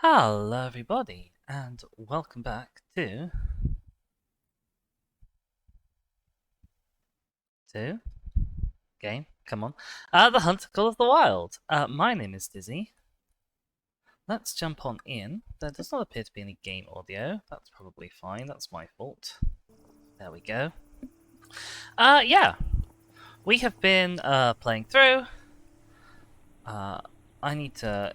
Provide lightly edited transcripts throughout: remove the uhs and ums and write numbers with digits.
Hello everybody, and welcome back to game. Come on, The Hunter Call of the Wild. My name is Dizzy. Let's jump on in. There does not appear to be any game audio. That's probably fine. That's my fault. There we go. Yeah, we have been playing through. I need to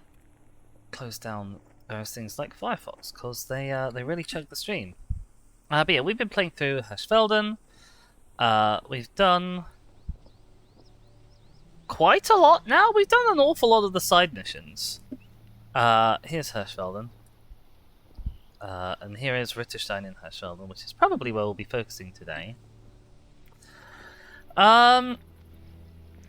close down various things like Firefox because they really chug the stream. But yeah, we've been playing through Hirschfelden. We've done quite a lot now. We've done an awful lot of the side missions. Here's Hirschfelden. And here is Ritterstein in Hirschfelden, which is probably where we'll be focusing today.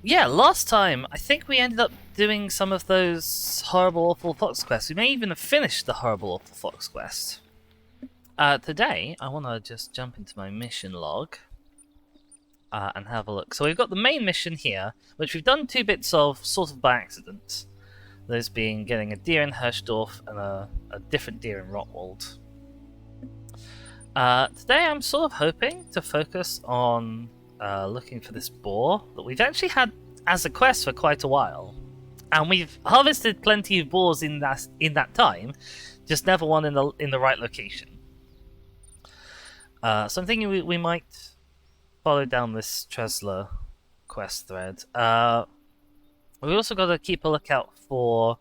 Yeah, last time, I think we ended up doing some of those horrible, awful fox quests. We may even have finished the horrible, awful fox quest. Today, I want to just jump into my mission log. And have a look. So we've got the main mission here, which we've done 2 bits of sort of by accident. Those being getting a deer in Hirschdorf and a different deer in Rottwald. Today I'm sort of hoping to focus on looking for this boar that we've actually had as a quest for quite a while. And we've harvested plenty of boars in that time, just never one in the right location. So I'm thinking we might follow down this Tresla quest thread. We also got to keep a lookout for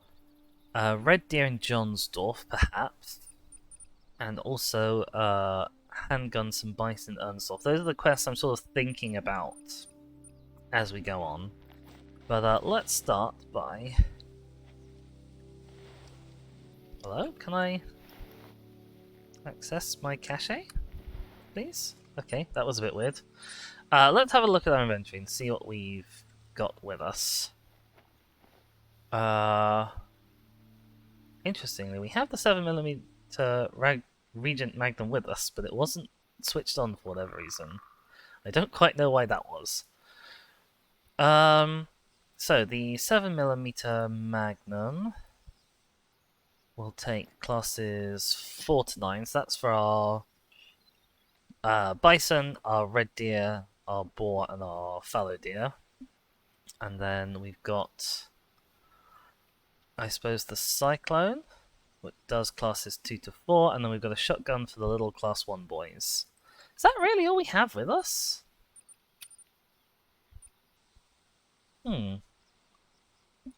red deer in Johnsdorf, perhaps, and also handguns and bison in Ernsdorf. Those are the quests I'm sort of thinking about as we go on. But let's start by... Hello? Can I access my cache, please? Okay, that was a bit weird. Let's have a look at our inventory and see what we've got with us. Interestingly, we have the 7mm Regent Magnum with us, but it wasn't switched on for whatever reason. I don't quite know why that was. So the 7mm Magnum will take classes 4 to 9, so that's for our bison, our red deer, our boar, and our fallow deer. And then we've got, I suppose, the cyclone, which does classes 2 to 4, and then we've got a shotgun for the little class 1 boys. Is that really all we have with us?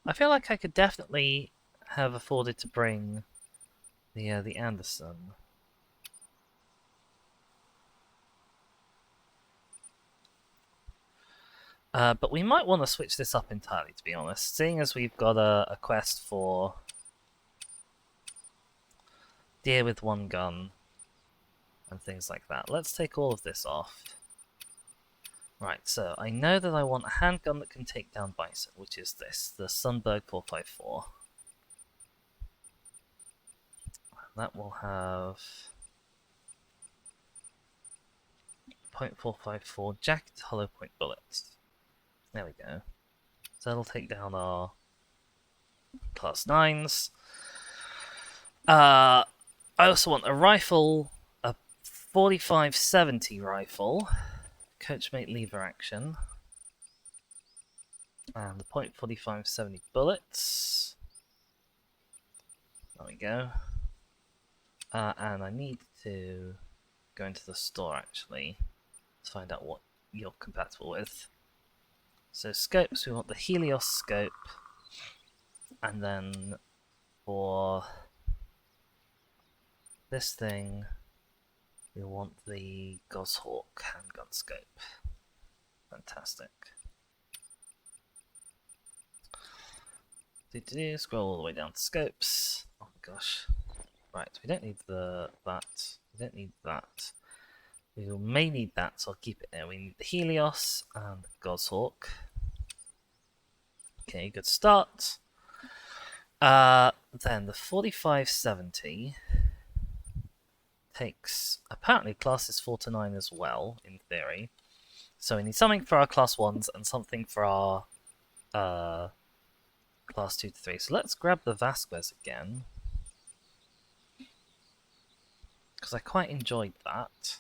I feel like I could definitely have afforded to bring the Anderson. But we might want to switch this up entirely, to be honest, seeing as we've got a quest for deer with 1 gun and things like that. Let's take all of this off. Right, so I know that I want a handgun that can take down bison, which is this, the Sunberg 454. That will have .454 jacket hollow point bullets. There we go. So that'll take down our class 9s. I also want a rifle, a 45-70 rifle, Coachmate lever action, and the .45-70 bullets. There we go. And I need to go into the store actually to find out what you're compatible with. So scopes, we want the Helios scope, and then for this thing, we want the Goshawk handgun scope. Fantastic. Scroll all the way down to scopes. Oh my gosh. Right, we don't need that. We don't need that. We may need that, so I'll keep it there. We need the Helios and the Goshawk. Okay, good start. Then the 45-70 takes apparently classes 4 to 9 as well, in theory. So we need something for our class 1s and something for our class 2 to 3. So let's grab the Vasquez again. because I quite enjoyed that.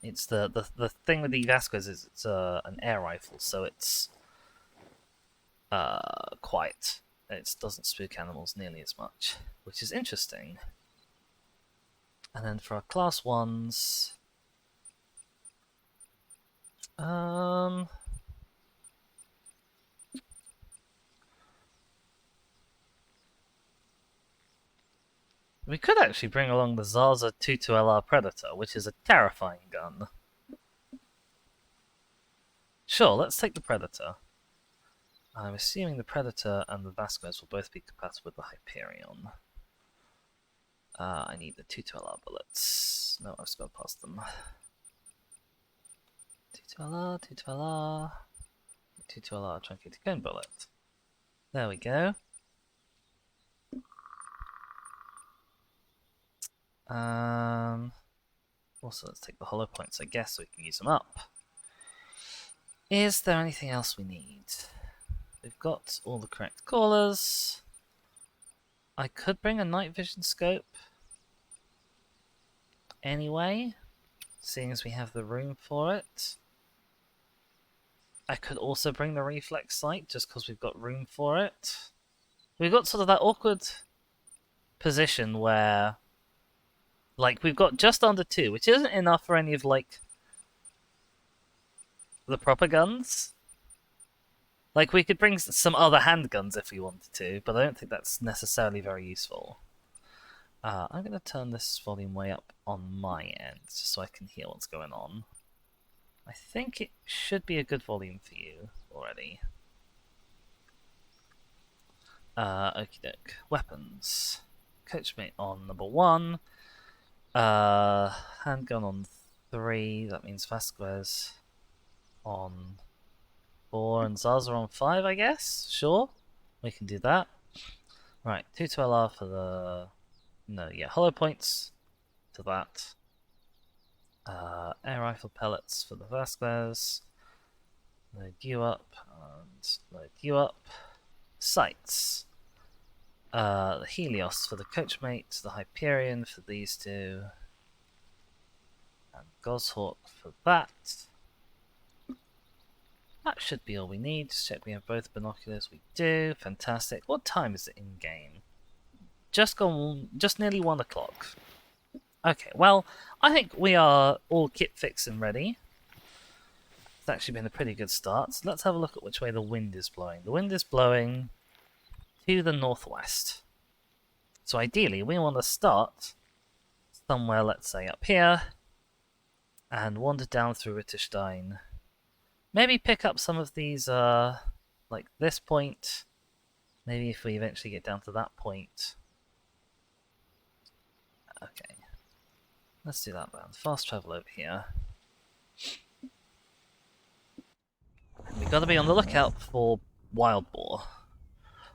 It's the thing with the Vasquez is it's an air rifle, so it's quiet. It doesn't spook animals nearly as much, which is interesting. And then for our class 1s, we could actually bring along the Zaza 22LR Predator, which is a terrifying gun. Sure, let's take the Predator. I'm assuming the Predator and the Vasquez will both be compatible with the Hyperion. I need the 22LR bullets. No, I've spelled past them. 22LR, 22LR, 22LR truncated cone bullet. There we go. Also, let's take the hollow points, I guess, so we can use them up. Is there anything else we need? We've got all the correct callers. I could bring a night vision scope anyway, seeing as we have the room for it. I could also bring the reflex sight just because we've got room for it. We've got sort of that awkward position where, like, we've got just under 2, which isn't enough for any of, like, the proper guns. Like, we could bring some other handguns if we wanted to, but I don't think that's necessarily very useful. I'm going to turn this volume way up on my end, just so I can hear what's going on. I think it should be a good volume for you already. Okie doke. Weapons. Coachmate on number 1. Handgun on 3. That means Vasquez on 4 and Zaza on 5, I guess? Sure. We can do that. Right, 22LR for the... No, yeah, hollow points to that. Air rifle pellets for the Vasquez. Load you up and load you up. Sights. The Helios for the Coachmate, the Hyperion for these two, and Goshawk for that. That should be all we need. Just check we have both binoculars. We do. Fantastic. What time is it in game? Just nearly 1 o'clock. Okay, well, I think we are all kit fixed and ready. It's actually been a pretty good start. So let's have a look at which way the wind is blowing. The wind is blowing to the northwest. So ideally, we want to start somewhere, let's say, up here, and wander down through Ritterstein. Maybe pick up some of these, like this point. Maybe if we eventually get down to that point. Okay. Let's do that then. Fast travel over here. We've got to be on the lookout for wild boar.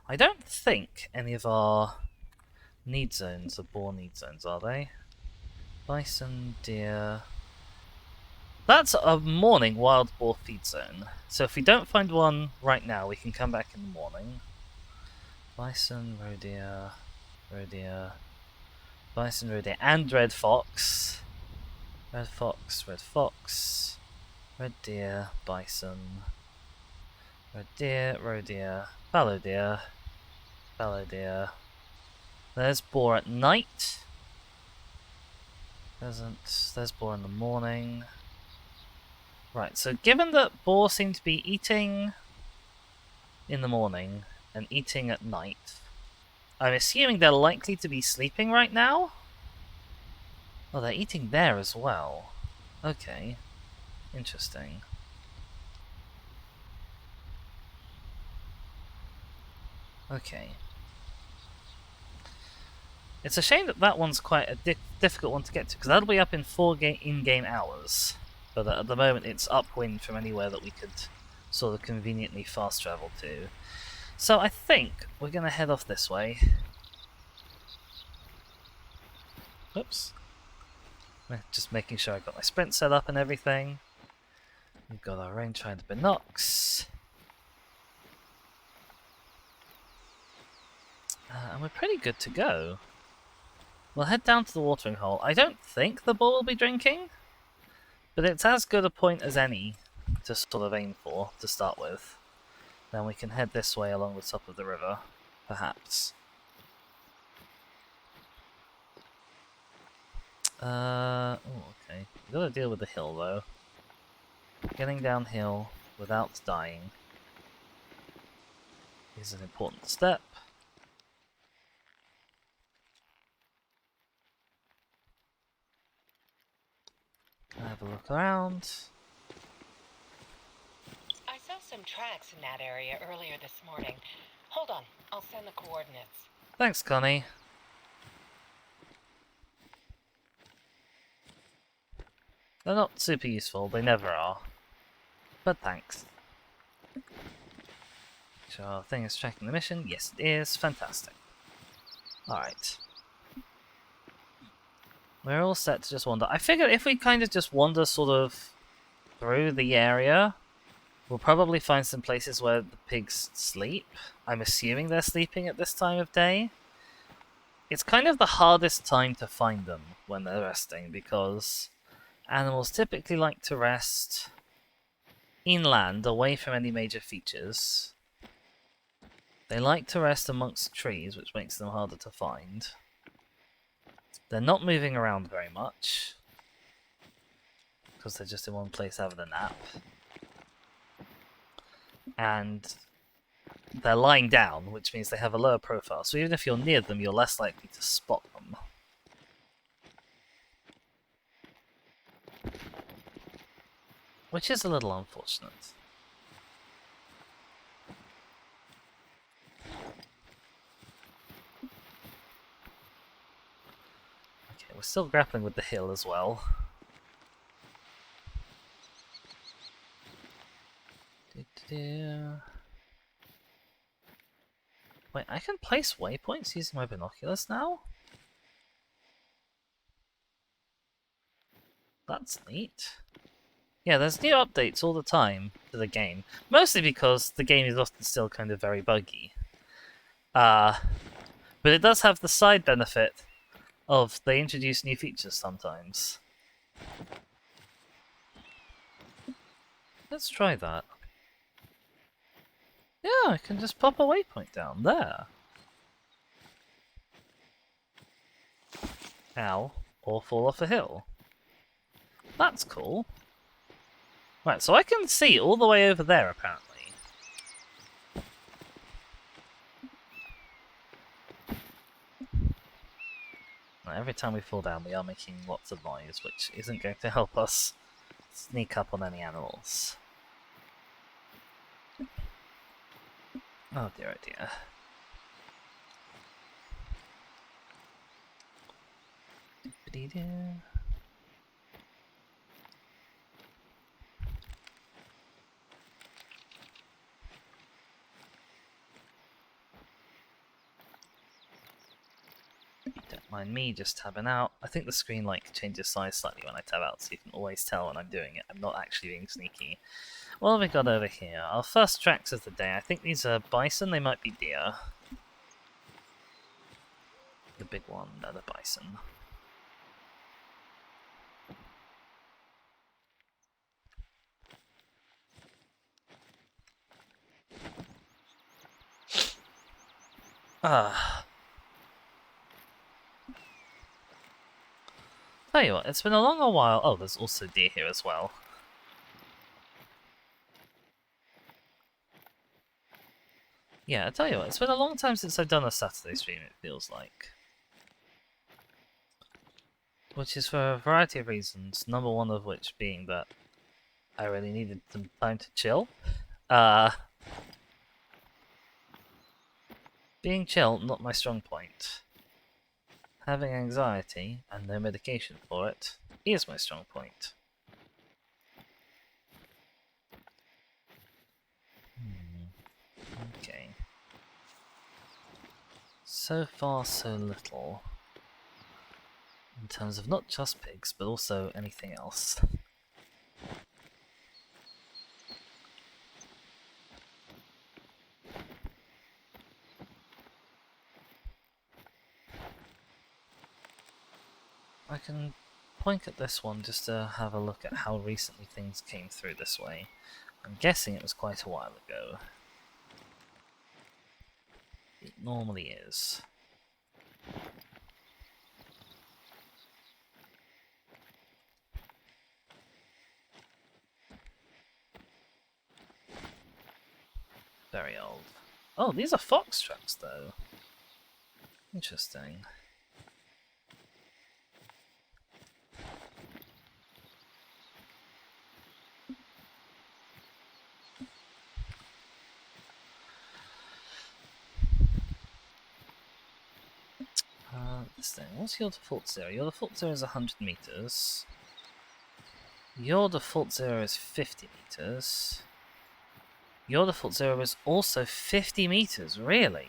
I don't think any of our need zones are boar need zones, are they? Bison, deer... That's a morning wild boar feed zone. So if we don't find one right now, we can come back in the morning. Bison, roe deer, bison, roe deer, and red fox. Red fox, red deer, bison, red deer, roe deer, fallow deer, There's boar at night. There's boar in the morning. Right, so given that boar seem to be eating in the morning and eating at night, I'm assuming they're likely to be sleeping right now? Oh, they're eating there as well. Okay. Interesting. Okay. It's a shame that one's quite a difficult one to get to, because that'll be up in 4 in-game hours. But at the moment it's upwind from anywhere that we could sort of conveniently fast travel to. So I think we're going to head off this way. Oops. Just making sure I've got my sprint set up and everything. We've got our rangefinder binocs. And we're pretty good to go. We'll head down to the watering hole. I don't think the bull will be drinking, but it's as good a point as any to sort of aim for to start with. Then we can head this way along the top of the river, perhaps. Oh, okay. We've got to deal with the hill, though. Getting downhill without dying is an important step. Can I have a look around? I saw some tracks in that area earlier this morning. Hold on, I'll send the coordinates. Thanks, Connie. They're not super useful, they never are. But thanks. So our thing is tracking the mission. Yes, it is. Fantastic. Alright. We're all set to just wander. I figured if we kind of just wander sort of through the area, we'll probably find some places where the pigs sleep. I'm assuming they're sleeping at this time of day. It's kind of the hardest time to find them when they're resting, because animals typically like to rest inland, away from any major features. They like to rest amongst trees, which makes them harder to find. They're not moving around very much, because they're just in one place having a nap. And they're lying down, which means they have a lower profile, so even if you're near them, you're less likely to spot them. Which is a little unfortunate. Okay, we're still grappling with the hill as well. Wait, I can place waypoints using my binoculars now? That's neat. Yeah, there's new updates all the time to the game. Mostly because the game is often still kind of very buggy. But it does have the side benefit of they introduce new features sometimes. Let's try that. Yeah, I can just pop a waypoint down there. Ow. Or fall off a hill. That's cool. Right, so I can see all the way over there, apparently. Now, every time we fall down, we are making lots of noise, which isn't going to help us sneak up on any animals. Oh dear, oh dear. Don't mind me just tabbing out. I think the screen like changes size slightly when I tab out, so you can always tell when I'm doing it. I'm not actually being sneaky. What have we got over here? Our first tracks of the day. I think these are bison, they might be deer. The big one, no, the bison. Ah. Tell you what, it's been a long while. Oh, there's also deer here as well. Yeah, I tell you what, it's been a long time since I've done a Saturday stream, it feels like. Which is for a variety of reasons, number one of which being that I really needed some time to chill. Being chill, not my strong point. Having anxiety, and no medication for it, is my strong point. Okay. So far, so little. In terms of not just pigs, but also anything else. I can point at this one just to have a look at how recently things came through this way. I'm guessing it was quite a while ago. It normally is. Very old. Oh, these are fox tracks, though. Interesting. This thing. What's your default zero? Your default zero is 100 meters. Your default zero is 50 meters. Your default zero is also 50 meters, really?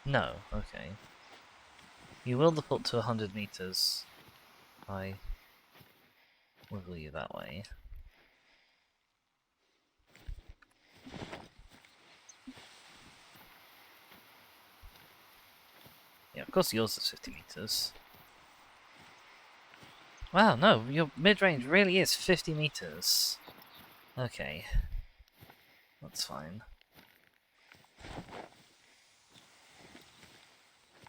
No, okay. You will default to 100 meters. I wiggle you that way. Yeah, of course yours is 50 meters. Wow, no, your mid-range really is 50 meters. Okay. That's fine.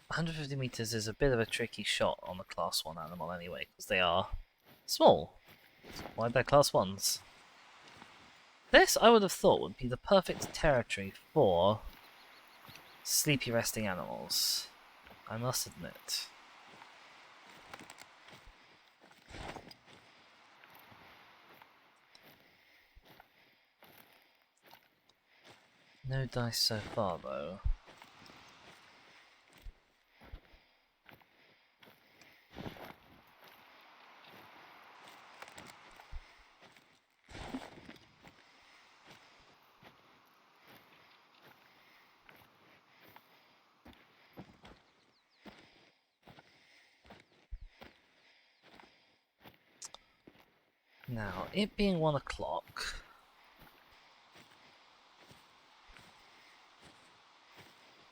150 meters is a bit of a tricky shot on the class 1 animal anyway, because they are small. Why they're class 1s? This, I would have thought, would be the perfect territory for sleepy resting animals. I must admit. No dice so far, though. Now, it being 1 o'clock...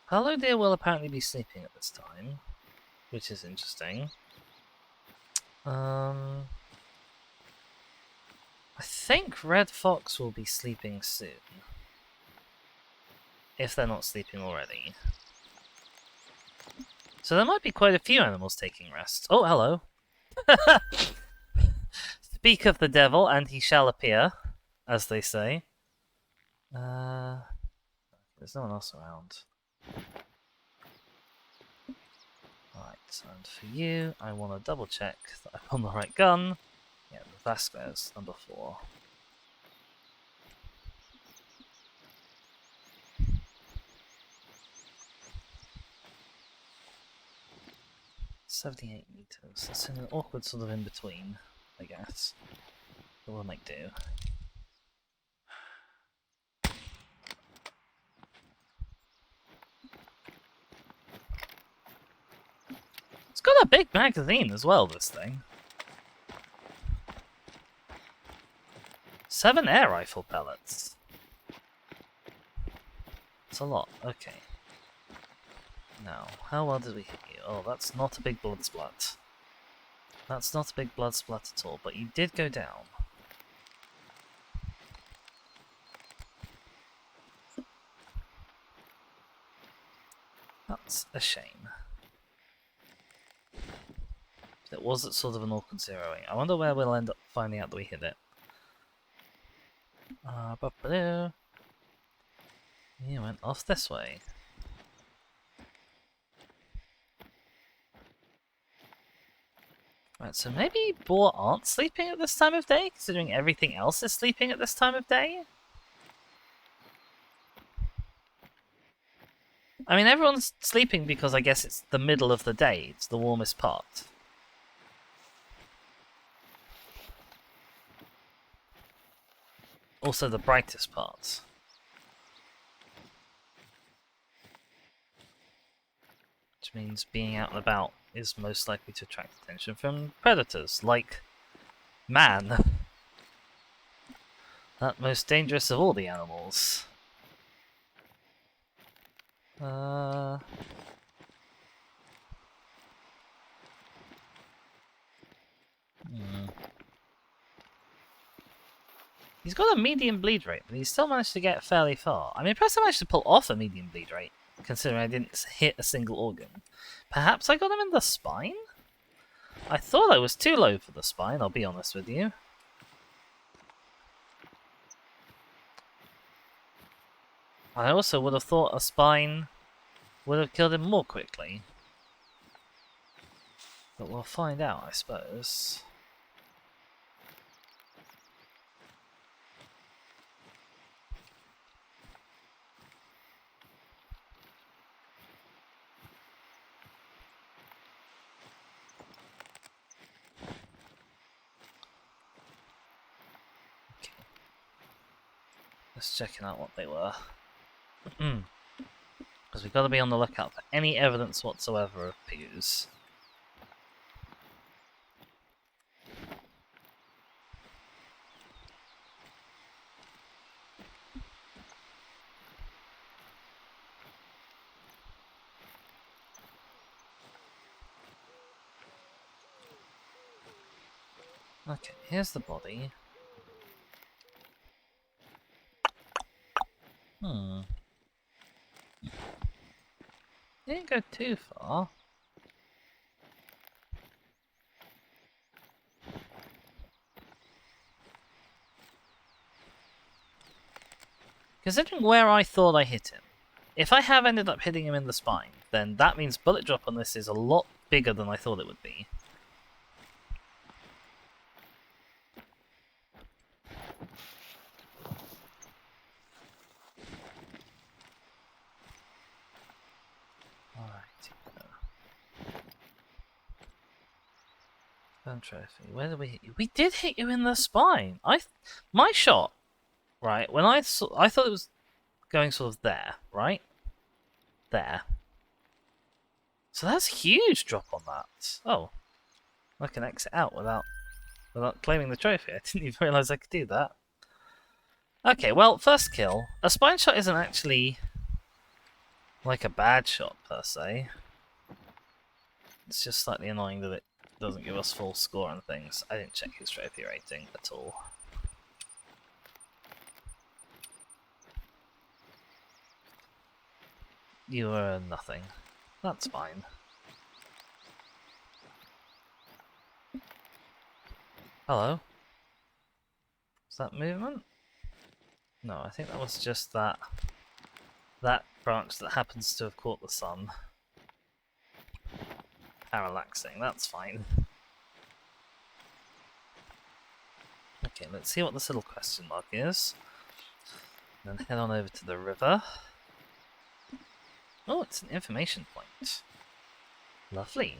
Hello Deer will apparently be sleeping at this time, which is interesting. I think Red Fox will be sleeping soon. If they're not sleeping already. So there might be quite a few animals taking rest. Oh, hello. Speak of the devil, and he shall appear, as they say. There's no one else around. Right, and for you, I want to double check that I'm on the right gun. Yeah, the Vasquez, number 4. "78 meters. It's in an awkward sort of in between, I guess. But we'll make do. It's got a big magazine as well, this thing. 7 air rifle pellets. It's a lot, okay. Now, how well did we hit you? Oh, that's not a big blood splat. That's not a big blood splat at all, but you did go down. That's a shame. It was at sort of an awkward zeroing. I wonder where we'll end up finding out that we hit it. You went off this way. Right, so maybe boar aren't sleeping at this time of day, considering everything else is sleeping at this time of day? I mean, everyone's sleeping because I guess it's the middle of the day. It's the warmest part. Also the brightest part. Which means being out and about is most likely to attract attention from predators, like man. That most dangerous of all the animals. Hmm. He's got a medium bleed rate, but he still managed to get fairly far. I'm impressed I managed to pull off a medium bleed rate, considering I didn't hit a single organ. Perhaps I got him in the spine? I thought I was too low for the spine, I'll be honest with you. I also would have thought a spine would have killed him more quickly. But we'll find out, I suppose. Okay. Just checking out what they were. Because we've got to be on the lookout for any evidence whatsoever of pews. Okay, here's the body. Didn't go too far. Considering where I thought I hit him, if I have ended up hitting him in the spine, then that means bullet drop on this is a lot bigger than I thought it would be. Trophy. Where did we hit you? We did hit you in the spine. My shot, right? When I thought it was going sort of there, right? There. So that's a huge drop on that. Oh, I can exit out without claiming the trophy. I didn't even realize I could do that. Okay, well, first kill. A spine shot isn't actually like a bad shot per se. It's just slightly annoying that it doesn't give us full score on things. I didn't check his trophy rating at all. You were nothing. That's fine. Hello? Is that movement? No, I think that was just that branch that happens to have caught the sun. Parallaxing, that's fine. Okay, let's see what this little question mark is. Then head on over to the river. Oh, it's an information point. Lovely.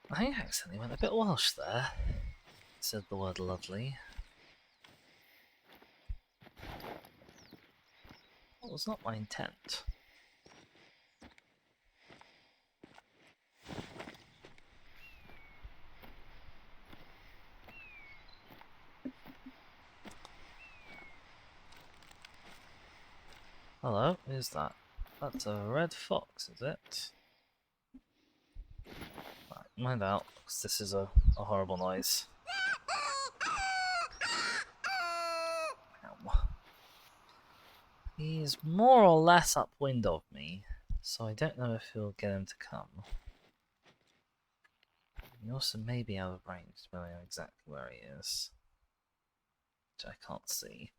I accidentally went a bit Welsh there. Said the word lovely. That was not my intent. Hello, who's that? That's a red fox, is it? Right, mind out, because this is a horrible noise. Ow. He's more or less upwind of me, so I don't know if he'll get him to come. He also may be out of range, depending on exactly where he is, which I can't see.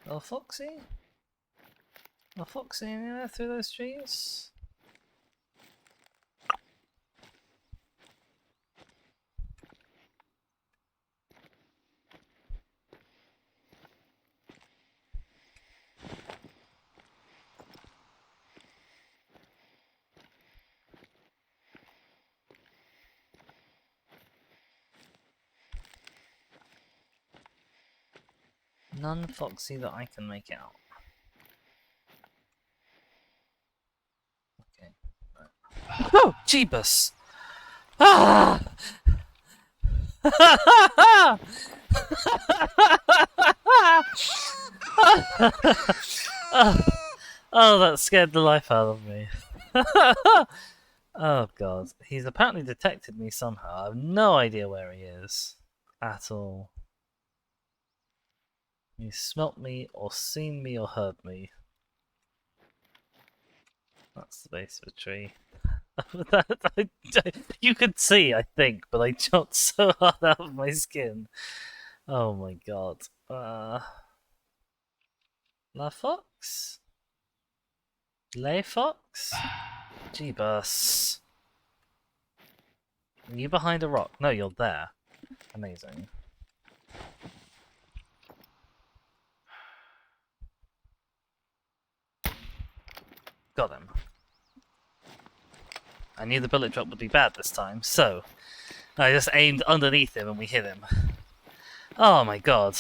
Little Foxy? Little Foxy anywhere through those trees? None Foxy that I can make out. Okay. Oh, Jeebus! Ah! Oh, that scared the life out of me. Oh god, he's apparently detected me somehow. I have no idea where he is at all. He smelt me, or seen me, or heard me. That's the base of a tree. You could see, I think, but I jumped so hard out of my skin. Oh my god. La Fox? Lay Fox? Jeebus. Are you behind a rock? No, you're there. Amazing. Got him. I knew the bullet drop would be bad this time, so I just aimed underneath him and we hit him. Oh my god.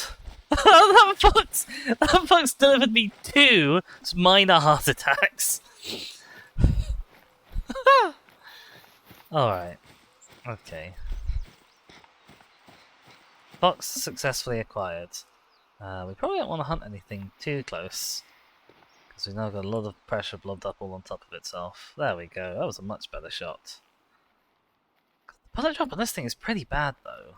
That fox delivered me 2 minor heart attacks. Alright. Okay. Fox successfully acquired. We probably don't want to hunt anything too close, because we've now got a lot of pressure blobbed up all on top of itself. There we go, that was a much better shot. The bullet drop on this thing is pretty bad though.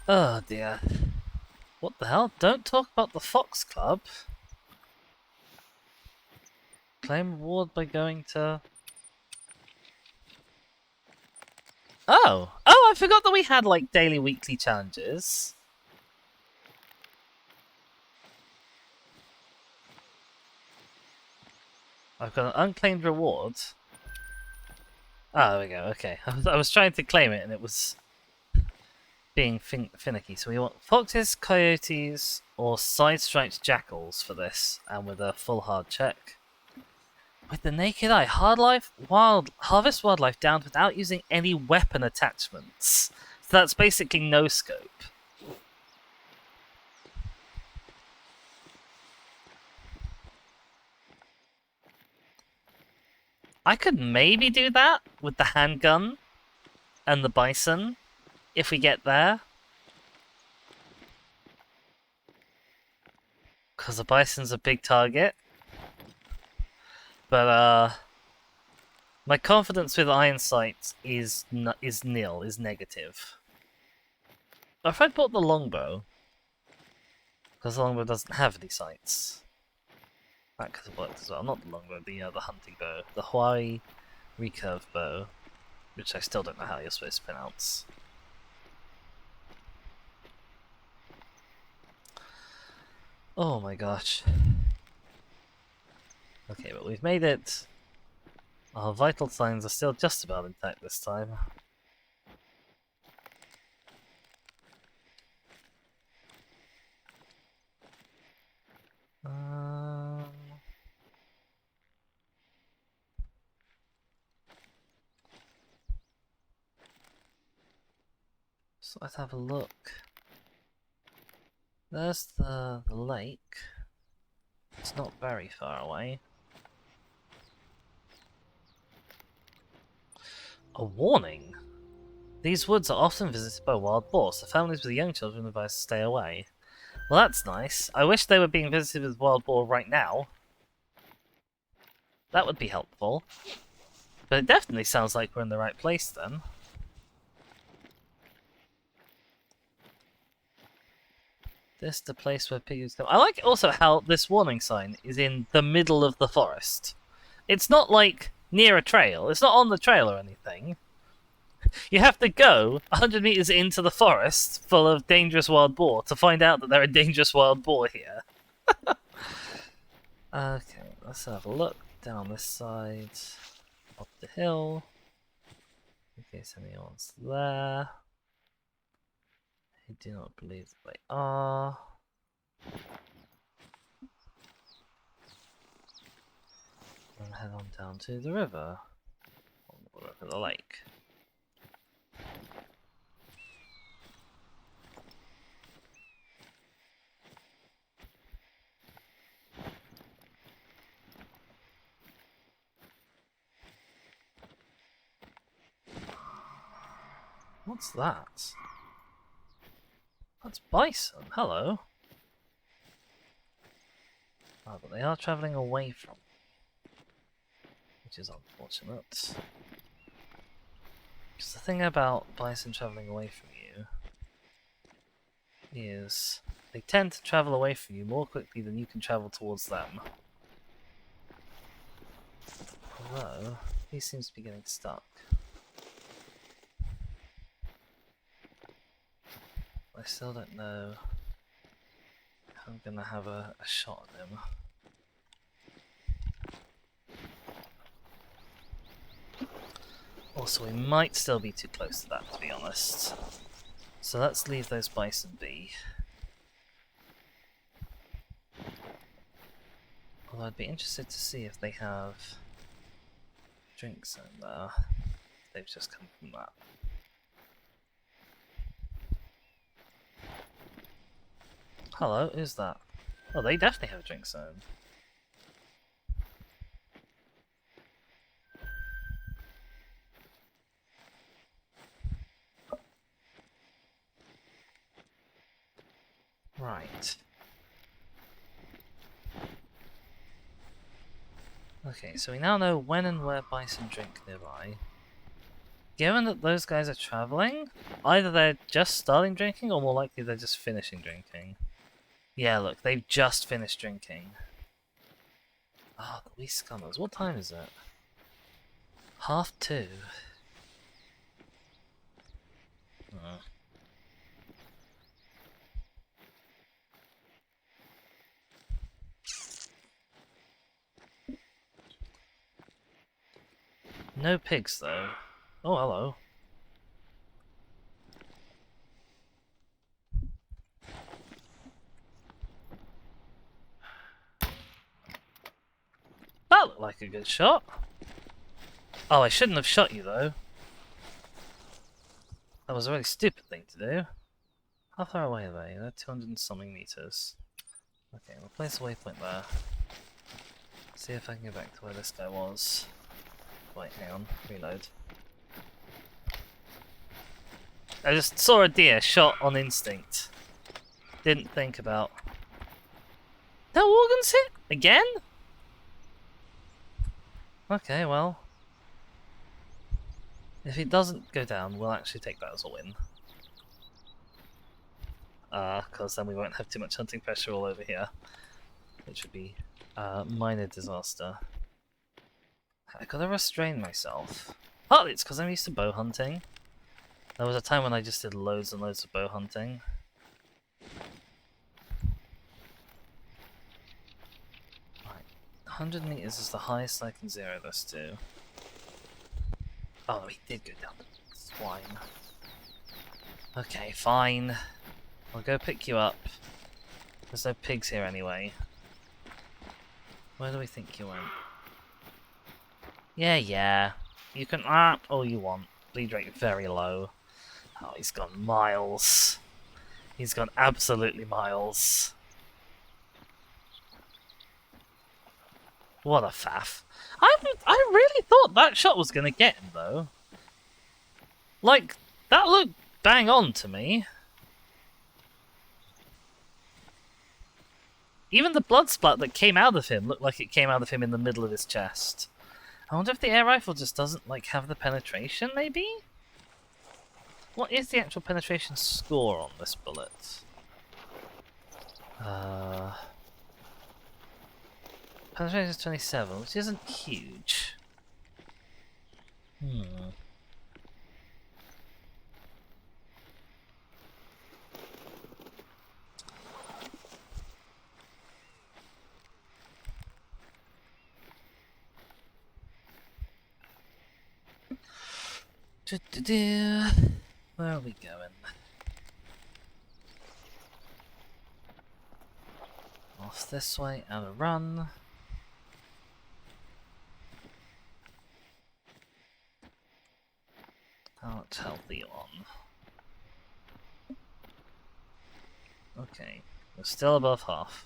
Oh dear. What the hell? Don't talk about the Fox Club. Claim reward by going to... Oh! Oh, I forgot that we had, like, daily, weekly challenges. I've got an unclaimed reward. Oh, there we go, okay. I was trying to claim it and it was being finicky. So we want foxes, coyotes, or side-striped jackals for this, and with a full hard check. With the naked eye, harvest wildlife down without using any weapon attachments. So that's basically no scope. I could maybe do that with the handgun and the bison if we get there. Because the bison's a big target. But, my confidence with iron sights is nil, is negative. Or if I bought the longbow, because the longbow doesn't have any sights. That could have worked as well. Not the longbow, the hunting bow. The Hawaii recurve bow, which I still don't know how you're supposed to pronounce. Oh my gosh. Okay, but we've made it. Our vital signs are still just about intact this time. So let's have a look. There's the lake. It's not very far away. A warning! These woods are often visited by wild boars, so families with young children are advised to stay away. Well, that's nice. I wish they were being visited with wild boar right now. That would be helpful. But it definitely sounds like we're in the right place then. This the place where pigs come. I like also how this warning sign is in the middle of the forest. It's not like near a trail. It's not on the trail or anything. You have to go 100 meters into the forest full of dangerous wild boar to find out that there are dangerous wild boar here. Okay, let's have a look down this side, up the hill, in case anyone's there. I do not believe that they are. And head on down to the river, the lake. What's that? That's bison. Hello. Oh, but they are travelling away from me, which is unfortunate. Because the thing about bison travelling away from you is they tend to travel away from you more quickly than you can travel towards them. Although, he seems to be getting stuck. I still don't know if I'm gonna have a shot at him. Also, we might still be too close to that, to be honest. So let's leave those bison be. Although I'd be interested to see if they have drinks in there. They've just come from that. Hello, who's that? Oh, they definitely have a drink zone. Right. Okay, so we now know when and where bison drink nearby. Given that those guys are traveling, either they're just starting drinking or more likely they're just finishing drinking. Yeah, look, they've just finished drinking. Ah, the wee scummers. What time is it? 2:30. Oh. No pigs, though. Oh, hello. That looked like a good shot. Oh, I shouldn't have shot you, though. That was a really stupid thing to do. How far away are they? They're 200 and something meters. Okay, we'll place a waypoint there. See if I can get back to where this guy was. Wait, hang on. Reload. I just saw a deer shot on instinct. Didn't think about... No organs hit? Again? Okay, well... If he doesn't go down, we'll actually take that as a win. Because then we won't have too much hunting pressure all over here. Which would be minor disaster. I gotta restrain myself. Partly it's because I'm used to bow hunting. There was a time when I just did loads and loads of bow hunting. Right, 100 meters is the highest I can zero this to. Oh, he did go down. Swine. Okay, fine. I'll go pick you up. There's no pigs here anyway. Where do we think you went? Yeah. You can all you want. Bleed rate very low. Oh, he's gone miles. He's gone absolutely miles. What a faff. I really thought that shot was going to get him, though. Like, that looked bang on to me. Even the blood splat that came out of him looked like it came out of him in the middle of his chest. I wonder if the air rifle just doesn't, like, have the penetration, maybe? What is the actual penetration score on this bullet? Penetration is 27, which isn't huge. Where are we going? Off this way and a run. How much health are you on? Okay, we're still above half.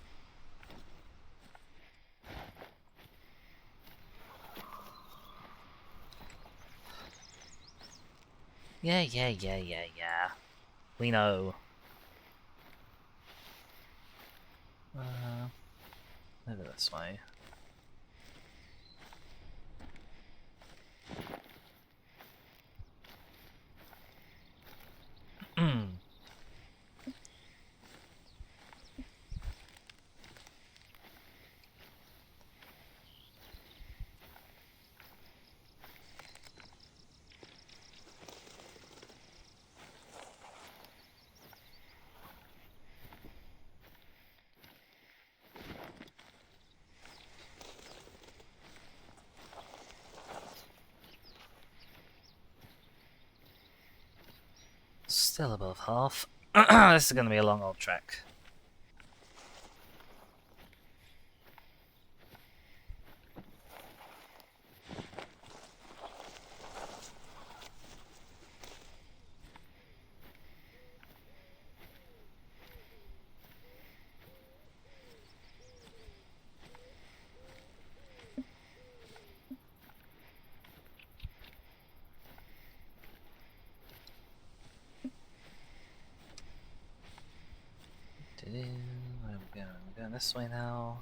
Yeah. We know. Over this way. Still above half. This is going to be a long old trek. We're going this way now.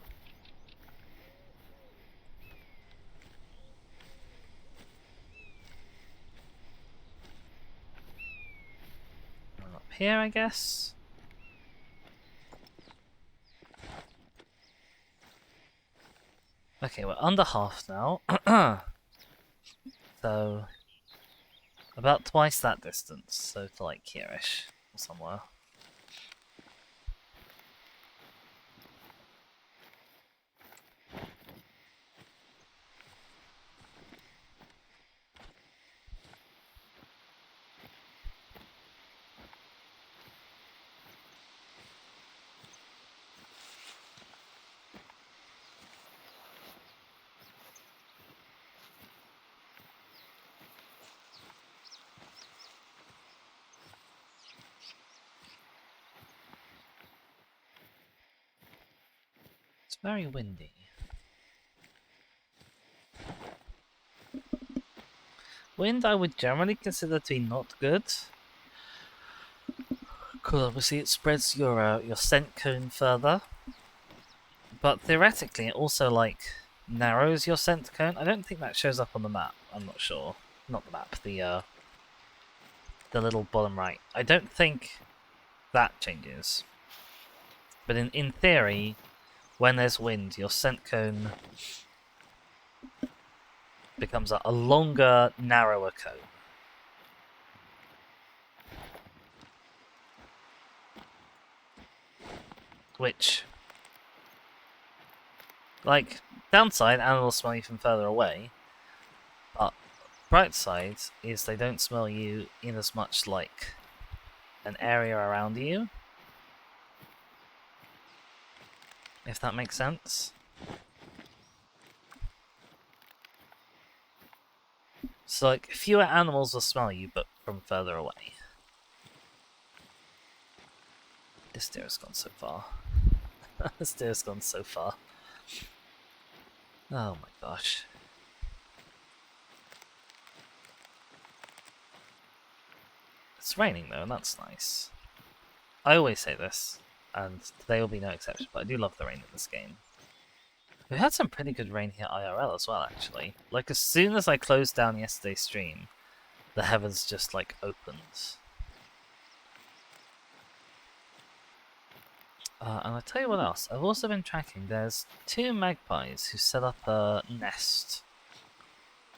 Up here, I guess. Okay, we're under half now. So, about twice that distance. So to like here-ish or somewhere. It's very windy. Wind I would generally consider to be not good. Because obviously it spreads your scent cone further. But theoretically it also like narrows your scent cone. I don't think that shows up on the map. I'm not sure. Not the map, the little bottom right. I don't think that changes. But in theory, when there's wind, your scent cone becomes a longer, narrower cone. Which, like, downside, animals smell you from further away. But bright side is they don't smell you in as much like an area around you. If that makes sense. So, like, fewer animals will smell you, but from further away. This deer has gone so far. This deer has gone so far. Oh my gosh. It's raining though, and that's nice. I always say this, and today will be no exception, but I do love the rain in this game. We had some pretty good rain here IRL as well, actually. Like, as soon as I closed down yesterday's stream, the heavens just, like, opened. And I'll tell you what else. I've also been tracking. There's 2 magpies who set up a nest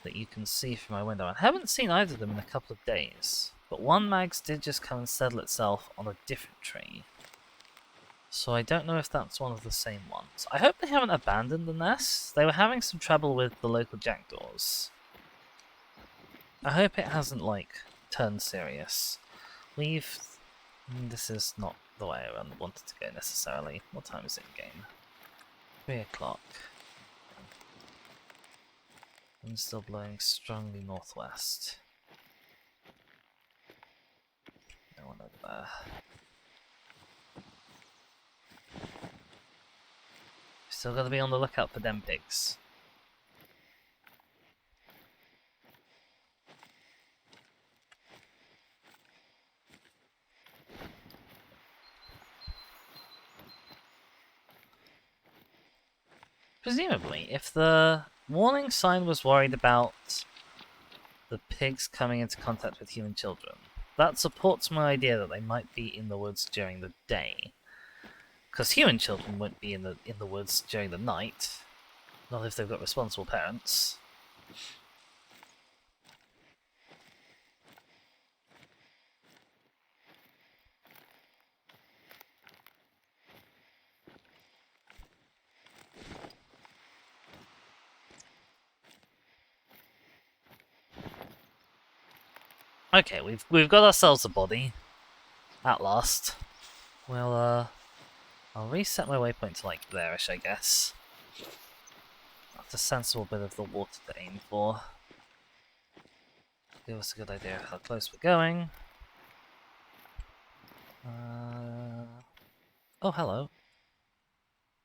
that you can see from my window. I haven't seen either of them in a couple of days. But one mag's did just come and settle itself on a different tree. So I don't know if that's one of the same ones. I hope they haven't abandoned the nest. They were having some trouble with the local jackdaws. I hope it hasn't, like, turned serious. This is not the way I wanted to go necessarily. What time is it in game? 3 o'clock. I'm still blowing strongly northwest. No one over there. Still gotta be on the lookout for them pigs. Presumably, if the warning sign was worried about the pigs coming into contact with human children, that supports my idea that they might be in the woods during the day. Because human children won't be in the woods during the night. Not if they've got responsible parents. Okay, we've got ourselves a body. At last. Well, I'll reset my waypoint to like there-ish, I guess. That's a sensible bit of the water to aim for. Give us a good idea of how close we're going. Oh, hello.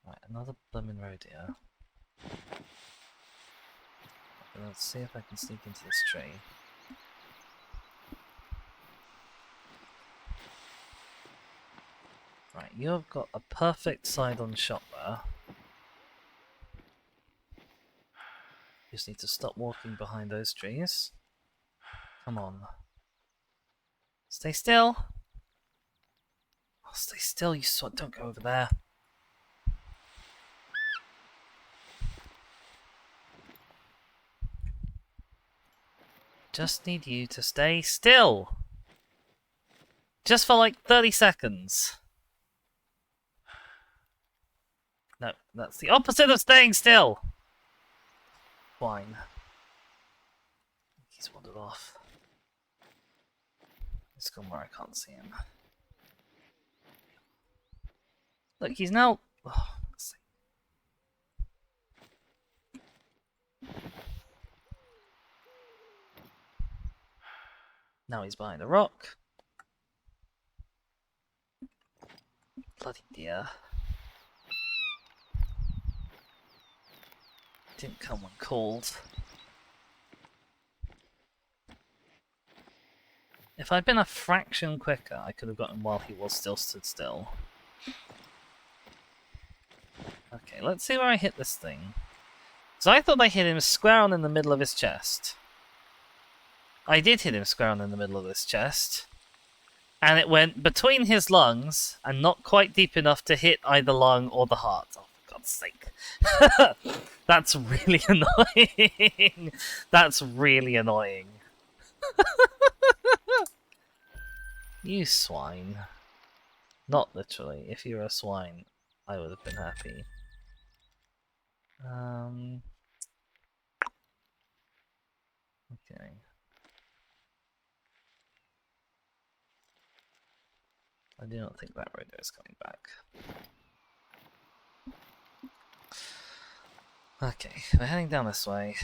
Right, another blooming rodeo. Let's see if I can sneak into this tree. Right, you've got a perfect side-on shot there. Just need to stop walking behind those trees. Come on. Stay still! Oh, stay still, you sod. Don't go over there. Just need you to stay still! Just for like 30 seconds. No, that's the opposite of staying still! Fine. He's wandered off. He's gone where I can't see him. Look, he's now... Oh, let's see. Now he's behind a rock. Bloody dear. Didn't come when called. If I'd been a fraction quicker, I could have got him while he was still stood still. Okay, let's see where I hit this thing. So I thought I hit him square on in the middle of his chest. I did hit him square on in the middle of his chest. And it went between his lungs, and not quite deep enough to hit either lung or the heart. Oh, for God's sake. That's really annoying. That's really annoying. You swine. Not literally. If you were a swine, I would have been happy. Okay. I do not think that radar is coming back. Okay, we're heading down this way.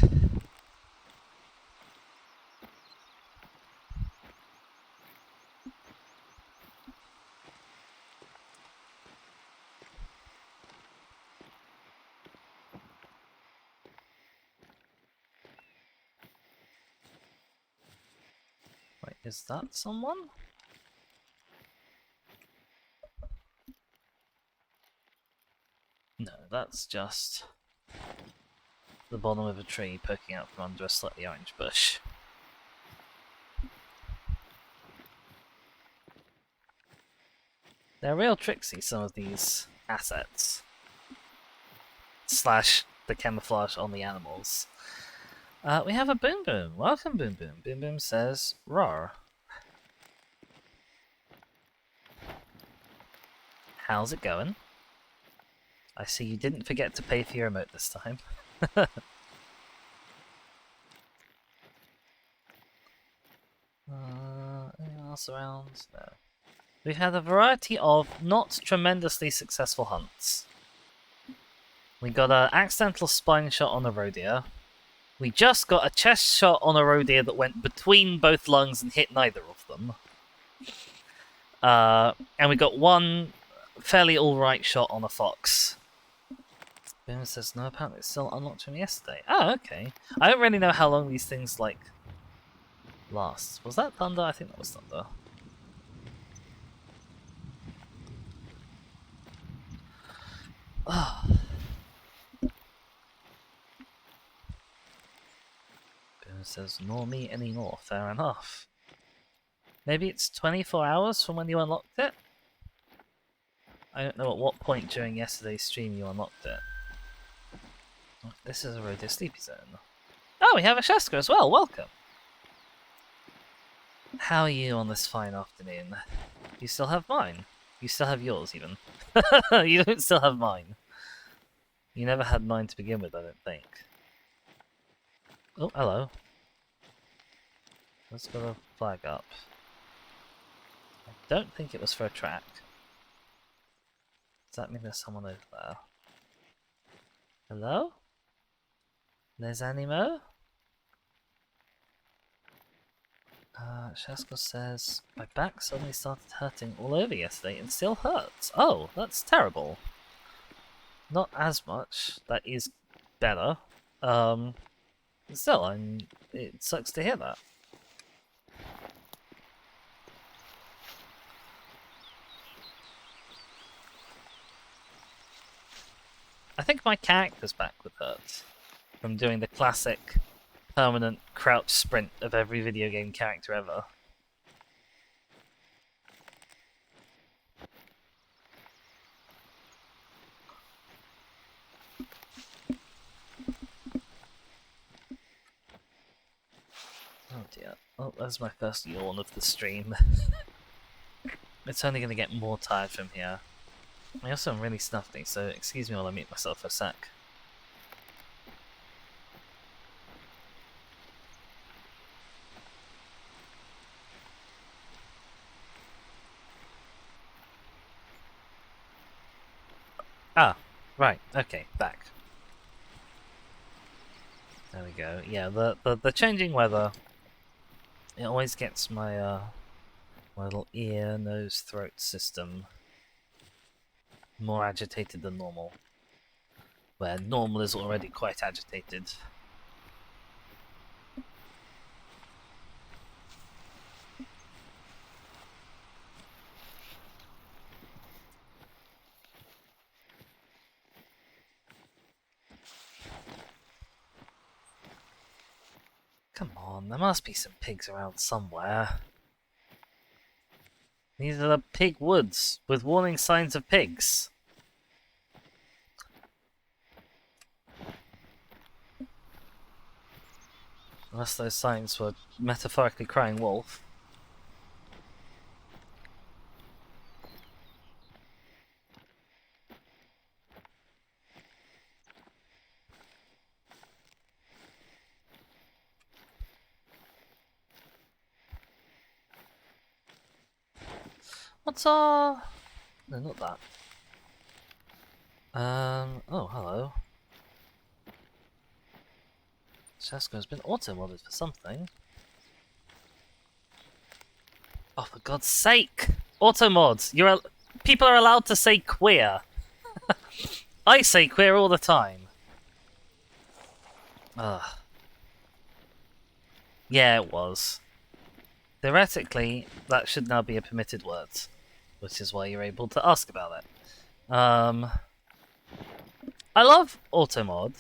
Wait, is that someone? No, that's just the bottom of a tree poking out from under a slightly orange bush. They're real tricksy, some of these assets. Slash the camouflage on the animals. We have a Boom Boom. Welcome, Boom Boom. Boom Boom says, "Roar." How's it going? I see you didn't forget to pay for your emote this time. Anyone else around? No. We've had a variety of not tremendously successful hunts. We got an accidental spine shot on a rodeo. We just got a chest shot on a rodeo that went between both lungs and hit neither of them. And we got one fairly alright shot on a fox. Boom says, no, apparently it's still unlocked from yesterday. Oh, okay. I don't really know how long these things, like, last. Was that thunder? I think that was thunder. Oh. It says, nor me anymore. Fair enough. Maybe it's 24 hours from when you unlocked it? I don't know at what point during yesterday's stream you unlocked it. Oh, this is a Radio Sleepy Zone. Oh, we have a Shaska as well. Welcome. How are you on this fine afternoon? You still have mine. You still have yours, even. You don't still have mine. You never had mine to begin with, I don't think. Oh, hello. Let's go flag up. I don't think it was for a track. Does that mean there's someone over there? Hello? Les Animaux? Shaska says, my back suddenly started hurting all over yesterday and still hurts. Oh, that's terrible. Not as much. That is better. Still, it sucks to hear that. I think my character's back would hurt from doing the classic permanent crouch sprint of every video game character ever. Oh dear. Oh, that's my first yawn of the stream. It's only going to get more tired from here. I also am really snuffly, so excuse me while I mute myself for a sec. Ah, right, okay, back. There we go. Yeah, the changing weather, it always gets my my little ear, nose, throat system more agitated than normal. Where normal is already quite agitated. Come on, there must be some pigs around somewhere. These are the pig woods, with warning signs of pigs. Unless those signs were metaphorically crying wolf. What's our... No, not that. Oh, hello. Shaska's been auto-modded for something. Oh, for God's sake! Auto-mods! People are allowed to say queer! I say queer all the time! Ugh. Yeah, it was. Theoretically, that should now be a permitted word, which is why you're able to ask about it. I love automod,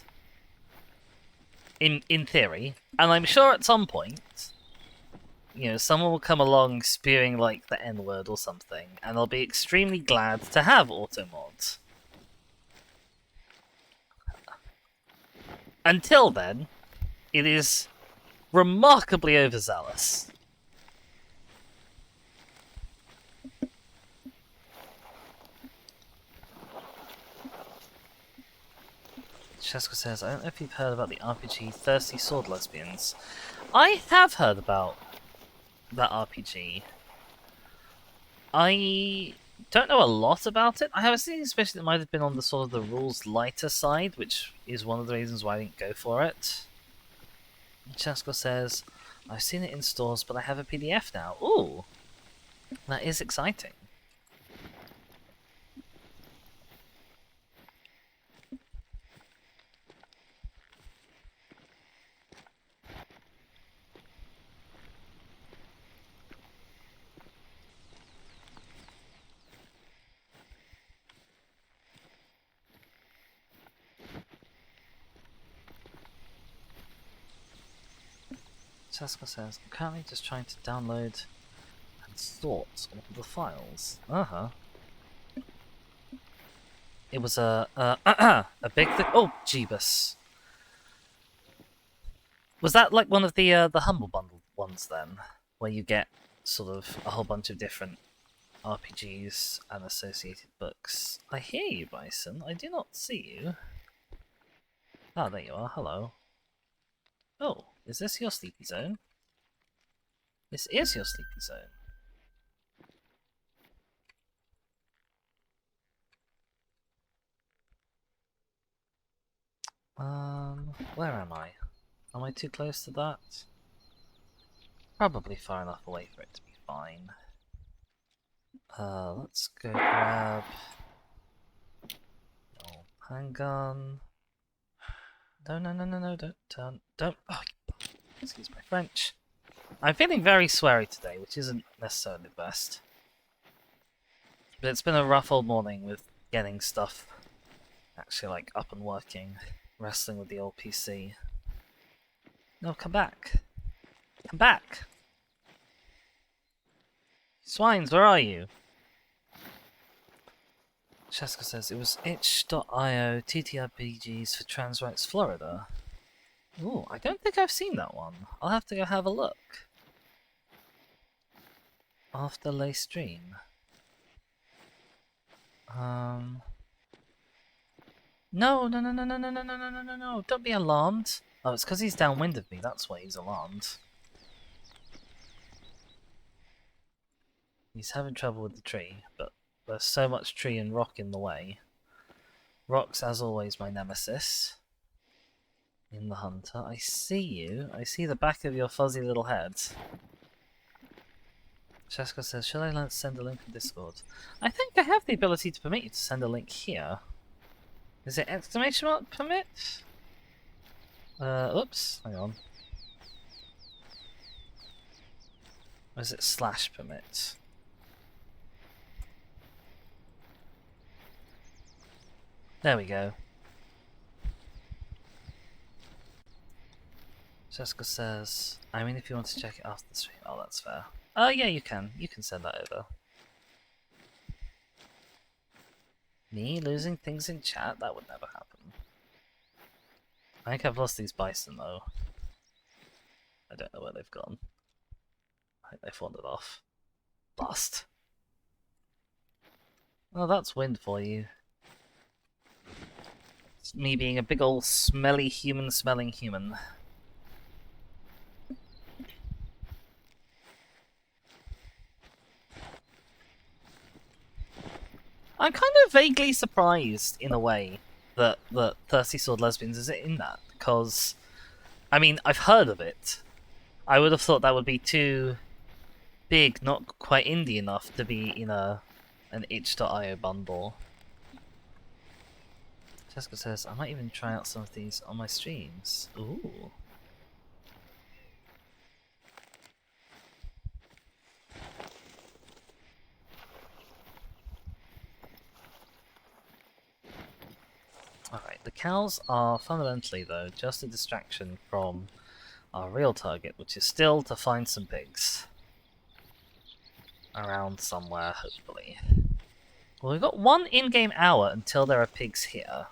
in theory, and I'm sure at some point, you know, someone will come along spewing like the N-word or something, and I'll be extremely glad to have automod. Until then, it is remarkably overzealous. Shaska says, I don't know if you've heard about the RPG Thirsty Sword Lesbians. I have heard about that RPG. I don't know a lot about it. I have a suspicion it might have been on the sort of the rules lighter side, which is one of the reasons why I didn't go for it. Shaska says, I've seen it in stores, but I have a PDF now. Ooh, that is exciting. Jessica says, I'm currently just trying to download and sort all the files. It was a big thing. Oh, Jeebus. Was that like one of the Humble Bundle ones then? Where you get sort of a whole bunch of different RPGs and associated books. I hear you, Bison. I do not see you. Ah, there you are. Hello. Oh, is this your sleepy zone? This is your sleepy zone. Where am I? Am I too close to that? Probably far enough away for it to be fine. Let's go grab... Oh, handgun. No, don't turn. Don't... Oh, excuse my French. I'm feeling very sweary today, which isn't necessarily the best. But it's been a rough old morning with getting stuff actually like up and working, wrestling with the old PC. No, come back. Come back! Swines, where are you? Cheska says it was itch.io TTRPGs for Trans Rights Florida. Ooh, I don't think I've seen that one. I'll have to go have a look. After lay stream. No, don't be alarmed. Oh, it's because he's downwind of me, that's why he's alarmed. He's having trouble with the tree, but there's so much tree and rock in the way. Rock's, as always, my nemesis. In the hunter. I see you. I see the back of your fuzzy little head. Cheska says, should I send a link in Discord? I think I have the ability to permit you to send a link here. Is it exclamation mark permit? Oops, hang on. Or is it slash permit? There we go. Jessica says, I mean if you want to check it after the stream. Oh, that's fair. Oh yeah, you can. You can send that over. Me losing things in chat? That would never happen. I think I've lost these bison though. I don't know where they've gone. I think they've wandered off. Bust. Well, that's wind for you. It's me being a big old smelly human smelling human. I'm kind of vaguely surprised, in a way, that Thirsty Sword Lesbians is in that, because, I mean, I've heard of it. I would have thought that would be too big, not quite indie enough to be in an itch.io bundle. Jessica says, I might even try out some of these on my streams. Ooh. Alright, the cows are fundamentally, though, just a distraction from our real target, which is still to find some pigs. Around somewhere, hopefully. Well, we've got 1 in-game hour until there are pigs here.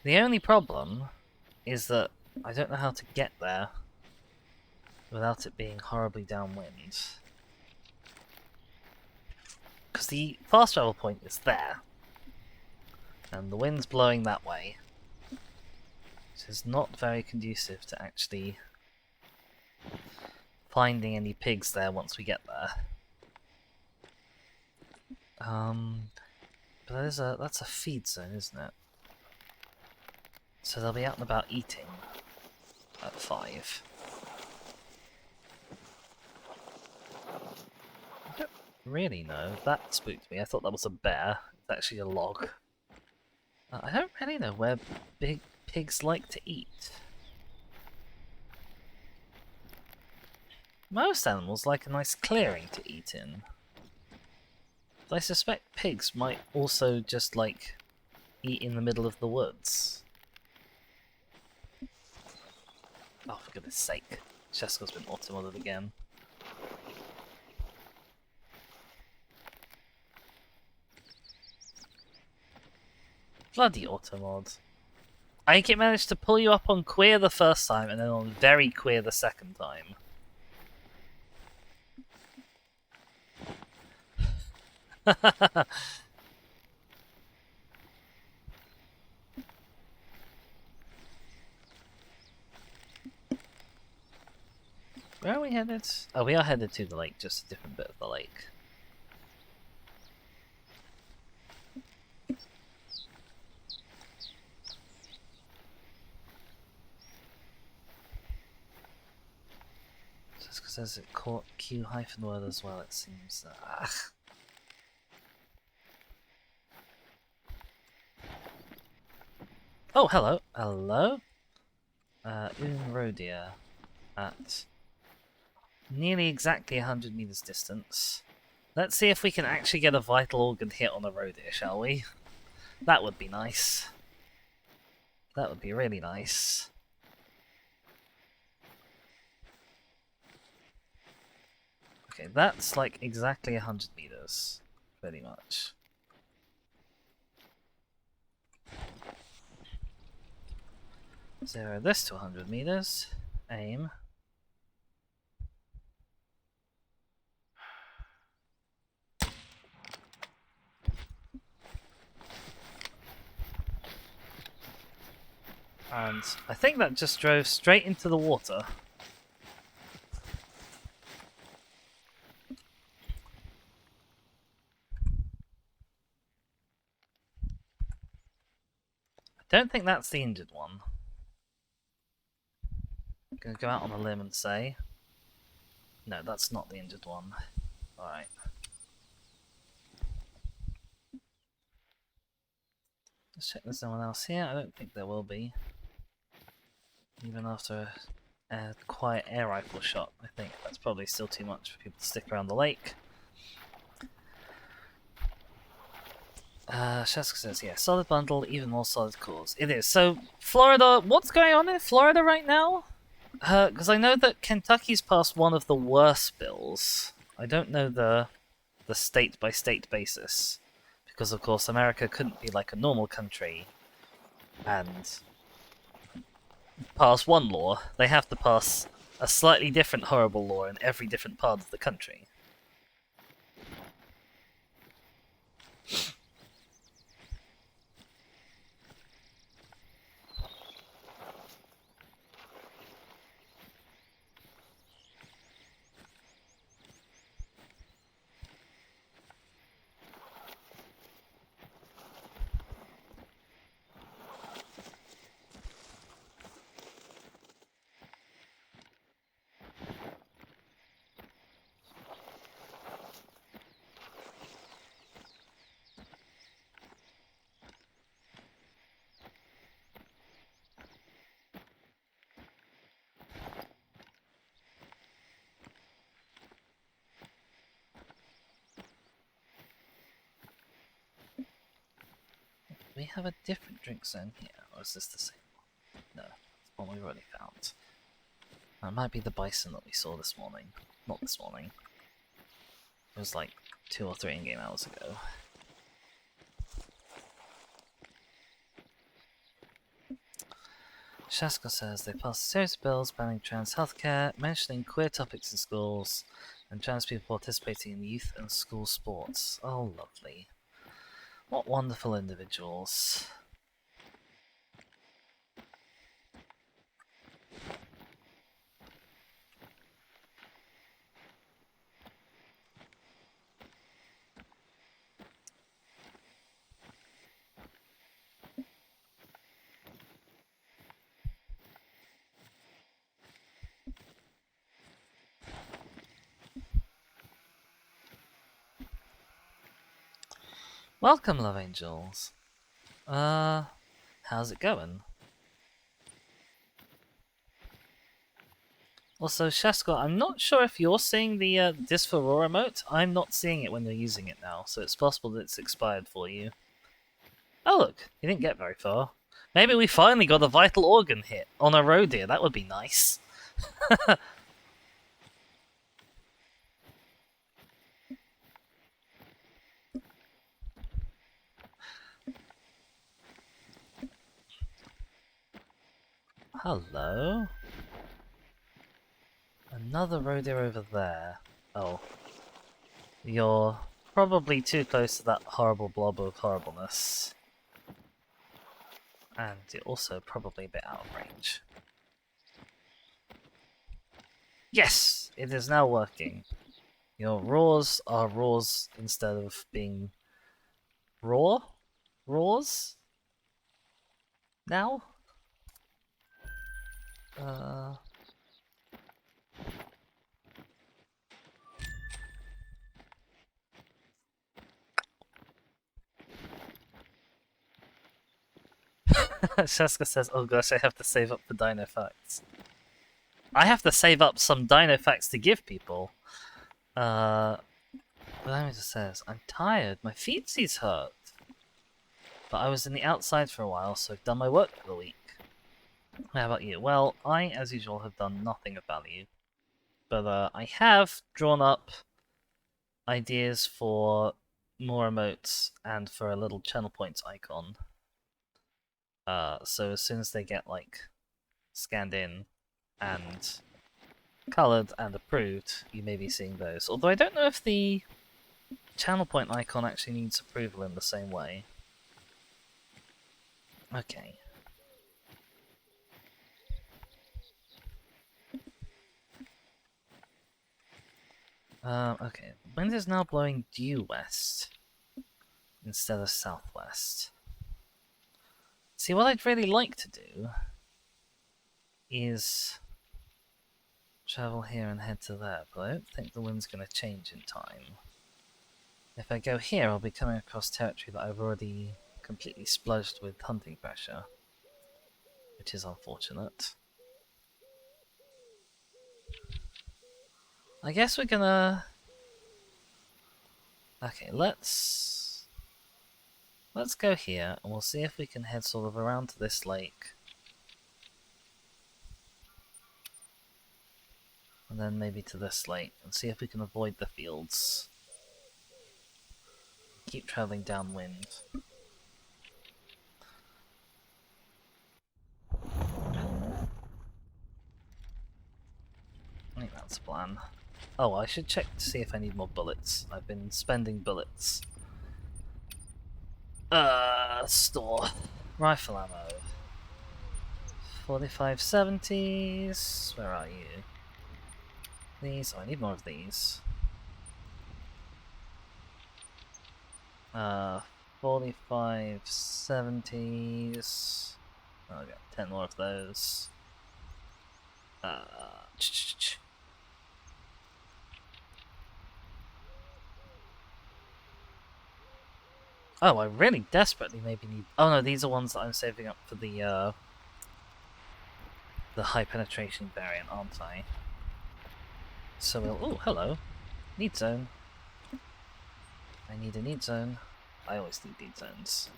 The only problem is that I don't know how to get there without it being horribly downwind. Because the fast travel point is there. And the wind's blowing that way. Which is not very conducive to actually finding any pigs there once we get there. But that's a feed zone, isn't it? So they'll be out and about eating at 5. I don't really know. That spooked me. I thought that was a bear. It's actually a log. I don't really know where big pigs like to eat. Most animals like a nice clearing to eat in. But I suspect pigs might also just like eat in the middle of the woods. Oh, for goodness sake. Shesko's been auto-modded again. Bloody auto-mod. I think it managed to pull you up on queer the first time and then on very queer the second time. Where are we headed? Oh, we are headed to the lake, just a different bit of the lake. Just because there's a Q-word as well, it seems. Oh, hello. Hello. Unrodia at nearly exactly 100 meters distance. Let's see if we can actually get a vital organ hit on a Rodia, shall we? That would be nice. That would be really nice. Okay, that's like exactly 100 meters, pretty much. Zero this to 100 meters. Aim. And I think that just drove straight into the water. I don't think that's the injured one. I'm gonna go out on a limb and say... No, that's not the injured one. Alright. Let's check there's no one else here. I don't think there will be. Even after a quiet air rifle shot, I think that's probably still too much for people to stick around the lake. Sheska says, yeah, solid bundle, even more solid cores. It is. So, Florida, what's going on in Florida right now? Because I know that Kentucky's passed one of the worst bills. I don't know the state-by-state basis. Because, of course, America couldn't be like a normal country and pass one law. They have to pass a slightly different horrible law in every different part of the country. We have a different drink zone here, or is this the same one? No, it's one we've already found. That might be the bison that we saw this morning. Not this morning. It was like 2 or 3 in-game hours ago. Shaska says they passed a series of bills banning trans healthcare, mentioning queer topics in schools, and trans people participating in youth and school sports. Oh, lovely. What wonderful individuals. Welcome, love angels. How's it going? Also, Shaska, I'm not sure if you're seeing the this for Raw emote. I'm not seeing it when you're using it now, so it's possible that it's expired for you. Oh look, you didn't get very far. Maybe we finally got a vital organ hit on a road here. That would be nice. hello. Another rodeo over there. Oh. You're probably too close to that horrible blob of horribleness. And you're also probably a bit out of range. Yes! It is now working. Your roars are roars instead of being raw? Roars? Now? Shaska says, oh gosh, I have to save up for dino facts. I have to save up some dino facts to give people. But says, I'm tired, my feetsies hurt. But I was in the outside for a while, so I've done my work for the week. How about you? Well, I, as usual, have done nothing of value. But I have drawn up ideas for more emotes and for a little channel points icon. So as soon as they get, like, scanned in and coloured and approved, you may be seeing those. Although I don't know if the channel point icon actually needs approval in the same way. Okay. Okay. Wind is now blowing due west instead of southwest. See, what I'd really like to do is travel here and head to there, but I don't think the wind's going to change in time. If I go here, I'll be coming across territory that I've already completely spludged with hunting pressure, which is unfortunate. I guess we're gonna... Okay, let's go here, and we'll see if we can head sort of around to this lake. And then maybe to this lake, and see if we can avoid the fields. Keep travelling downwind. I think that's the plan. Oh, I should check to see if I need more bullets. I've been spending bullets. Store. Rifle ammo. 4570s. Where are you? These. Oh, I need more of these. 4570s. Oh, I got 10 more of those. Oh, I really desperately maybe need... Oh no, these are ones that I'm saving up for the high penetration variant, aren't I? So we'll... Oh, hello. Need zone. I need a need zone. I always need zones.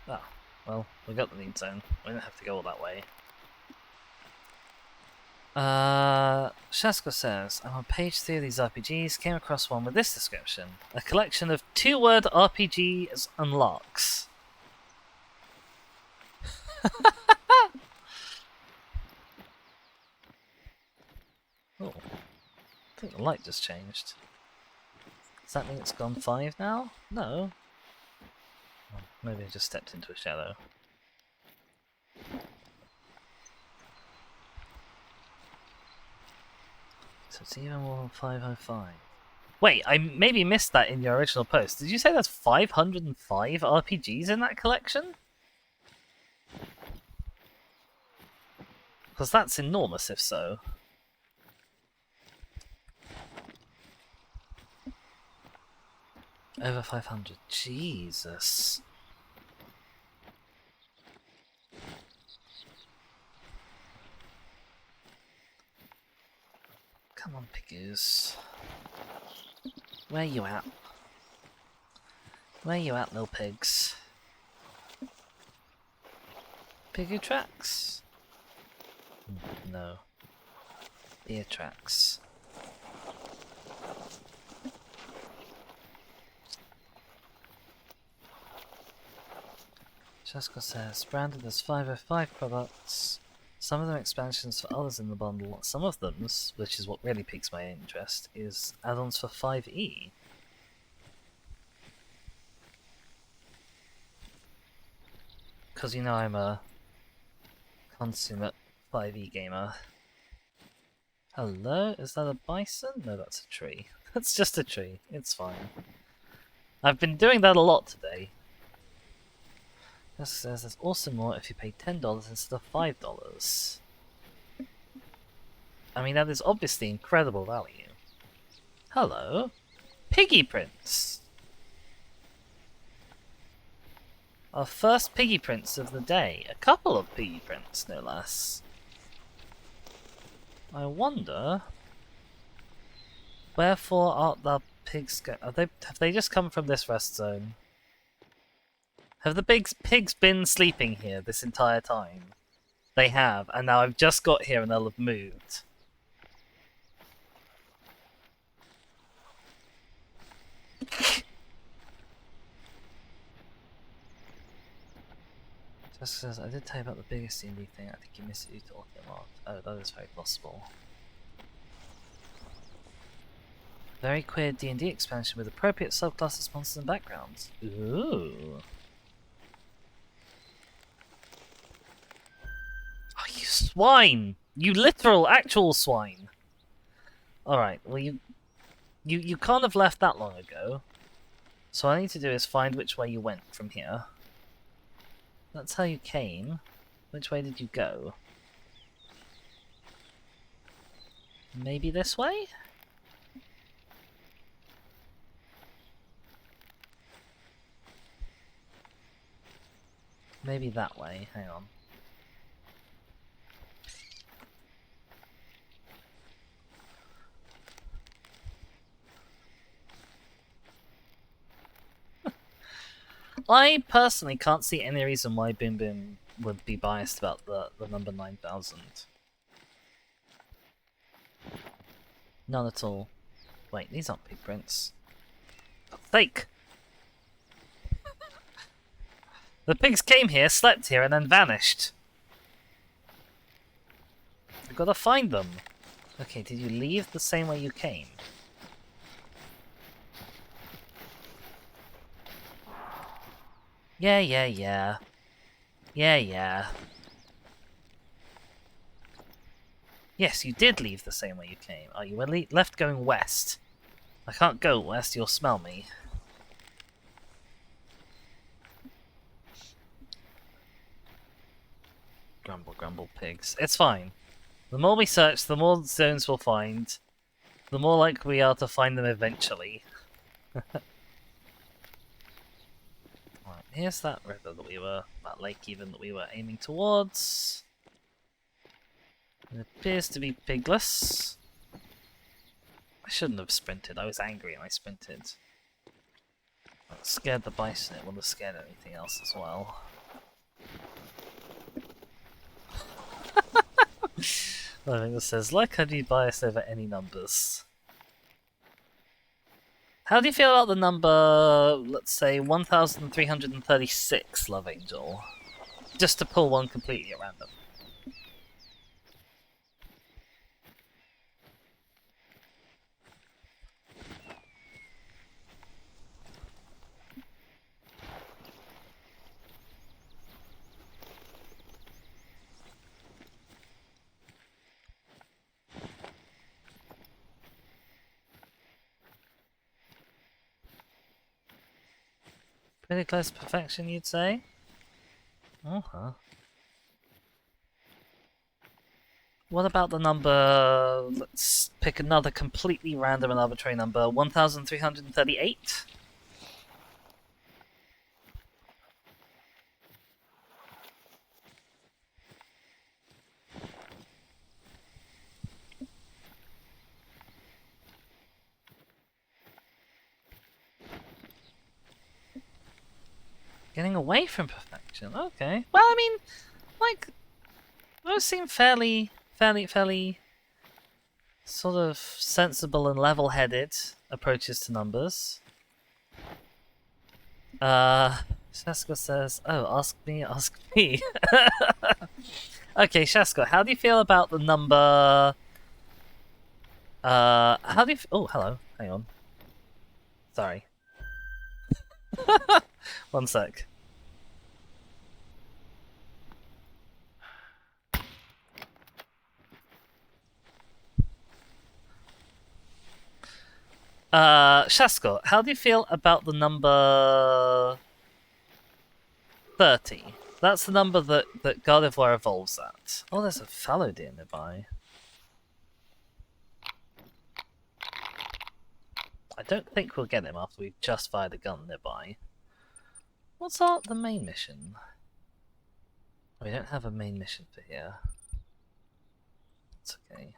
Oh, well, we got the need zone. We don't have to go all that way. Shaska says, I'm on page 3 of these RPGs, came across one with this description. A collection of 2-word RPGs unlocks. Oh, I think the light just changed. Does that mean it's gone 5 now? No. Oh, maybe I just stepped into a shadow. So it's even more than 505. Wait, I maybe missed that in your original post. Did you say there's 505 RPGs in that collection? Because that's enormous if so. Over 500. Jesus. Come on, Piggoos. Where you at? Where you at, little pigs? Piggy tracks? No. Beer tracks. Jessica says, branded as 505 products. Some of them expansions for others in the bundle. Some of them, which is what really piques my interest, is add-ons for 5e. Because you know I'm a consummate 5e gamer. Hello? Is that a bison? No, that's a tree. That's just a tree. It's fine. I've been doing that a lot today. This says there's also more if you pay $10 instead of $5. I mean, that is obviously incredible value. Hello? Piggy prints! Our first piggy prints of the day. A couple of piggy prints, no less. I wonder... Wherefore art thou pigs go... Have they just come from this rest zone? Have the pigs been sleeping here this entire time? They have, and now I've just got here and they'll have moved. Just says, I did tell you about the biggest D&D thing. I think you missed it due to audio. Oh, that is very possible. Very queer D&D expansion with appropriate subclasses, monsters, and backgrounds. Ooh. Oh, you swine! You literal, actual swine! Alright, well you can't have left that long ago. So all I need to do is find which way you went from here. That's how you came. Which way did you go? Maybe this way? Maybe that way. Hang on. I personally can't see any reason why Bim Bim would be biased about the number 9000. None at all. Wait, these aren't pig prints. Fake! The pigs came here, slept here, and then vanished. I've gotta find them. Okay, did you leave the same way you came? Yeah. Yes, you did leave the same way you came. Oh, you were left going west. I can't go west, you'll smell me. Grumble, grumble, pigs. It's fine. The more we search, the more zones we'll find. The more likely we are to find them eventually. Right, here's that river that lake even that we were aiming towards. It appears to be pigless. I shouldn't have sprinted, I was angry and I sprinted. That scared the bison, it would have scared anything else as well. I think it says, like I'd be biased over any numbers. How do you feel about the number, let's say, 1336, Love Angel? Just to pull one completely at random. Pretty close to perfection, you'd say? Uh-huh. What about the number... Let's pick another completely random and arbitrary number. 1338? Getting away from perfection, okay. Well, I mean, like, those seem fairly sort of sensible and level-headed approaches to numbers. Shaska says, "Oh, ask me, ask me." Okay, Shaska, how do you feel about the number? How do you? Oh, hello. Hang on. Sorry. One sec. Shaska, how do you feel about the number 30? That's the number that Gardevoir evolves at. Oh, there's a fallow deer nearby. I don't think we'll get him after we've just fired a gun nearby. What's the main mission? We don't have a main mission for here. It's okay.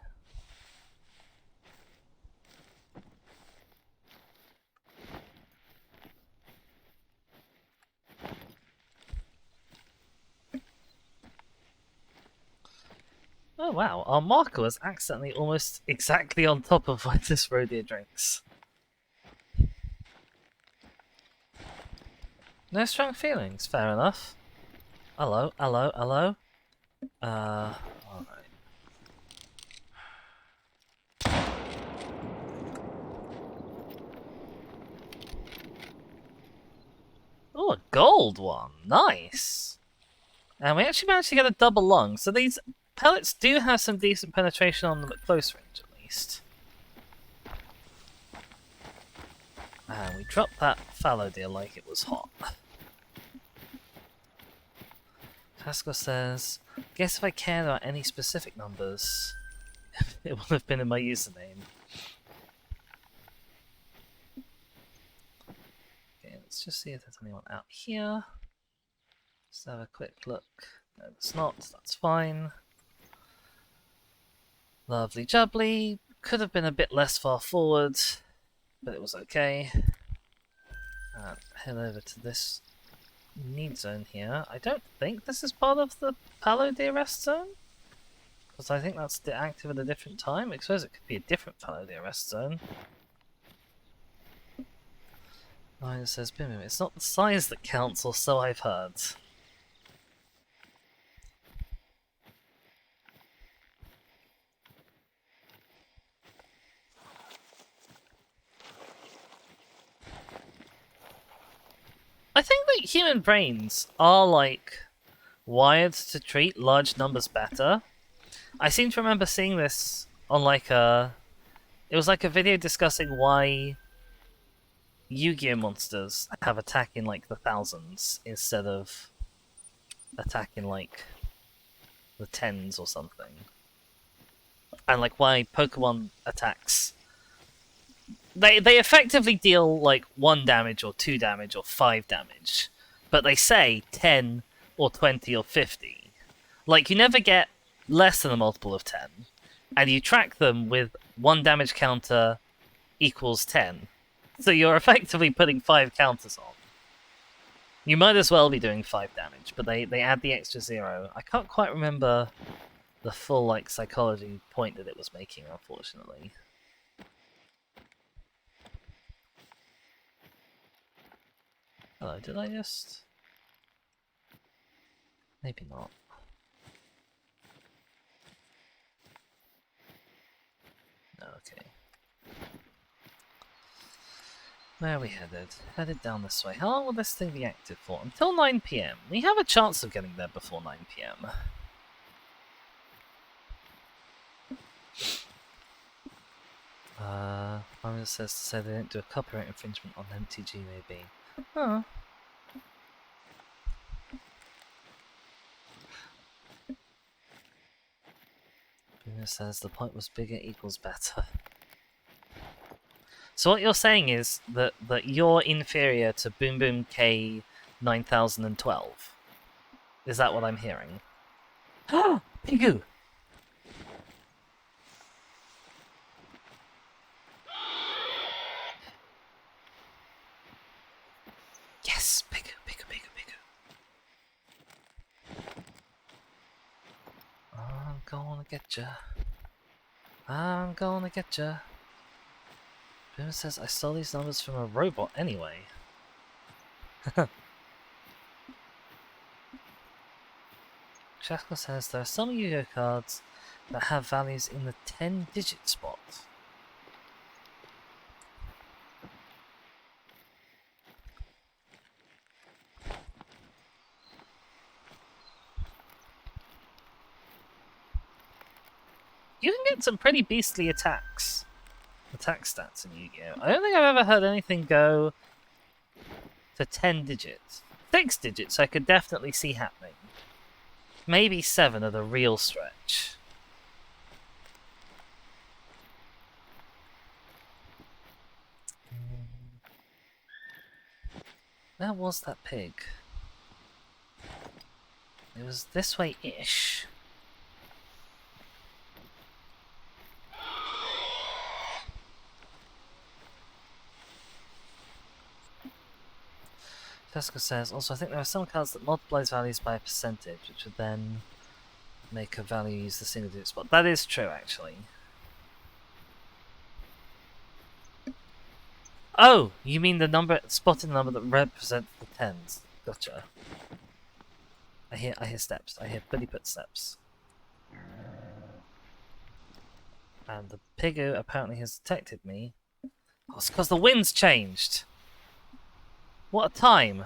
Oh wow, our marker was accidentally almost exactly on top of where this rodeo drinks. No strong feelings, fair enough. Hello, hello, hello. Alright. Oh, a gold one, nice! And we actually managed to get a double lung, so these pellets do have some decent penetration on them at close range at least. And we dropped that fallow deer like it was hot. Pascal says, guess if I cared about any specific numbers, it would have been in my username. Okay, let's just see if there's anyone out here. Just have a quick look. No, it's not. That's fine. Lovely jubbly. Could have been a bit less far forward, but it was okay. Head over to this need zone here. I don't think this is part of the fallow deer rest zone, because I think that's active at a different time. I suppose it could be a different fallow deer rest zone. It says, Bim, it's not the size that counts, or so I've heard. I think that human brains are, like, wired to treat large numbers better. I seem to remember seeing this on, like, it was like a video discussing why Yu-Gi-Oh! Monsters have attack in, like, the thousands instead of attack in, like, the tens or something. And, like, why Pokemon attacks... They effectively deal, like, 1 damage or 2 damage or 5 damage. But they say 10 or 20 or 50. Like, you never get less than a multiple of 10. And you track them with 1 damage counter equals 10. So you're effectively putting 5 counters on. You might as well be doing 5 damage, but they add the extra 0. I can't quite remember the full, like, psychology point that it was making, unfortunately. Hello, did I just... Maybe not. No, okay. Where are we headed? Headed down this way. How long will this thing be active for? Until 9 PM. We have a chance of getting there before 9 PM. Mama says to say they didn't do a copyright infringement on MTG, maybe. Huh. Boomer says the point was bigger equals better. So what you're saying is that you're inferior to Boom Boom K 9012. Is that what I'm hearing? Ah, Pigu! Yes, Pigu, Pigu, Pigu, Pigu. I'm gonna get ya. I'm gonna get ya. Boomer says I stole these numbers from a robot anyway. Jackal says there are some Yu-Gi-Oh cards that have values in the 10-digit spot. You can get some pretty beastly attack stats in Yu-Gi-Oh! I don't think I've ever heard anything go to 10 digits. 6 digits I could definitely see happening. Maybe 7 are the real stretch. Where was that pig? It was this way-ish. Jessica says, also I think there are some cards that multiplies values by a percentage, which would then make a value use the single digit spot. That is true, actually. Oh, you mean the number, spotting the number that represents the tens. Gotcha. I hear steps. I hear pretty footsteps. And the piggo apparently has detected me. Oh, it's because the wind's changed. What a time.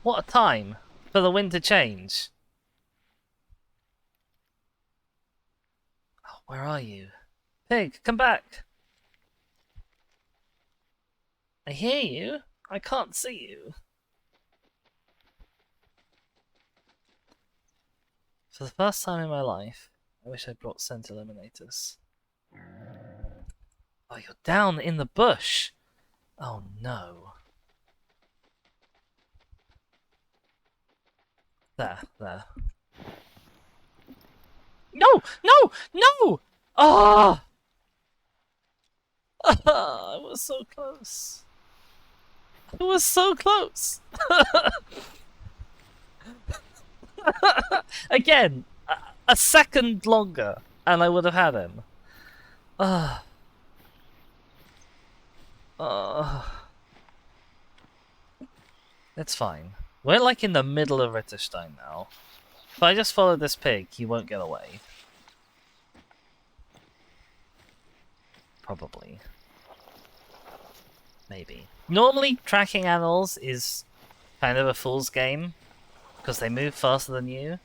What a time for the wind to change. Oh, where are you? Pig, come back. I hear you. I can't see you. For the first time in my life, I wish I brought scent eliminators. Oh, you're down in the bush. Oh no. There. No! No! No! Ah! I was so close. It was so close. Again, a second longer, and I would have had him. It's fine. We're like in the middle of Ritterstein now. If I just follow this pig, he won't get away. Probably. Maybe. Normally, tracking animals is kind of a fool's game, because they move faster than you.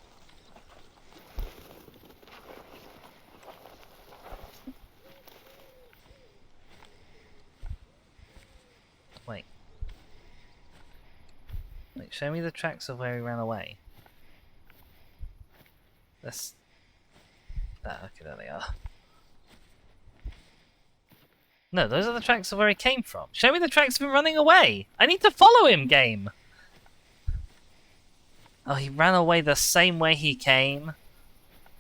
Wait, show me the tracks of where he ran away. This... Ah, okay, there they are. No, those are the tracks of where he came from. Show me the tracks of him running away! I need to follow him, game! Oh, he ran away the same way he came?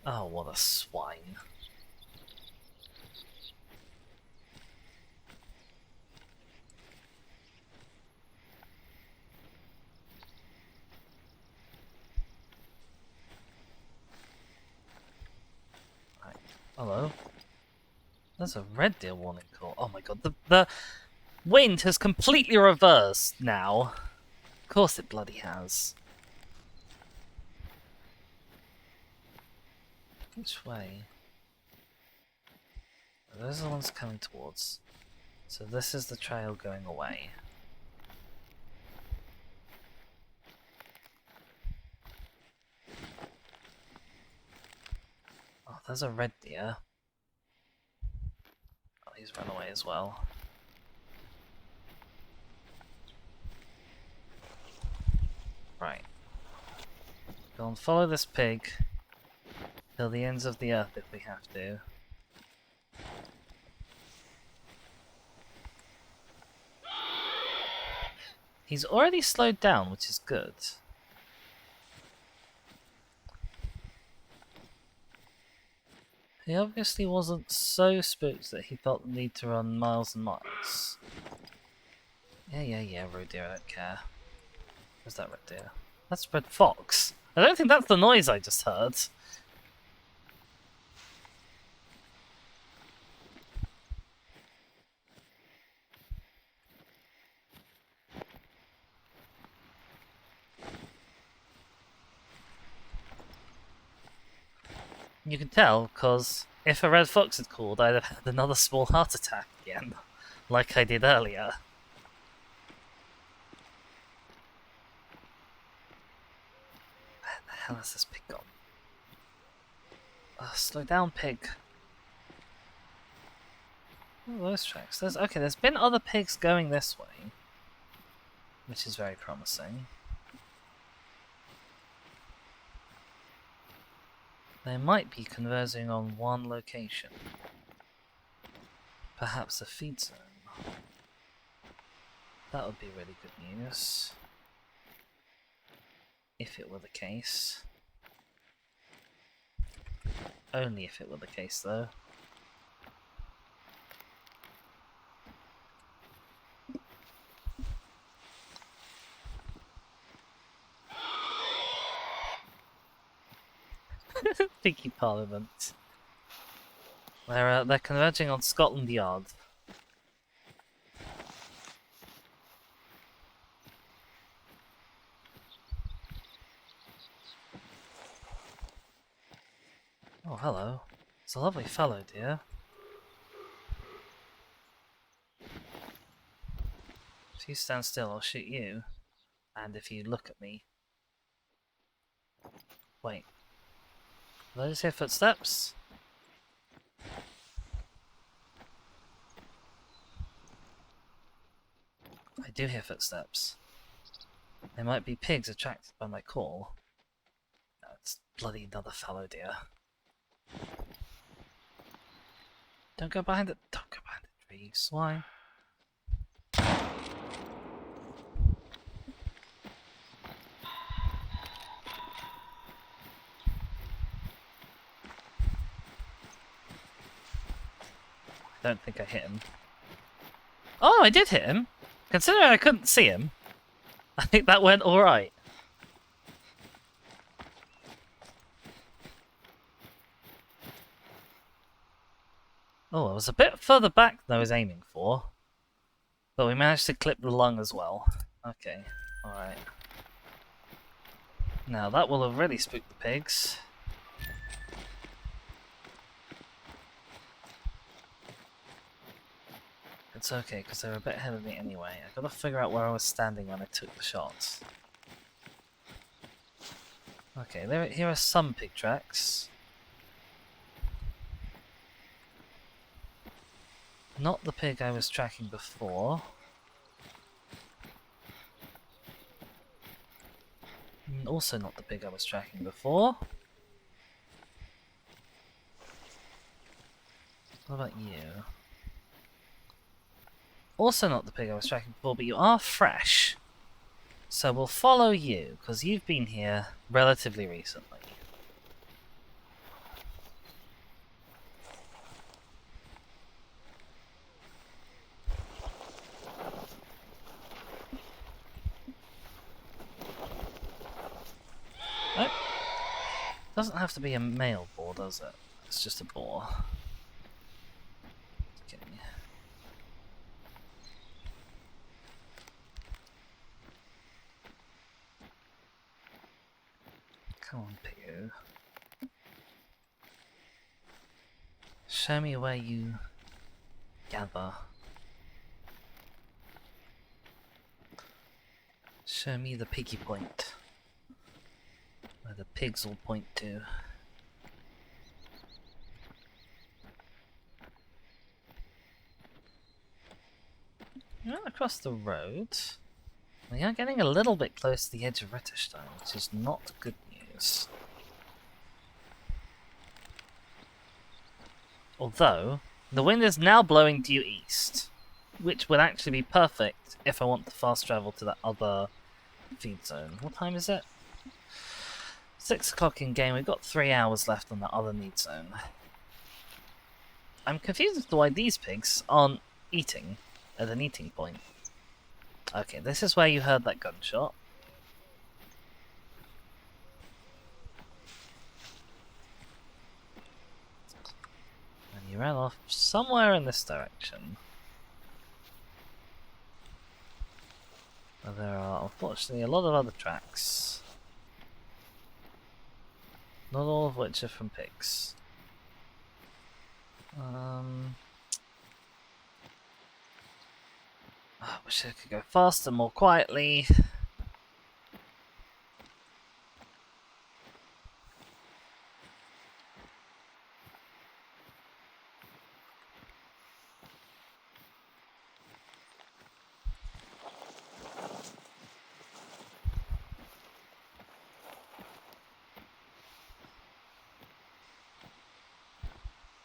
Oh, what a swine. Right. Hello? There's a red deer warning call. Oh my god, the wind has completely reversed now. Of course it bloody has. Which way? Those are the ones coming towards. So this is the trail going away. Oh, there's a red deer. Oh, he's run away as well. Right. Go and follow this pig till the ends of the earth if we have to. He's already slowed down, which is good. He obviously wasn't so spooked that he felt the need to run miles and miles. Yeah, roe deer, I don't care. Where's that red deer? That's red fox. I don't think that's the noise I just heard. You can tell, because if a red fox had called, I'd have had another small heart attack again, like I did earlier. Where the hell has this pig gone? Slow down, pig. Oh, those tracks. There's been other pigs going this way, which is very promising. They might be converging on one location. Perhaps a feed zone. That would be really good news. If it were the case. Only if it were the case, though. Piggy Parliament. They're converging on Scotland Yard. Oh, hello. It's a lovely fellow, dear. If you stand still, I'll shoot you. And if you look at me... Wait. Did I just hear footsteps? I do hear footsteps. They might be pigs attracted by my call. No, it's bloody another fellow, dear. Don't go behind the tree, you swine. I don't think I hit him. Oh, I did hit him! Considering I couldn't see him, I think that went alright. Oh, I was a bit further back than I was aiming for. But we managed to clip the lung as well. Okay, alright. Now that will have really spooked the pigs. It's okay, because they're a bit ahead of me anyway. I've got to figure out where I was standing when I took the shots. Okay, here are some pig tracks. Not the pig I was tracking before. Also not the pig I was tracking before. What about you? Also not the pig I was tracking before, but you are fresh. So we'll follow you, because you've been here relatively recently. Oh. Doesn't have to be a male boar, does it? It's just a boar. Okay. Come on, Piggo. Show me where you gather. Show me the piggy point. Where the pigs will point to. You're not across the road. We are getting a little bit close to the edge of Ritterstein, which is not good news. Although, the wind is now blowing due east, which would actually be perfect if I want to fast travel to that other feed zone. What time is it? 6 o'clock in game. We've got 3 hours left on that other need zone. I'm confused as to why these pigs aren't eating at an eating point. Okay, this is where you heard that gunshot. And you ran off somewhere in this direction. But there are unfortunately a lot of other tracks. Not all of which are from pigs. I wish I could go faster, more quietly.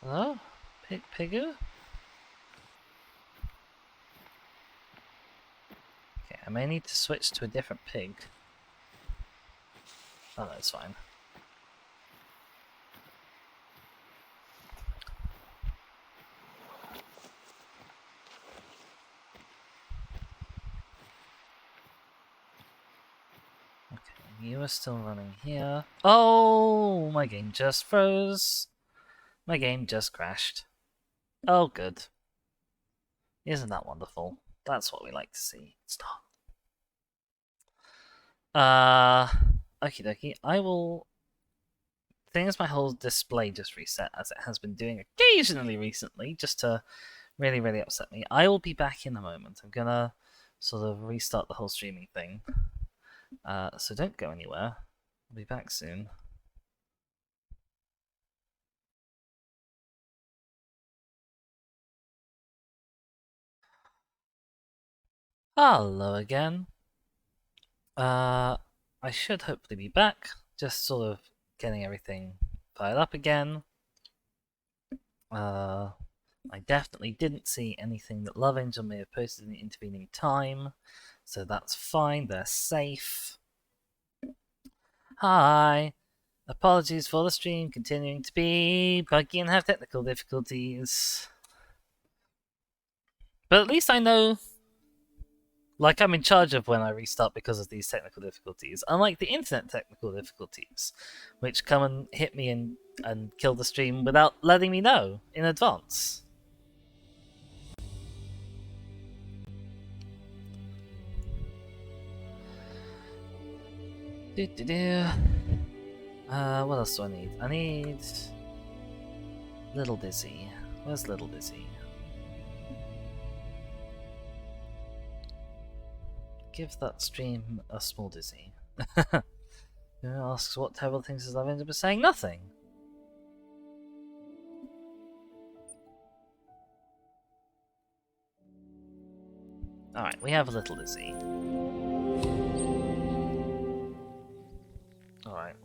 Hello? Pigoo? Okay, I may need to switch to a different pig. Oh, that's fine. Okay, you are still running here. Oh, my game just froze. My game just crashed. Oh, good. Isn't that wonderful? That's what we like to see. Stop. Okie dokie. I will. Thing is, my whole display just reset, as it has been doing occasionally recently, just to really upset me. I will be back in a moment. I'm gonna sort of restart the whole streaming thing. So don't go anywhere. I'll be back soon. Hello again. I should hopefully be back. Just sort of getting everything fired up again. I definitely didn't see anything that Love Angel may have posted in the intervening time, so that's fine. They're safe. Hi. Apologies for the stream continuing to be buggy and have technical difficulties. But at least I know, like, I'm in charge of when I restart because of these technical difficulties, unlike the internet technical difficulties, which come and hit me and kill the stream without letting me know in advance. What else do I need? I need Little Dizzy. Where's Little Dizzy? Give that stream a small dizzy. Who asks what terrible things has Love Angel been saying? Nothing. Alright, we have a Little Dizzy. Alright,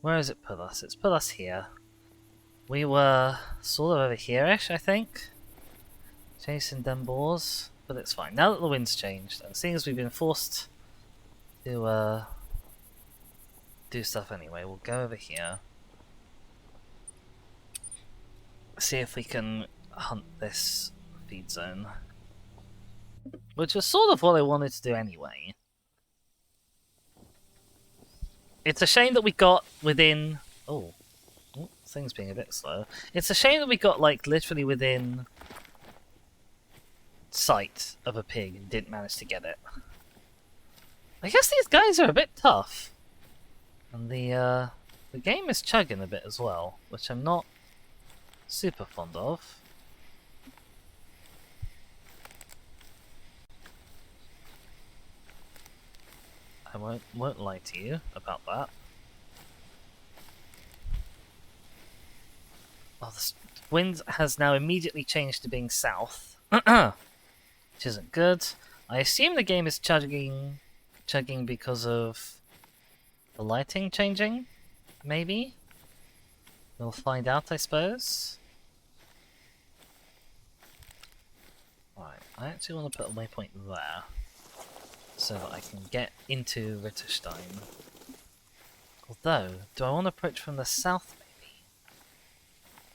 where has it put us? It's put us here. We were sort of over here-ish, I think. Chasing them boars. But it's fine. Now that the wind's changed, and seeing as we've been forced to do stuff anyway, we'll go over here. See if we can hunt this feed zone. Which was sort of what I wanted to do anyway. It's a shame that we got within... Oh, things being a bit slow. It's a shame that we got, like, literally within sight of a pig and didn't manage to get it. I guess these guys are a bit tough. And the game is chugging a bit as well, which I'm not super fond of. I won't lie to you about that. Oh, the wind has now immediately changed to being south, which isn't good. I assume the game is chugging because of the lighting changing, maybe? We'll find out, I suppose. Alright, I actually want to put a waypoint there, so that I can get into Ritterstein. Although, do I want to approach from the south, maybe?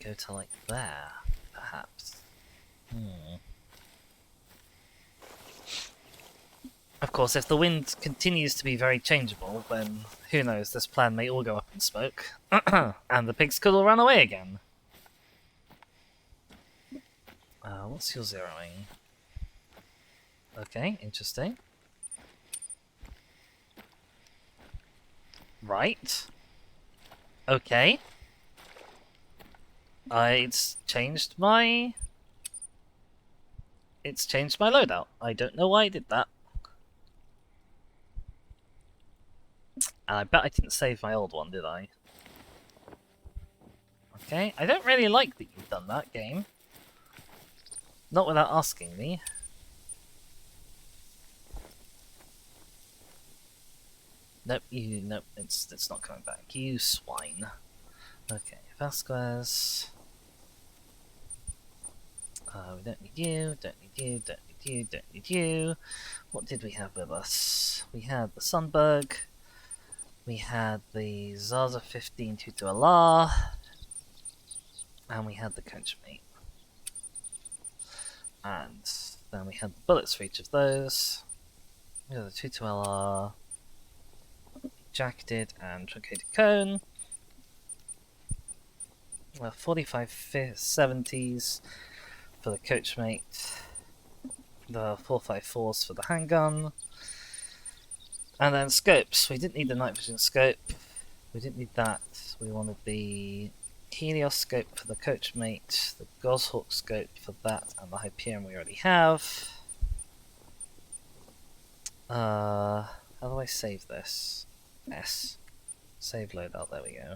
Go to, like, there, perhaps. Of course, if the wind continues to be very changeable, then who knows, this plan may all go up in smoke. And the pigs could all run away again. What's your zeroing? Okay, interesting. Right. Okay. It's changed my loadout. I don't know why I did that. And I bet I didn't save my old one, did I? Okay, I don't really like that you've done that, game. Not without asking me. Nope, nope, it's not coming back. You swine. Okay, Vasquez. We don't need you, don't need you, don't need you, don't need you. What did we have with us? We had the Sunberg. We had the Zaza 15 Tutu-Alar. And we had the Coachmate. And then we had the bullets for each of those. We had the Tutu-Alar, Jacketed and Truncated Cone. 45 70s for the Coachmate. The 454s for the handgun. And then scopes. We didn't need the night vision scope. We didn't need that. We wanted the Helios scope for the Coachmate, the Goshawk scope for that, and the Hyperion we already have. How do I save this? S. Save loadout, there we go.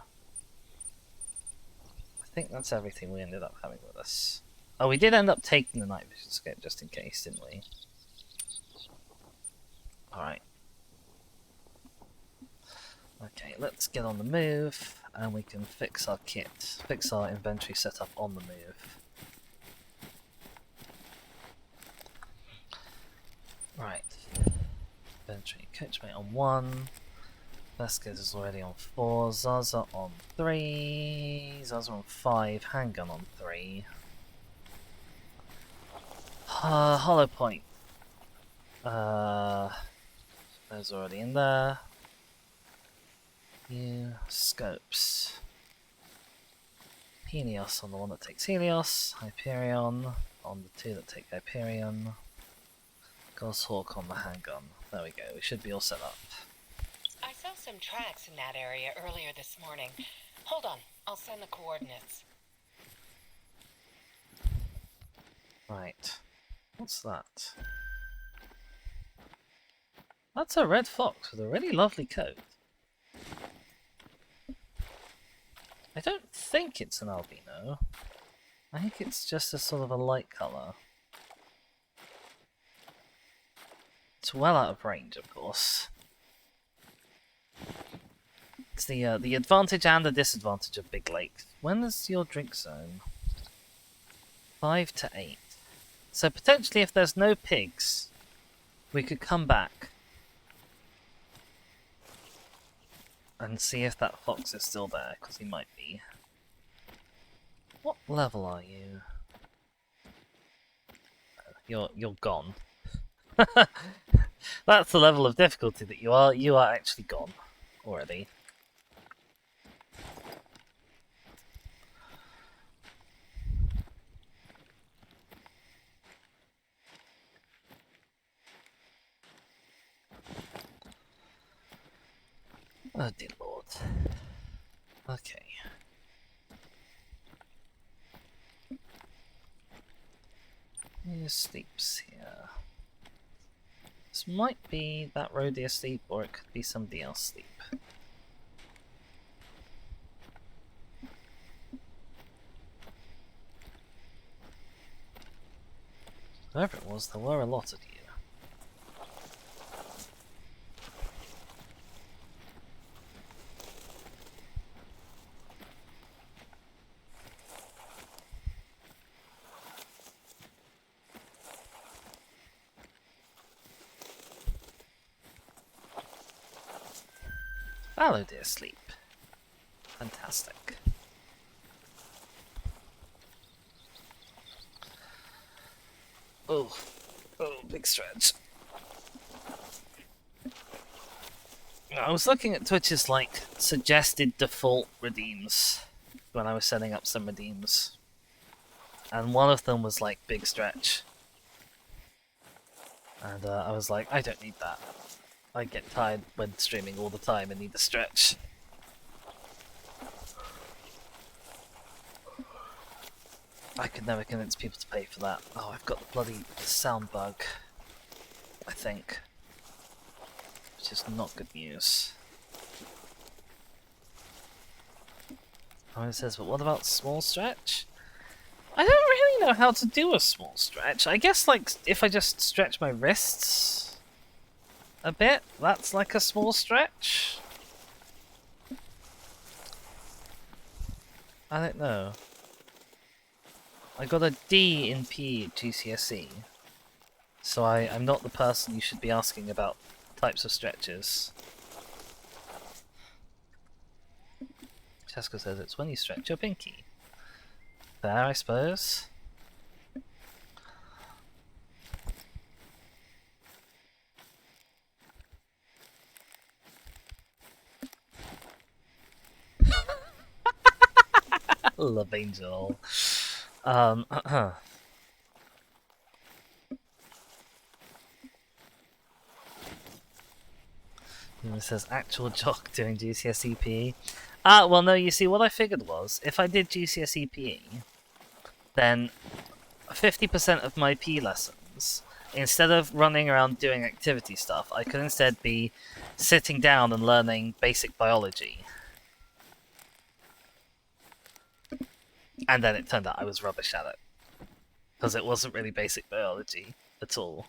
I think that's everything we ended up having with us. Oh, we did end up taking the night vision scope just in case, didn't we? Alright. Okay, let's get on the move, and we can fix our kit, fix our inventory setup on the move. Right. Inventory, Coachmate on 1, Vasquez is already on 4, Zaza on 3, Zaza on 5, Handgun on 3. Hollow Point. Those already in there. Scopes. Helios on the one that takes Helios. Hyperion on the 2 that take Hyperion. Goshawk on the handgun. There we go, we should be all set up. I saw some tracks in that area earlier this morning. Hold on, I'll send the coordinates. Right. What's that? That's a red fox with a really lovely coat. I don't think it's an albino. I think it's just a sort of a light colour. It's well out of range, of course. It's the advantage and the disadvantage of big lakes. When is your drink zone? 5 to 8. So potentially if there's no pigs, we could come back and see if that fox is still there, because he might be. What level are you? You're gone. That's the level of difficulty that you are actually gone already. Oh dear lord. Okay. Who sleeps here? This might be that roadie asleep, or it could be somebody else asleep. Whoever it was, there were a lot of you. Fallow dear sleep. Fantastic. Oh, big stretch. I was looking at Twitch's suggested default redeems when I was setting up some redeems, and one of them was big stretch, and I was like, I don't need that. I get tired when streaming all the time and need a stretch. I could never convince people to pay for that. Oh, I've got the bloody sound bug, I think. Which is not good news. Oh, it says, but what about small stretch? I don't really know how to do a small stretch. I guess, like, if I just stretch my wrists a bit, that's like a small stretch? I don't know. I got a D in P at GCSE, so I'm not the person you should be asking about types of stretches. Cheska says it's when you stretch your pinky. There, I suppose. Love Angel. It says actual jock doing GCSE PE. Well, no, you see, what I figured was, if I did GCSE PE, then 50% of my PE lessons, instead of running around doing activity stuff, I could instead be sitting down and learning basic biology. And then it turned out I was rubbish at it. Because it wasn't really basic biology at all.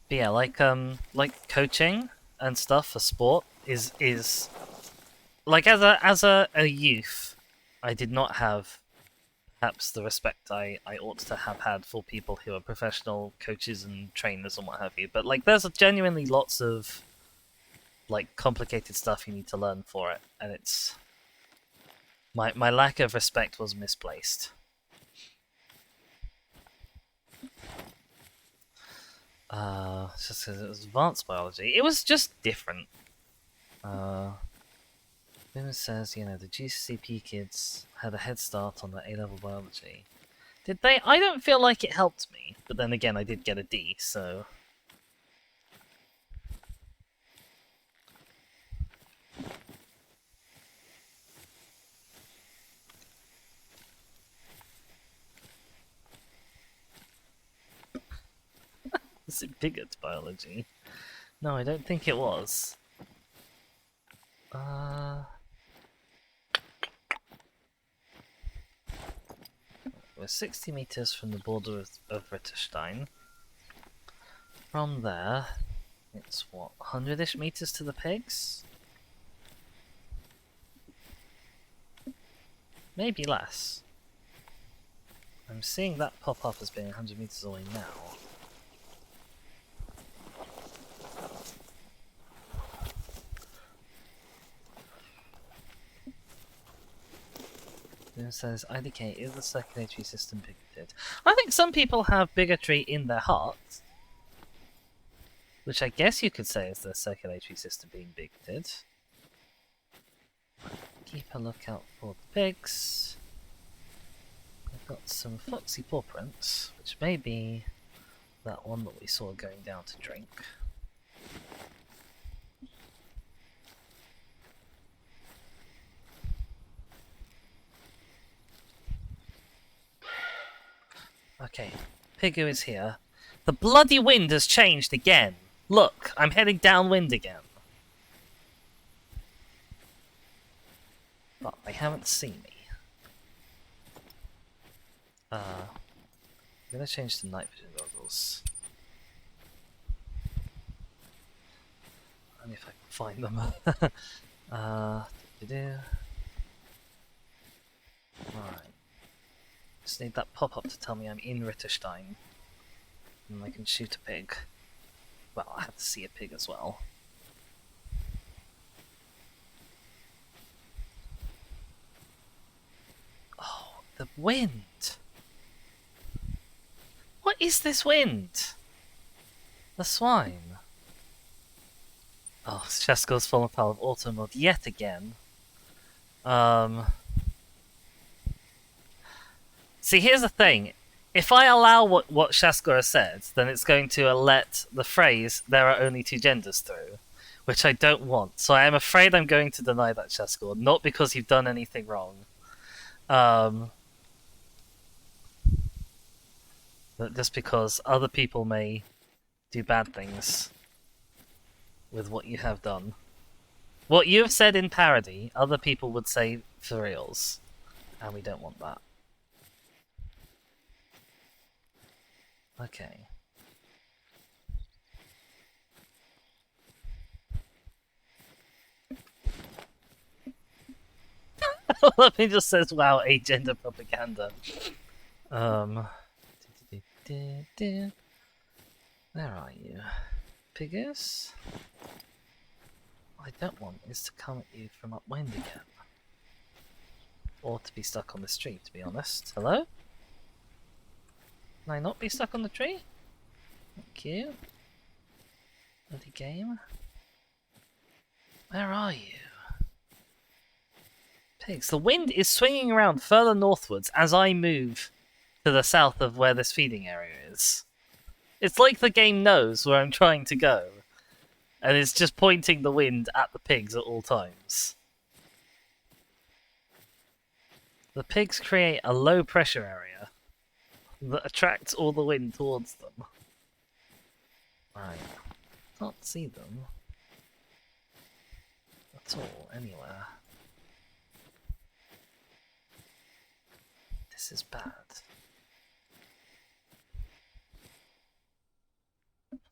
But yeah, like coaching and stuff for sport is like as a youth, I did not have perhaps the respect I ought to have had for people who are professional coaches and trainers and what have you. But like, there's genuinely lots of like complicated stuff you need to learn for it, and it's my lack of respect was misplaced. Just because it was advanced biology, it was just different. It says, you know, the GCP kids had a head start on the A-level biology. Did they? I don't feel like it helped me, but then again, I did get a D, so... Was it bigot biology? No, I don't think it was. We're 60 meters from the border of Ritterstein. From there, it's what, 100-ish meters to the pigs? Maybe less. I'm seeing that pop up as being 100 meters away now. It says IDK is the circulatory system bigoted. I think some people have bigotry in their hearts, which I guess you could say is the circulatory system being bigoted. Keep a lookout for the pigs. I've got some foxy paw prints, which may be that one that we saw going down to drink. Okay, Piggo is here. The bloody wind has changed again! Look, I'm heading downwind again. But they haven't seen me. I'm gonna change to night vision goggles. Only if I can find them. Right. Just need that pop-up to tell me I'm in Ritterstein. And I can shoot a pig. Well, I have to see a pig as well. The wind. What is this wind? The swine. Oh, Shesko's fallen foul of auto mode yet again. See, here's the thing. If I allow what Shesko has said, then it's going to let the phrase "there are only two genders" through, which I don't want. So I am afraid I'm going to deny that, Shesko, not because you've done anything wrong. But just because other people may do bad things with what you have done. What you have said in parody, other people would say for reals. And we don't want that. Okay. Let me just says, wow, agender propaganda. Where are you? Piggers? What I don't want is to come at you from upwind again. Or to be stuck on this tree, to be honest. Hello? Can I not be stuck on the tree? Thank you. Bloody game. Where are you? Pigs. The wind is swinging around further northwards as I move to the south of where this feeding area is. It's like the game knows where I'm trying to go, and it's just pointing the wind at the pigs at all times. The pigs create a low pressure area that attracts all the wind towards them. Right. Can't see them at all, anywhere. This is bad.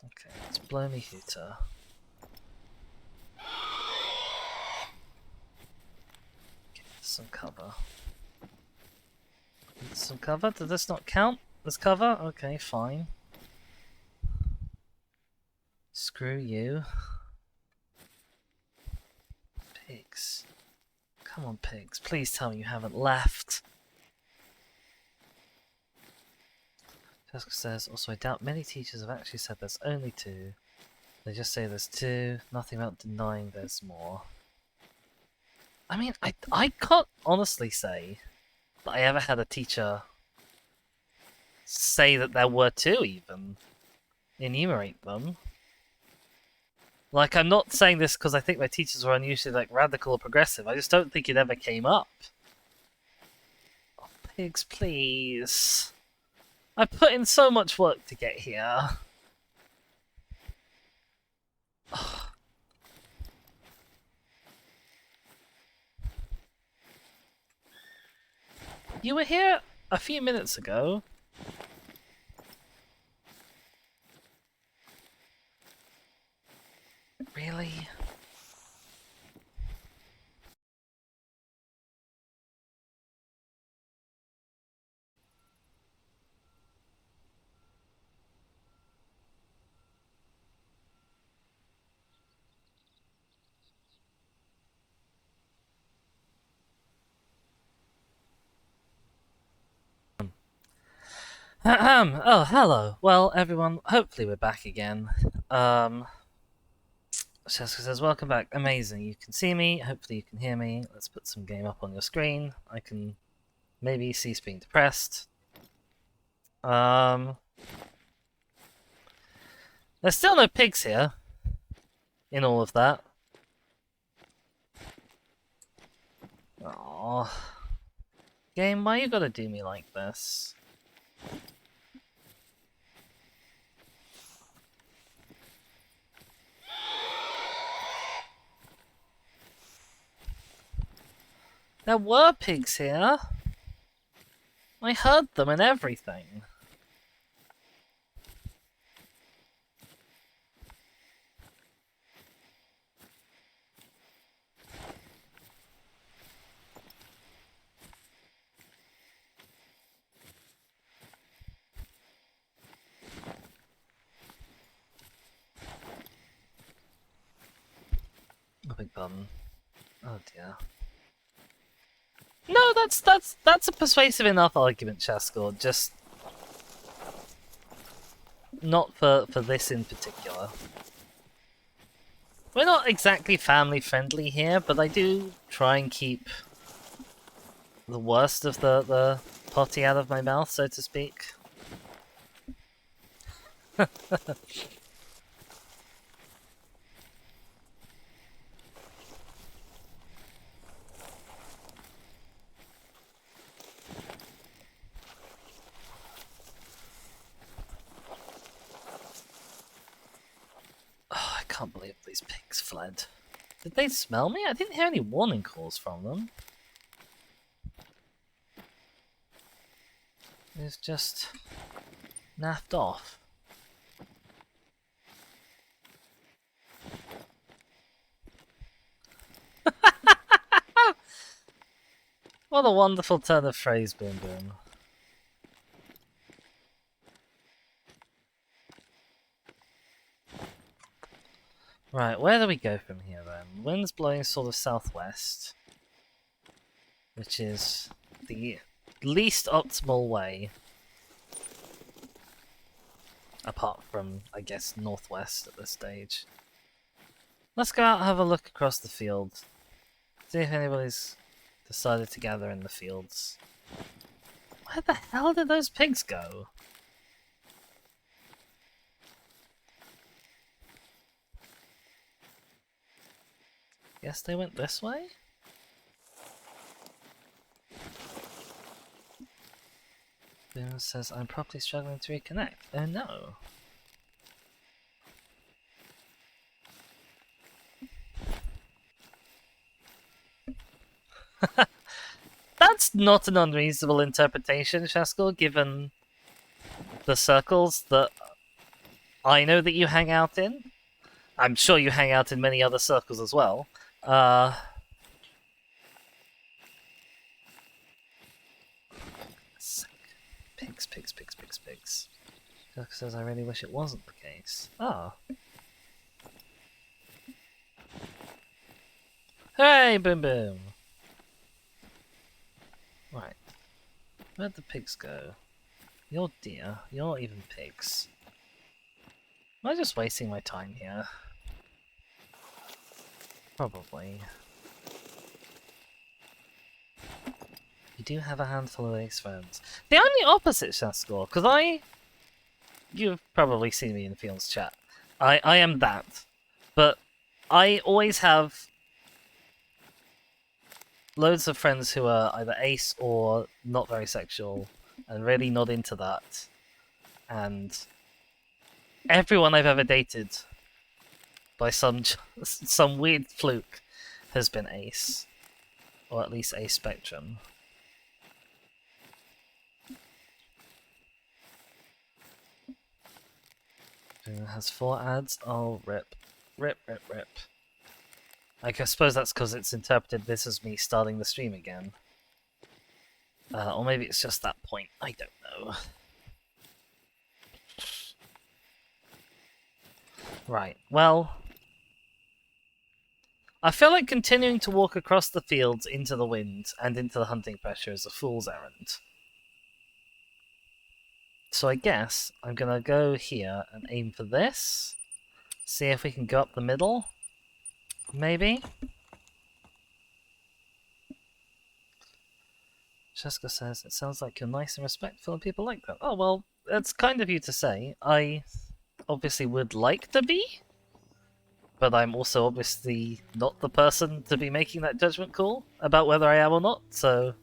Okay, let's blow me hooter. Get some cover. Get some cover? Did this not count as cover? Okay, fine. Screw you. Pigs. Come on, pigs. Please tell me you haven't left. Jessica says, also I doubt many teachers have actually said there's only two. They just say there's two, nothing about denying there's more. I mean, I can't honestly say that I ever had a teacher say that there were two even. Enumerate them. Like, I'm not saying this because I think my teachers were unusually like radical or progressive. I just don't think it ever came up. Oh, pigs, please. I put in so much work to get here. You were here a few minutes ago. Really? Oh, hello. Well, everyone, hopefully we're back again. Jessica says, welcome back. Amazing. You can see me. Hopefully you can hear me. Let's put some game up on your screen. I can maybe cease being depressed. There's still no pigs here. In all of that. Aww. Game, why you gotta do me like this? There were pigs here. I heard them and everything. A big button. Oh dear. No, no, that's a persuasive enough argument, Shaskor. Just not for this in particular. We're not exactly family friendly here, but I do try and keep the worst of the potty out of my mouth, so to speak. Oh, I can't believe these pigs fled. Did they smell me? I didn't hear any warning calls from them. It's just naffed off. What a wonderful turn of phrase, Boom Boom. Right, where do we go from here then? Wind's blowing sort of southwest, which is the least optimal way. Apart from, I guess, northwest at this stage. Let's go out and have a look across the field. See if anybody's decided to gather in the fields. Where the hell did those pigs go? Guess they went this way? Boom says, I'm properly struggling to reconnect. Oh no. That's not an unreasonable interpretation, Shaskor, given the circles that I know that you hang out in. I'm sure you hang out in many other circles as well. Pigs, pigs, pigs, pigs, pigs. Shaskor says, I really wish it wasn't the case. Ah. Hey, Boom Boom! Right. Where'd the pigs go? You're deer. You're not even pigs. Am I just wasting my time here? Probably. You do have a handful of ace friends. The only opposite, Shaskor, because you've probably seen me in Fields chat. I am that. But I always have loads of friends who are either ace or not very sexual, and really not into that. And everyone I've ever dated, by some weird fluke, has been ace, or at least ace spectrum. It has 4 ads. Oh, rip, rip, rip, rip. I suppose that's because it's interpreted this as me starting the stream again. Or maybe it's just that point. I don't know. Right, well, I feel like continuing to walk across the fields into the wind and into the hunting pressure is a fool's errand. So I guess I'm gonna go here and aim for this. See if we can go up the middle. Maybe? Cheska says, it sounds like you're nice and respectful and people like that. Oh, well, that's kind of you to say. I obviously would like to be, but I'm also obviously not the person to be making that judgment call about whether I am or not, so...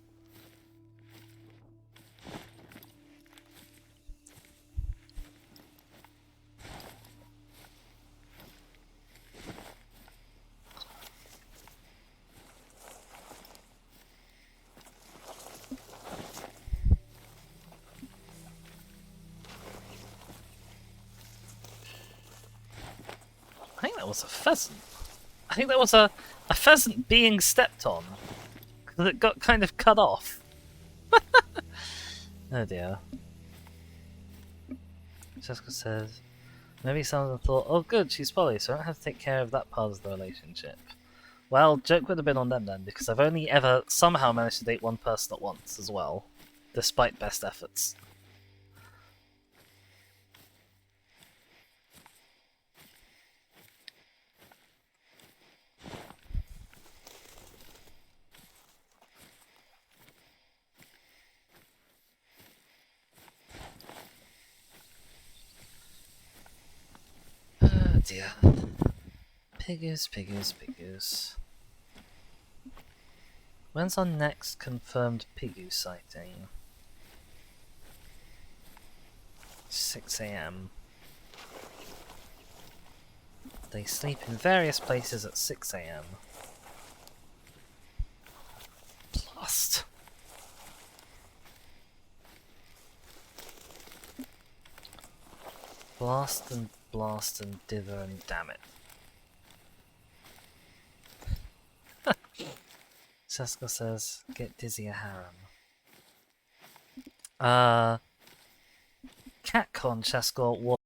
I think that was a pheasant. I think that was a pheasant being stepped on. Because it got kind of cut off. Oh dear. Jessica says, maybe some of them thought, oh good, she's poly, so I don't have to take care of that part of the relationship. Well, joke would have been on them then, because I've only ever somehow managed to date one person at once as well, despite best efforts. Oh dear. Piggoos, piggoos, piggoos. When's our next confirmed pigoo sighting? 6 AM. They sleep in various places at 6 AM. Blast. Blast and dither and damn it. Seska says, get Dizzy a harem. Catcon Shaskor was.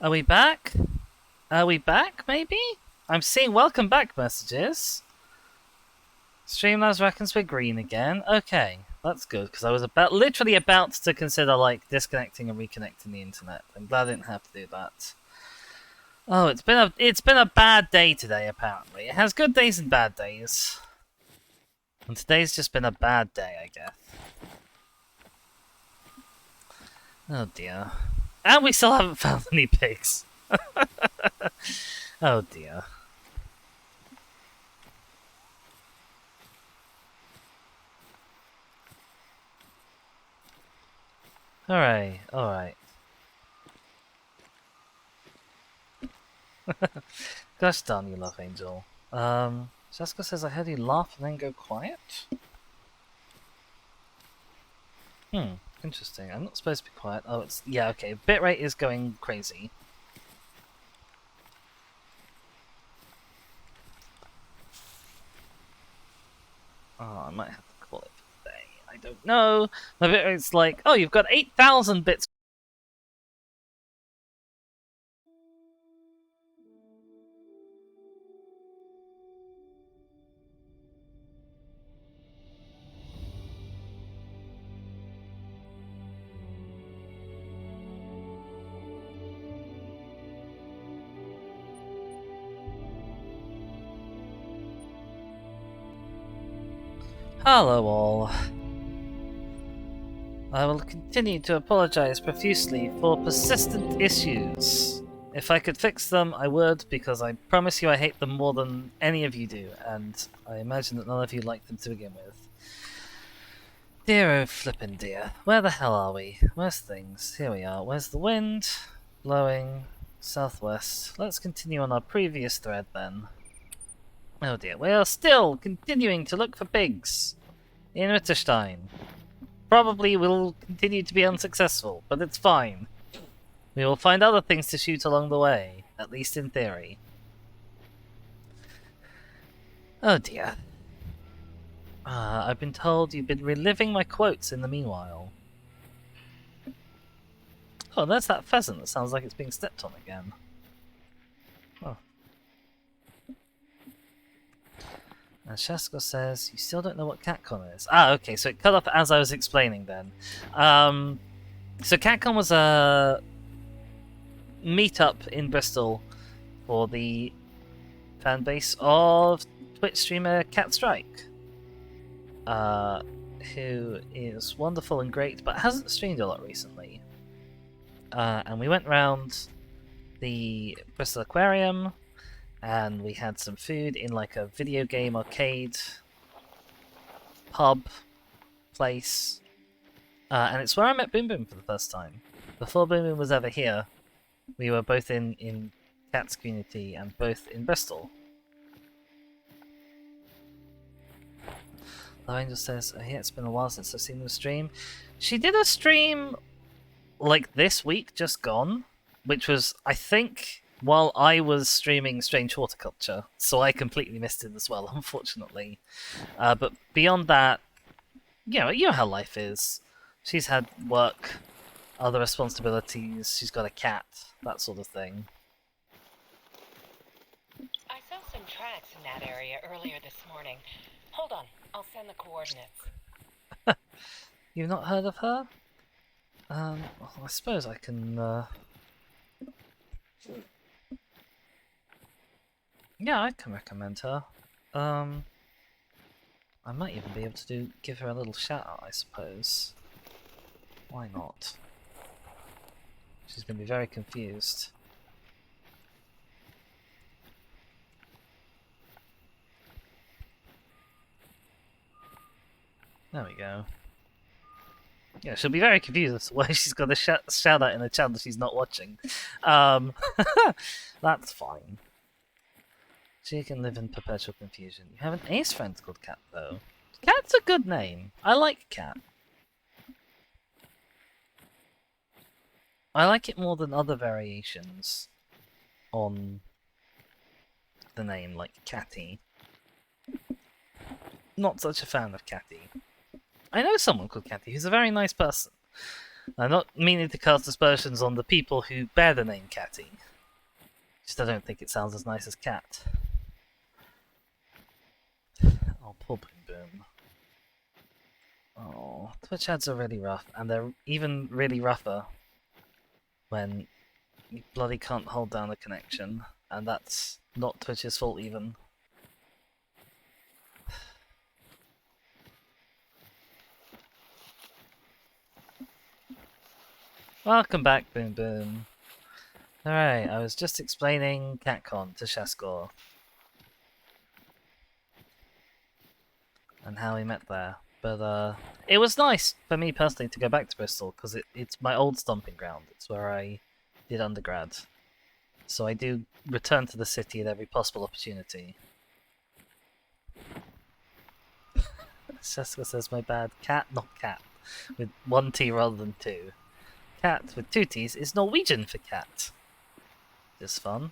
Are we back? Are we back, maybe? I'm seeing welcome back messages. Streamlabs reckons we're green again. Okay, that's good, because I was literally about to consider, like, disconnecting and reconnecting the internet. I'm glad I didn't have to do that. Oh, it's been a bad day today, apparently. It has good days and bad days. And today's just been a bad day, I guess. Oh dear. And we still haven't found any pigs. Oh dear. Alright, alright. Gosh darn you, Love Angel. Jessica says I heard you laugh and then go quiet? Interesting. I'm not supposed to be quiet. Oh, it's... yeah, okay. Bitrate is going crazy. Oh, I might have to call it for the day. I don't know. My bitrate's like, oh, you've got 8,000 bits. Hello all. I will continue to apologize profusely for persistent issues. If I could fix them, I would, because I promise you I hate them more than any of you do, and I imagine that none of you like them to begin with. Dear oh flippin' dear. Where the hell are we? Where's things? Here we are. Where's the wind? Blowing. Southwest. Let's continue on our previous thread then. Oh dear, we are still continuing to look for pigs in Ritterstein. Probably will continue to be unsuccessful, but it's fine. We will find other things to shoot along the way, at least in theory. Oh dear. I've been told you've been reliving my quotes in the meanwhile. Oh, there's that pheasant that sounds like it's being stepped on again. Oh. And Shaska says, you still don't know what CatCon is. Ah, okay, so it cut off as I was explaining then. So CatCon was a meetup in Bristol for the fan base of Twitch streamer Cat Strike, who is wonderful and great, but hasn't streamed a lot recently. And we went round the Bristol Aquarium, and we had some food in like a video game arcade pub place. And it's where I met Boom Boom for the first time. Before Boom Boom was ever here, we were both in Cat's community and both in Bristol. The Angel says, oh, yeah, it's been a while since I've seen them stream. She did a stream like this week, just gone, which was, I think, while I was streaming Strange Horticulture, so I completely missed it as well, unfortunately. But beyond that, you know how life is. She's had work, other responsibilities, she's got a cat, that sort of thing. I saw some tracks in that area earlier this morning. Hold on, I'll send the coordinates. You've not heard of her? Well, I suppose I can, yeah, I can recommend her. I might even be able to give her a little shout out, I suppose. Why not? She's going to be very confused. There we go. Yeah, she'll be very confused as to why she's got a shout out in a channel she's not watching. That's fine. She can live in perpetual confusion. You have an ace friend called Cat, though. Cat's a good name. I like Cat. I like it more than other variations on the name, like Catty. Not such a fan of Catty. I know someone called Catty who's a very nice person. I'm not meaning to cast aspersions on the people who bear the name Catty. Just I don't think it sounds as nice as Cat. Oh, poor Boom Boom. Oh, Twitch ads are really rough, and they're even really rougher when you bloody can't hold down a connection, and that's not Twitch's fault even. Welcome back, Boom Boom. Alright, I was just explaining CatCon to Shaskor. And how we met there. But it was nice for me personally to go back to Bristol, because it's my old stomping ground. It's where I did undergrad. So I do return to the city at every possible opportunity. Shaskor says my bad. Cat, not cat. With one T rather than two. Cat with two T's is Norwegian for cat. Just fun.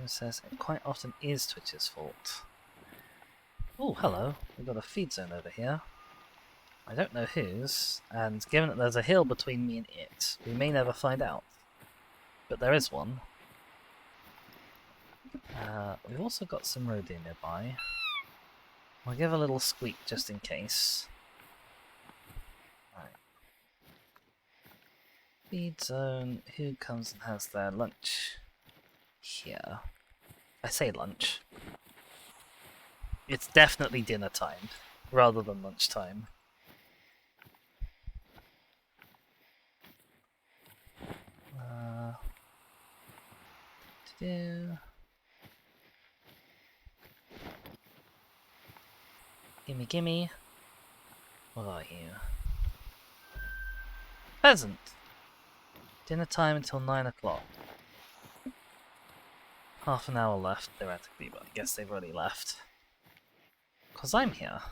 It says it quite often is Twitch's fault. Oh, hello. We've got a feed zone over here. I don't know whose, and given that there's a hill between me and it, we may never find out. But there is one. We've also got some road nearby. I'll give a little squeak just in case. Right. Feed zone. Who comes and has their lunch? Here. I say lunch. It's definitely dinner time, rather than lunchtime. Gimme, gimme. What are you? Pheasant! Dinner time until 9 o'clock. Half an hour left, theoretically, but I guess they've already left. 'Cause I'm here.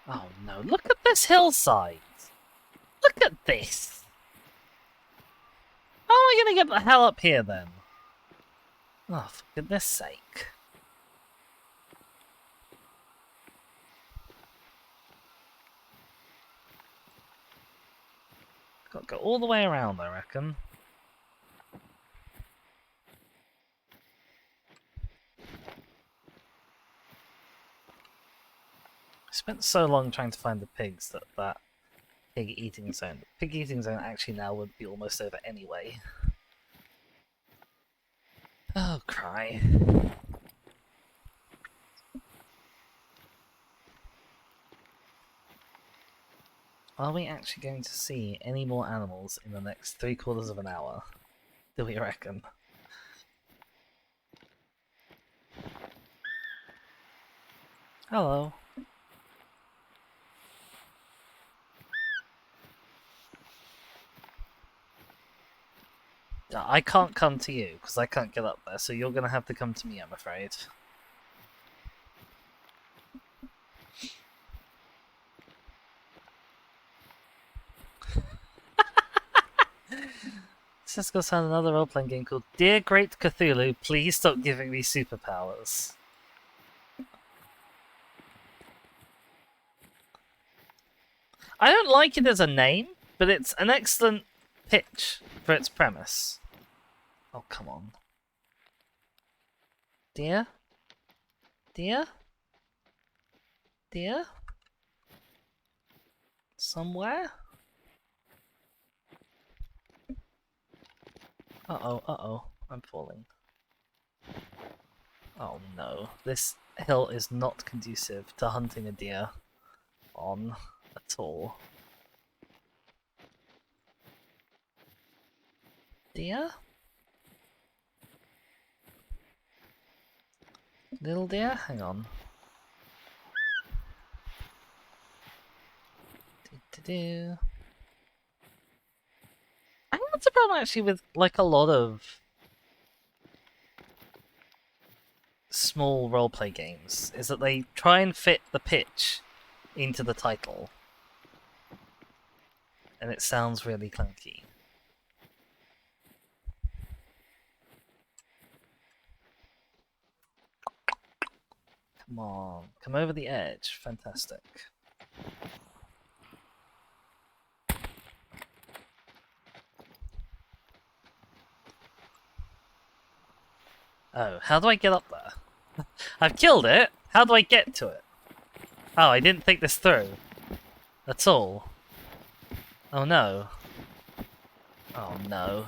Oh no, look at this hillside! Look at this! How am I gonna get the hell up here then? Oh, for goodness sake. Got to go all the way around, I reckon. spent so long trying to find the pigs that that pig eating zone. The pig eating zone actually now would be almost over anyway. Oh, cry. Are we actually going to see any more animals in the next 3/4 of an hour? Do we reckon? Hello. I can't come to you, because I can't get up there, so you're gonna have to come to me, I'm afraid. Let's go sound another role-playing game called Dear Great Cthulhu, please stop giving me superpowers. I don't like it as a name, but it's an excellent pitch for its premise. Oh, come on. Dear? Dear? Dear? Somewhere? Uh-oh. I'm falling. Oh no. This hill is not conducive to hunting a deer on at all. Deer? Little deer? Hang on. Do-do-do. I think that's a problem actually with like a lot of small roleplay games, is that they try and fit the pitch into the title. And it sounds really clunky. Come on, come over the edge. Fantastic. Oh, how do I get up there? I've killed it! How do I get to it? Oh, I didn't think this through. That's all. Oh no. Oh no.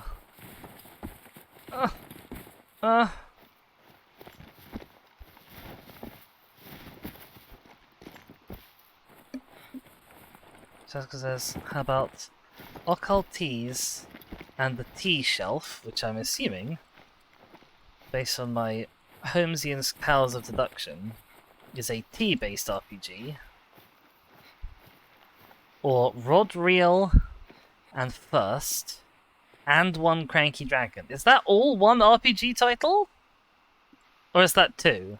Jessica says, how about occultees and the tea shelf, which I'm assuming, based on my Holmesian's powers of deduction, is a tea-based RPG. Or Rod Reel and First, and One Cranky Dragon. Is that all one RPG title? Or is that two?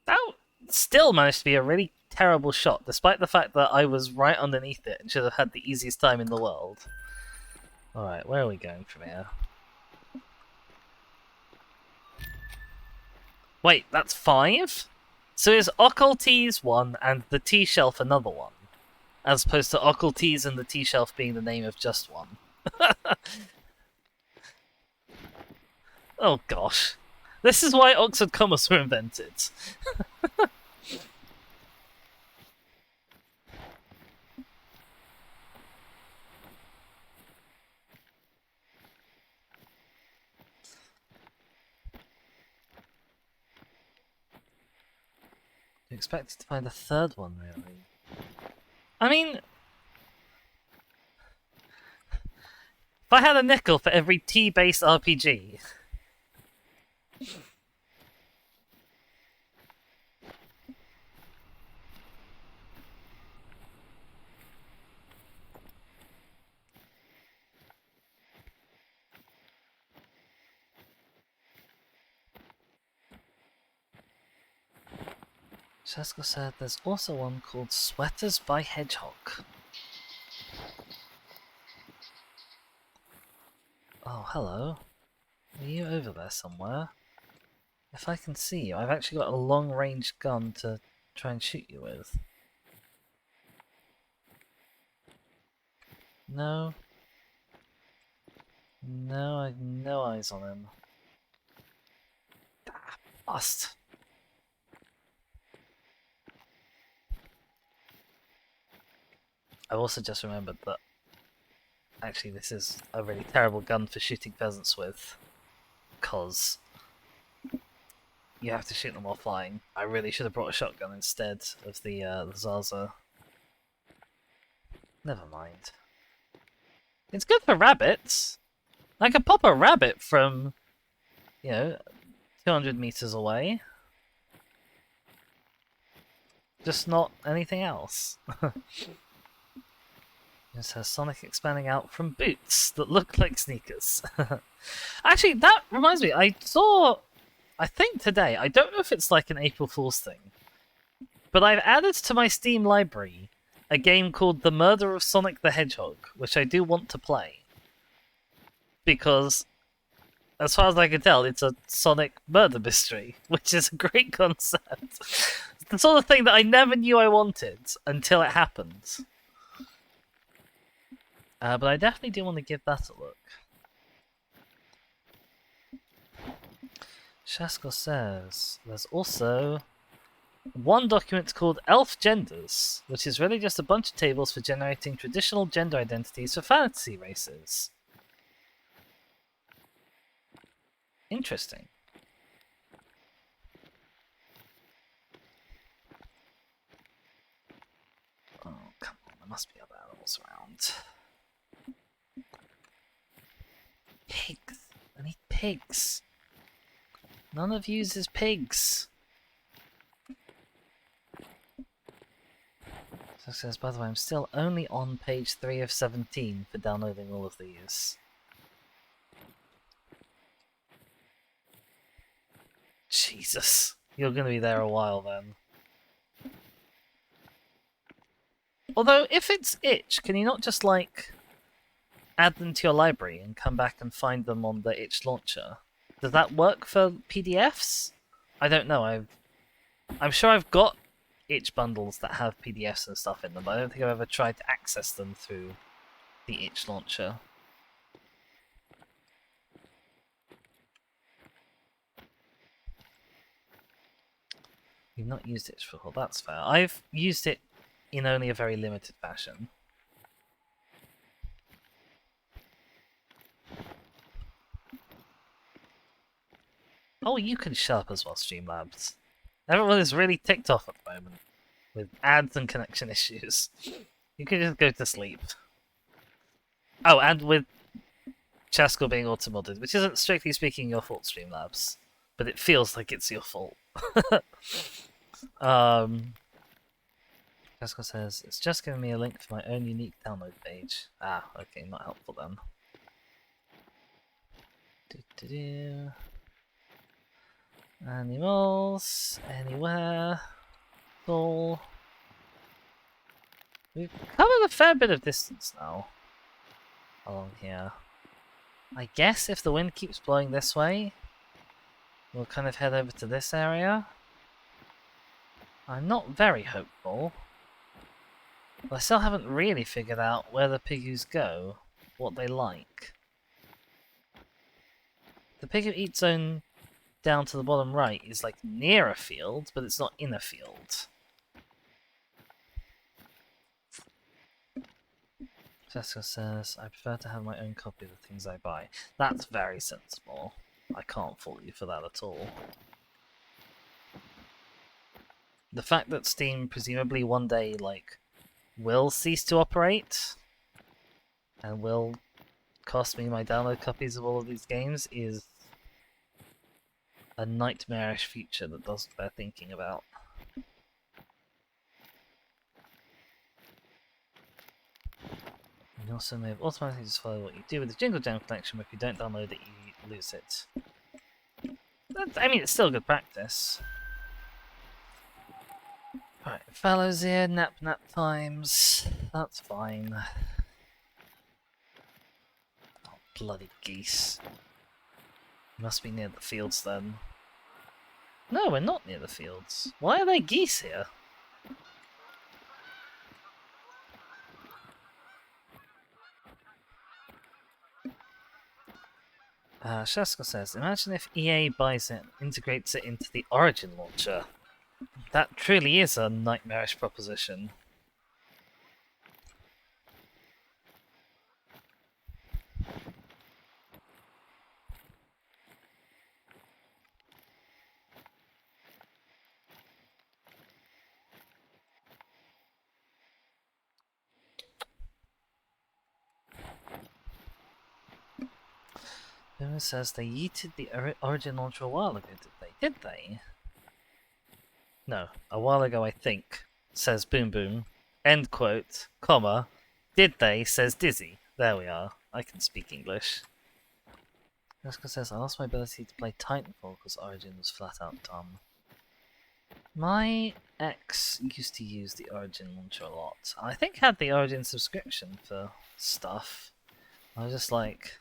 That still managed to be a really terrible shot, despite the fact that I was right underneath it and should have had the easiest time in the world. Alright, where are we going from here? Wait, that's 5? So is Occultease 1 and the Tea Shelf another one? As opposed to Occultease and the Tea Shelf being the name of just one. Oh gosh. This is why Oxford commas were invented. You expected to find a third one, really? I mean, if I had a nickel for every tea-based RPG... Chesko said there's also one called Sweaters by Hedgehog. Oh, hello. Are you over there somewhere? If I can see you, I've actually got a long-range gun to try and shoot you with. No. No, I have no eyes on him. Lost. I also just remembered that actually this is a really terrible gun for shooting pheasants with, because you have to shoot them while flying. I really should have brought a shotgun instead of the Zaza. Never mind. It's good for rabbits. I could pop a rabbit from, 200 meters away. Just not anything else. Just has Sonic expanding out from boots that look like sneakers. Actually, that reminds me, I think today, I don't know if it's like an April Fool's thing, but I've added to my Steam library a game called The Murder of Sonic the Hedgehog, which I do want to play. Because, as far as I can tell, it's a Sonic murder mystery, which is a great concept. It's the sort of thing that I never knew I wanted until it happened. But I definitely do want to give that a look. Shaskell says there's also one document called Elf Genders, which is really just a bunch of tables for generating traditional gender identities for fantasy races. Interesting. Oh, come on, there must be other animals around. Pigs! I need pigs! None of yous is pigs! So it says, by the way, I'm still only on page 3 of 17 for downloading all of these. Jesus. You're gonna be there a while then. Although, if it's itch, can you not just, like, add them to your library and come back and find them on the itch launcher? Does that work for PDFs? I don't know. I'm sure I've got itch bundles that have PDFs and stuff in them, but I don't think I've ever tried to access them through the itch launcher. You've not used itch before, that's fair. I've used it in only a very limited fashion. Oh, you can shut up as well, Streamlabs. Everyone is really ticked off at the moment with ads and connection issues. You can just go to sleep. Oh, and with Chaskell being auto-modded, which isn't strictly speaking your fault, Streamlabs, but it feels like it's your fault. Chaskell says, it's just giving me a link for my own unique download page. Ah, okay, not helpful then. Animals, anywhere, all. We've covered a fair bit of distance now along here. I guess if the wind keeps blowing this way, we'll kind of head over to this area. I'm not very hopeful, but I still haven't really figured out where the piggies go, what they like. The pig who eat zone down to the bottom right is like near a field, but it's not in a field. Jessica says, I prefer to have my own copy of the things I buy. That's very sensible. I can't fault you for that at all. The fact that Steam presumably one day, like, will cease to operate and will cost me my download copies of all of these games is a nightmarish future that doesn't bear thinking about. You also may have automatically just follow what you do with the Jingle Jam collection, but if you don't download it, you lose it. I mean, it's still good practice. Right, fellows here, nap times. That's fine. Oh, bloody geese. Must be near the fields then. No, we're not near the fields. Why are there geese here? Shaska says, imagine if EA buys it and integrates it into the Origin launcher. That truly is a nightmarish proposition. Boomer says they yeeted the Origin launcher a while ago, did they? Did they? No, a while ago I think, says Boom Boom. End quote, comma. Did they, says Dizzy. There we are. I can speak English. Jessica says, I lost my ability to play Titanfall because Origin was flat out dumb. My ex used to use the Origin launcher a lot. I think had the Origin subscription for stuff. I was just like,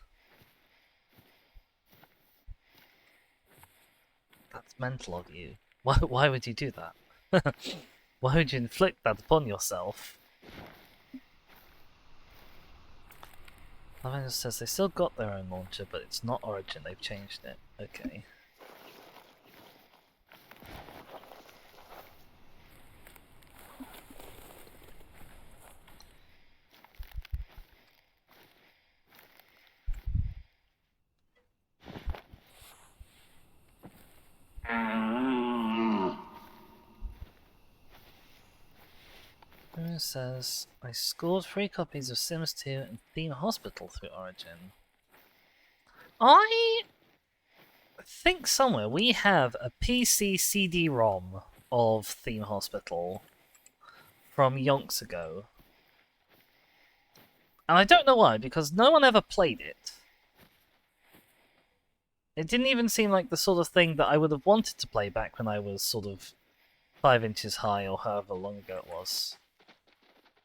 that's mental of you. Why would you do that? Why would you inflict that upon yourself? Lavender says they still got their own launcher, but it's not Origin, they've changed it. Okay. Who says, I scored 3 copies of Sims 2 and Theme Hospital through Origin. I think somewhere we have a PC CD-ROM of Theme Hospital from yonks ago. And I don't know why, because no one ever played it. It didn't even seem like the sort of thing that I would have wanted to play back when I was sort of 5 inches high or however long ago it was.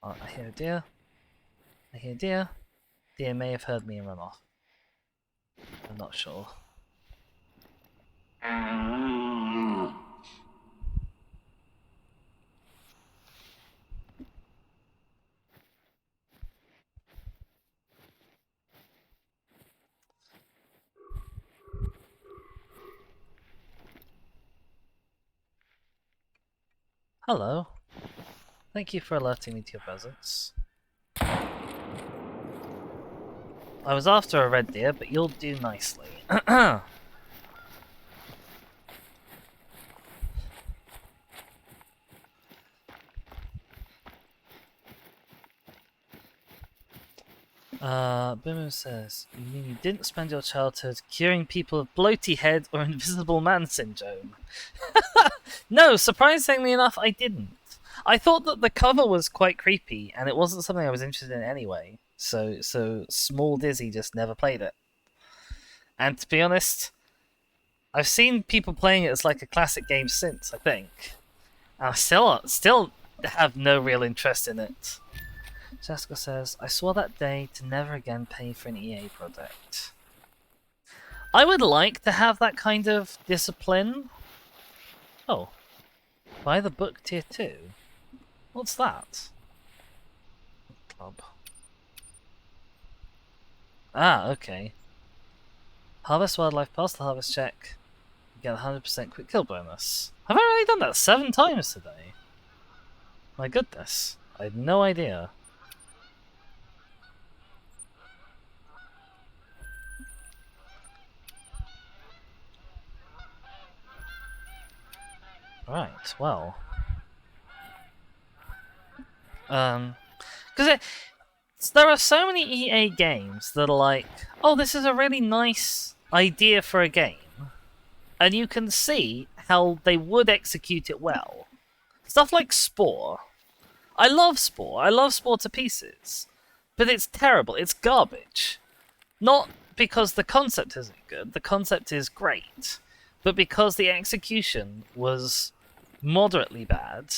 I hear a deer. I hear a deer. Deer may have heard me and run off. I'm not sure. Hello. Thank you for alerting me to your presence. I was after a red deer, but you'll do nicely. Boomer says, you mean you didn't spend your childhood curing people of bloaty head or invisible man syndrome? No, surprisingly enough, I didn't. I thought that the cover was quite creepy, and it wasn't something I was interested in anyway. So Small Dizzy just never played it. And to be honest, I've seen people playing it as like a classic game since, I think. And I still have no real interest in it. Jessica says, I swore that day to never again pay for an EA product. I would like to have that kind of discipline. Oh. Buy the book tier 2? What's that? Club. Ah, okay. Harvest wildlife, pass the harvest check. You get a 100% quick kill bonus. Have I already done that 7 times today? My goodness. I had no idea. Right, well. Because there are so many EA games that are like, oh, this is a really nice idea for a game. And you can see how they would execute it well. Stuff like Spore. I love Spore. I love Spore to pieces. But it's terrible. It's garbage. Not because the concept isn't good. The concept is great. But because the execution was moderately bad.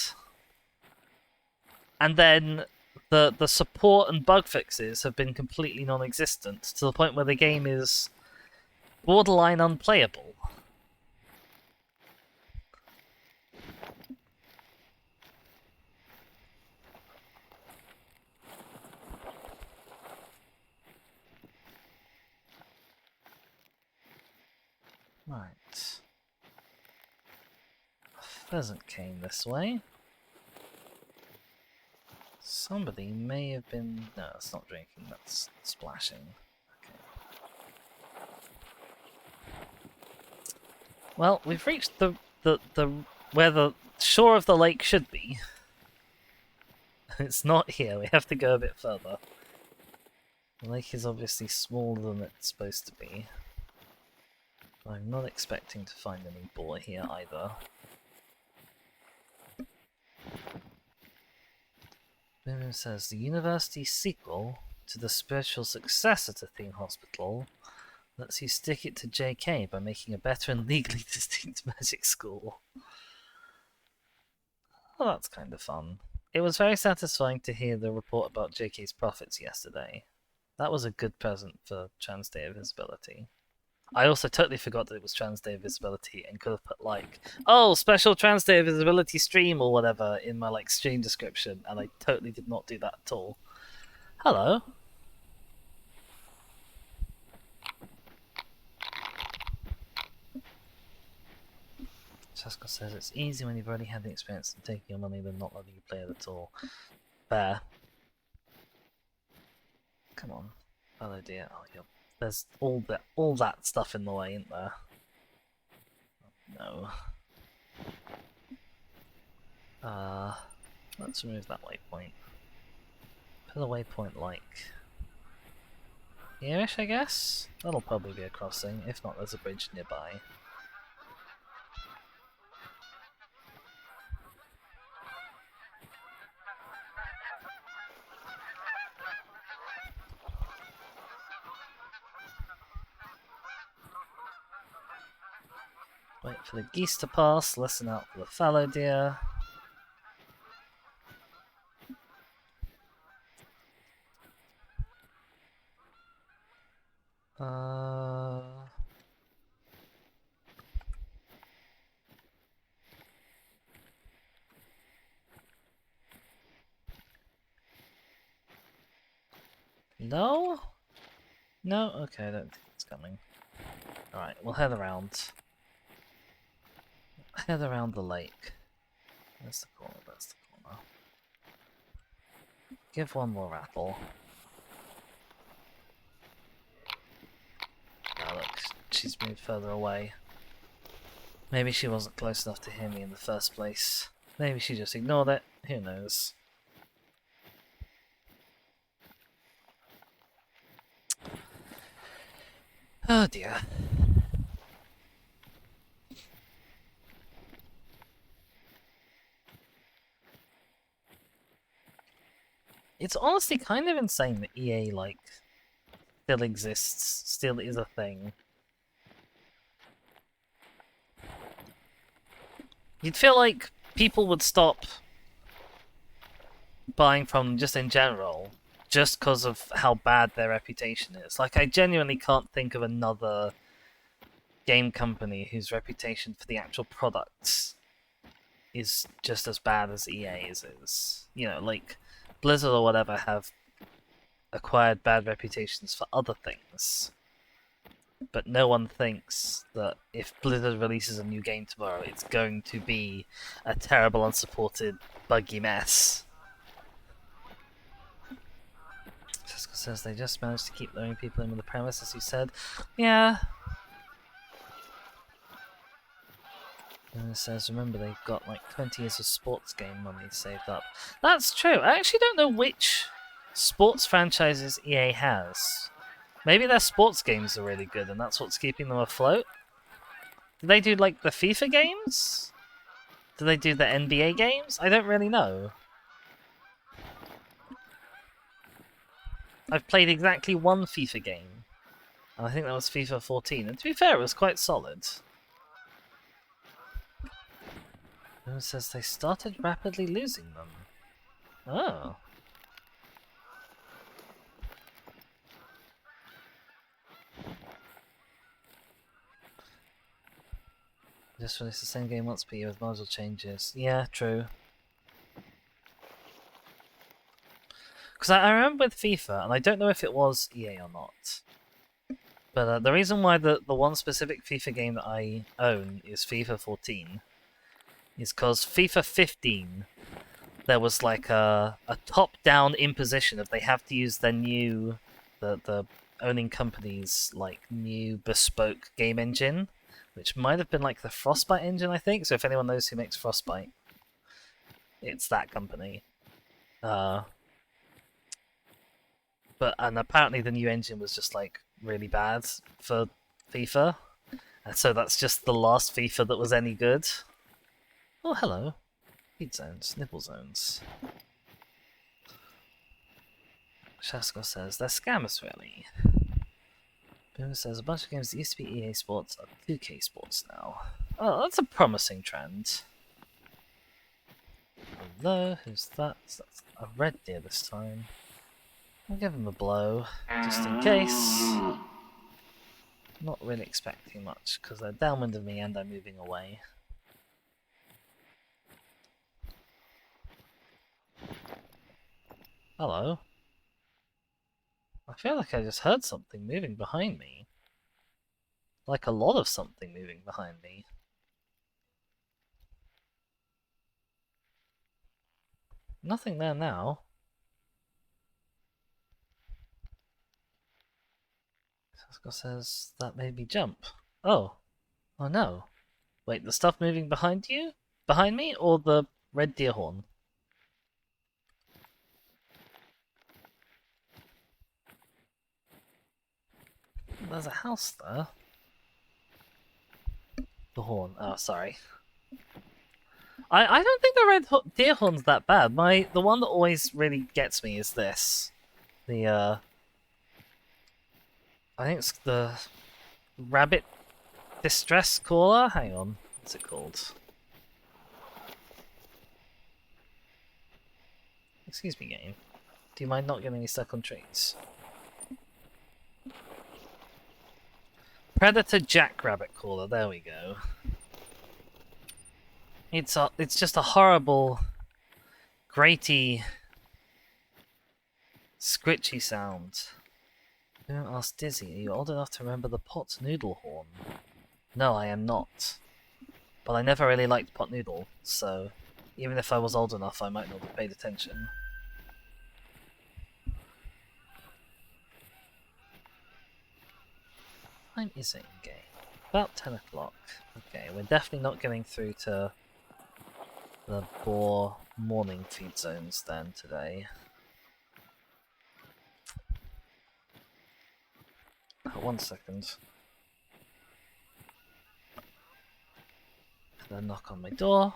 And then the support and bug fixes have been completely non-existent to the point where the game is borderline unplayable. Right. A pheasant came this way. Somebody may have been... No, it's not drinking, that's splashing. Okay. Well, we've reached the where the shore of the lake should be. It's not here, we have to go a bit further. The lake is obviously smaller than it's supposed to be. I'm not expecting to find any boar here either. William says the university sequel to the spiritual successor to Theme Hospital lets you stick it to JK by making a better and legally distinct magic school. Well, that's kind of fun. It was very satisfying to hear the report about JK's profits yesterday. That was a good present for Trans Day of Visibility. I also totally forgot that it was Trans Day of Visibility and could have put like, oh, special Trans Day of Visibility stream or whatever in my like stream description, and I totally did not do that at all. Hello. Chaska says it's easy when you've already had the experience of taking your money than not letting you play it at all. Fair. Come on. Oh dear. Oh, there's all that stuff in the way, isn't there? Oh, no. Let's remove that waypoint. Put a waypoint like here-ish, I guess? That'll probably be a crossing. If not, there's a bridge nearby. Wait for the geese to pass, listen out for the fallow deer. No? No? Okay, I don't think it's coming. Alright, we'll head around. Head around the lake. There's the corner, that's the corner. Give one more rattle. Oh look, she's moved further away. Maybe she wasn't close enough to hear me in the first place. Maybe she just ignored it, who knows. Oh dear. It's honestly kind of insane that EA, like, still exists, still is a thing. You'd feel like people would stop buying from them just in general, just because of how bad their reputation is. Like, I genuinely can't think of another game company whose reputation for the actual products is just as bad as EA's is. You know, like, Blizzard or whatever have acquired bad reputations for other things. But no one thinks that if Blizzard releases a new game tomorrow, it's going to be a terrible, unsupported, buggy mess. Jessica says they just managed to keep luring people in with the premise, as you said. Yeah. And it says, remember, they've got like 20 years of sports game money saved up. That's true. I actually don't know which sports franchises EA has. Maybe their sports games are really good and that's what's keeping them afloat? Do they do like the FIFA games? Do they do the NBA games? I don't really know. I've played exactly one FIFA game. And I think that was FIFA 14. And to be fair, it was quite solid. And it says they started rapidly losing them. Oh. Just released the same game once per year with module changes. Yeah, true. Because I remember with FIFA, and I don't know if it was EA or not, But the reason why the one specific FIFA game that I own is FIFA 14 is because FIFA 15 there was like a top-down imposition of they have to use their new the owning company's like new bespoke game engine, which might have been like the Frostbite engine, I think. So if anyone knows who makes Frostbite, it's that company. And apparently the new engine was just like really bad for FIFA, and so that's just the last FIFA that was any good. Oh, hello. Feed zones, nipple zones. Shasko says, they're scammers, really. Boomer says, a bunch of games that used to be EA Sports are 2K Sports now. Oh, that's a promising trend. Hello, who's that? That's a red deer this time. I'll give him a blow, just in case. Not really expecting much, because they're downwind of me and I'm moving away. Hello. I feel like I just heard something moving behind me. Like a lot of something moving behind me. Nothing there now. Sasko says, that made me jump. Oh. Oh no. Wait, the stuff moving behind you? Behind me? Or the red deer horn? There's a house there. The horn. Oh, sorry. I don't think the red deer horn's that bad. The one that always really gets me is this. I think it's the rabbit distress caller. Hang on, what's it called? Excuse me, game. Do you mind not getting me stuck on trees? Predator jackrabbit caller. There we go. It's just a horrible, graty, scritchy sound. Don't ask Dizzy, are you old enough to remember the pot noodle horn? No, I am not. But I never really liked pot noodle, so even if I was old enough, I might not have paid attention. Time is it in game? About 10 o'clock. Okay, we're definitely not getting through to the boar morning feed zones then today. Oh, 1 second. Then knock on my door.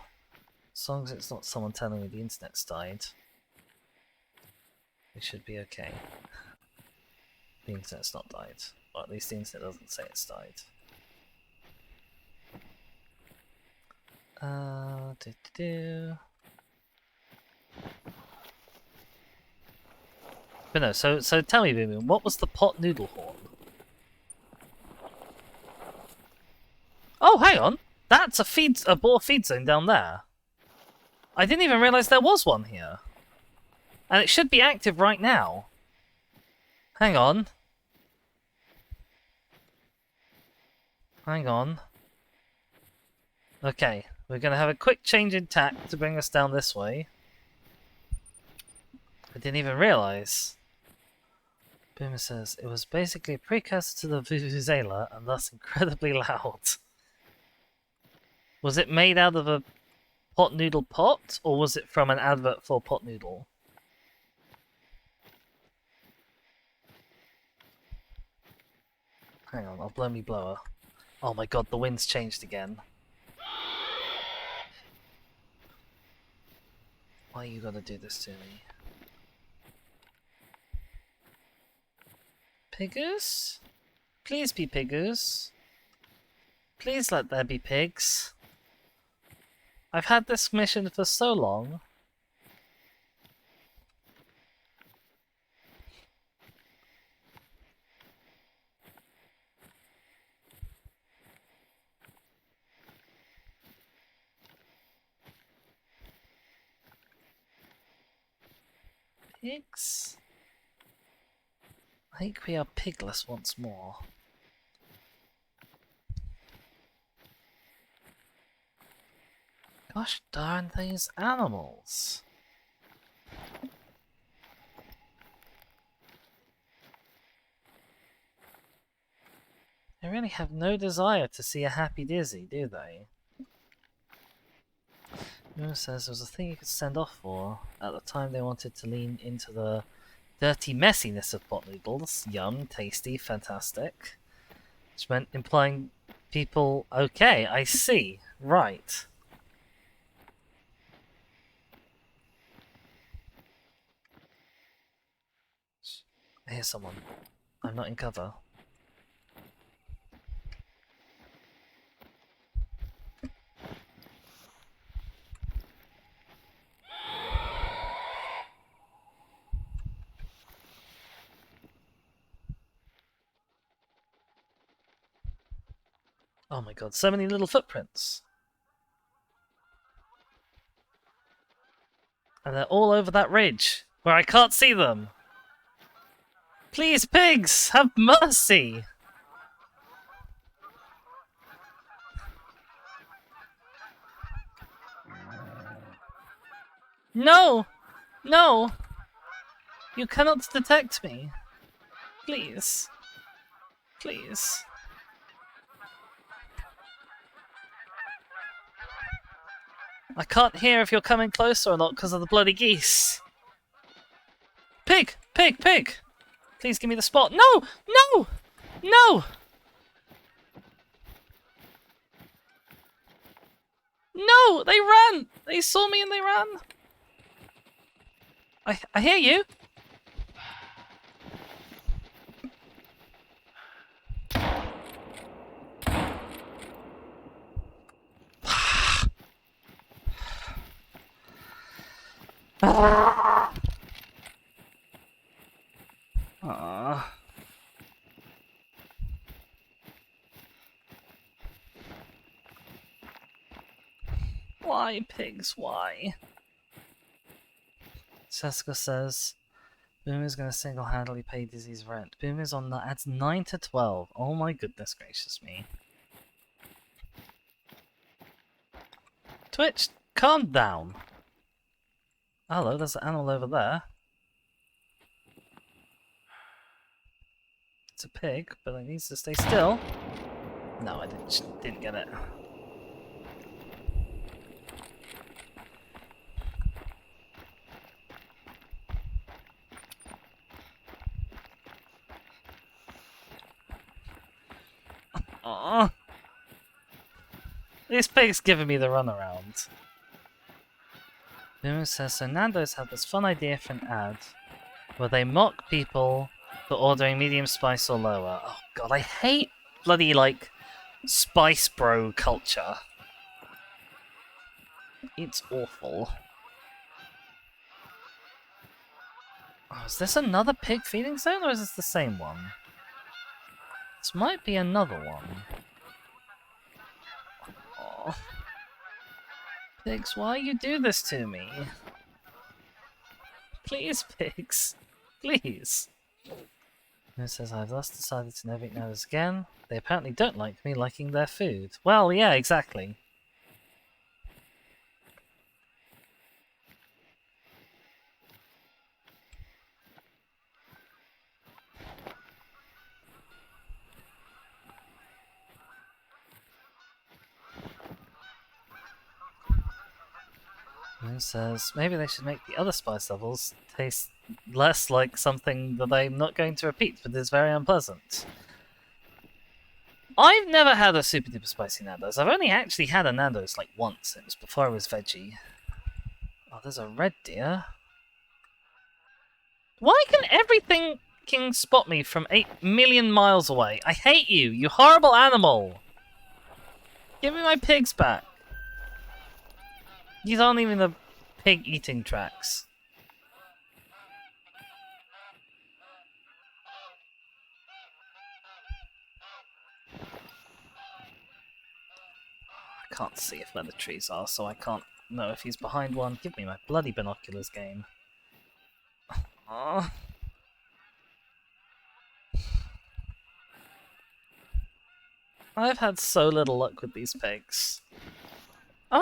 As long as it's not someone telling me the internet's died, we should be okay. The internet's not died. Or at least the internet doesn't say it's died. But no, so tell me, Boom Boom, what was the pot noodle horn? Oh, hang on! That's a boar feed zone down there. I didn't even realise there was one here. And it should be active right now. Hang on. Hang on. Okay, we're going to have a quick change in tack to bring us down this way. I didn't even realise. Boomer says, it was basically a precursor to the Vuvuzela and thus incredibly loud. Was it made out of a pot noodle pot, or was it from an advert for pot noodle? Hang on, I'll blow me blower. Oh my god, the wind's changed again. Why you gotta do this to me? Piggers? Please be piggers. Please let there be pigs. I've had this mission for so long. Pigs? I think we are pigless once more. Gosh darn these animals. They really have no desire to see a happy Dizzy, do they? Moon says there was a thing you could send off for. At the time they wanted to lean into the dirty messiness of pot noodles. Yum, tasty, fantastic. Which meant implying people... Okay, I see. Right. I hear someone. I'm not in cover. Oh my god, so many little footprints. And they're all over that ridge, where I can't see them. Please, pigs, have mercy! No! No! You cannot detect me. Please. Please. I can't hear if you're coming closer or not because of the bloody geese. Pig! Pig! Pig! Please give me the spot. No! No! No! No! They ran! They saw me and they ran! I hear you! Why, pigs, why? Seska says, Boomer's gonna single-handedly pay Dizzy's rent. Boomer's on the adds 9 to 12. Oh my goodness gracious me. Twitch, calm down. Hello, there's an animal over there. It's a pig, but it needs to stay still. No, I didn't get it. Aww. This pig's giving me the runaround. Boomer says, so Nando's have this fun idea for an ad where they mock people for ordering medium spice or lower. Oh god, I hate bloody, like, spice bro culture. It's awful. Oh, is this another pig feeding zone or is this the same one? This might be another one. Oh. Pigs, why you do this to me? Please, pigs. Please. It says, I've thus decided to never eat Nando's again. They apparently don't like me liking their food. Well, yeah, exactly. It says, maybe they should make the other spice levels taste less like something that I'm not going to repeat, but is very unpleasant. I've never had a super duper spicy Nando's. I've only actually had a Nando's like once. It was before I was veggie. Oh, there's a red deer. Why can everything spot me from 8 million miles away? I hate you, you horrible animal! Give me my pigs back. These aren't even the pig eating tracks. I can't see if where the trees are, so I can't know if he's behind one. Give me my bloody binoculars, game. Oh. I've had so little luck with these pigs. I'm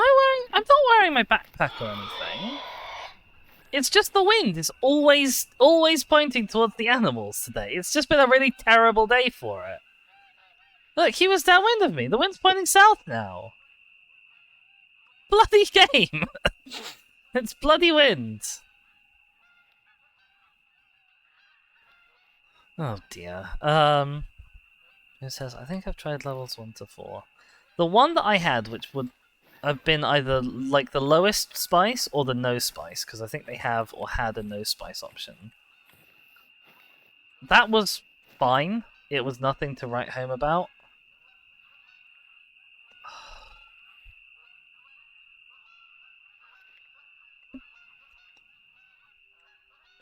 not carrying my backpack or anything. It's just the wind is always pointing towards the animals today. It's just been a really terrible day for it. Look, he was downwind of me. The wind's pointing south now. Bloody game! It's bloody wind. Oh dear. It says, I think I've tried levels 1 to 4. The one that I had, which would have been either like the lowest spice or the no spice, because I think they have or had a no spice option. That was fine. It was nothing to write home about.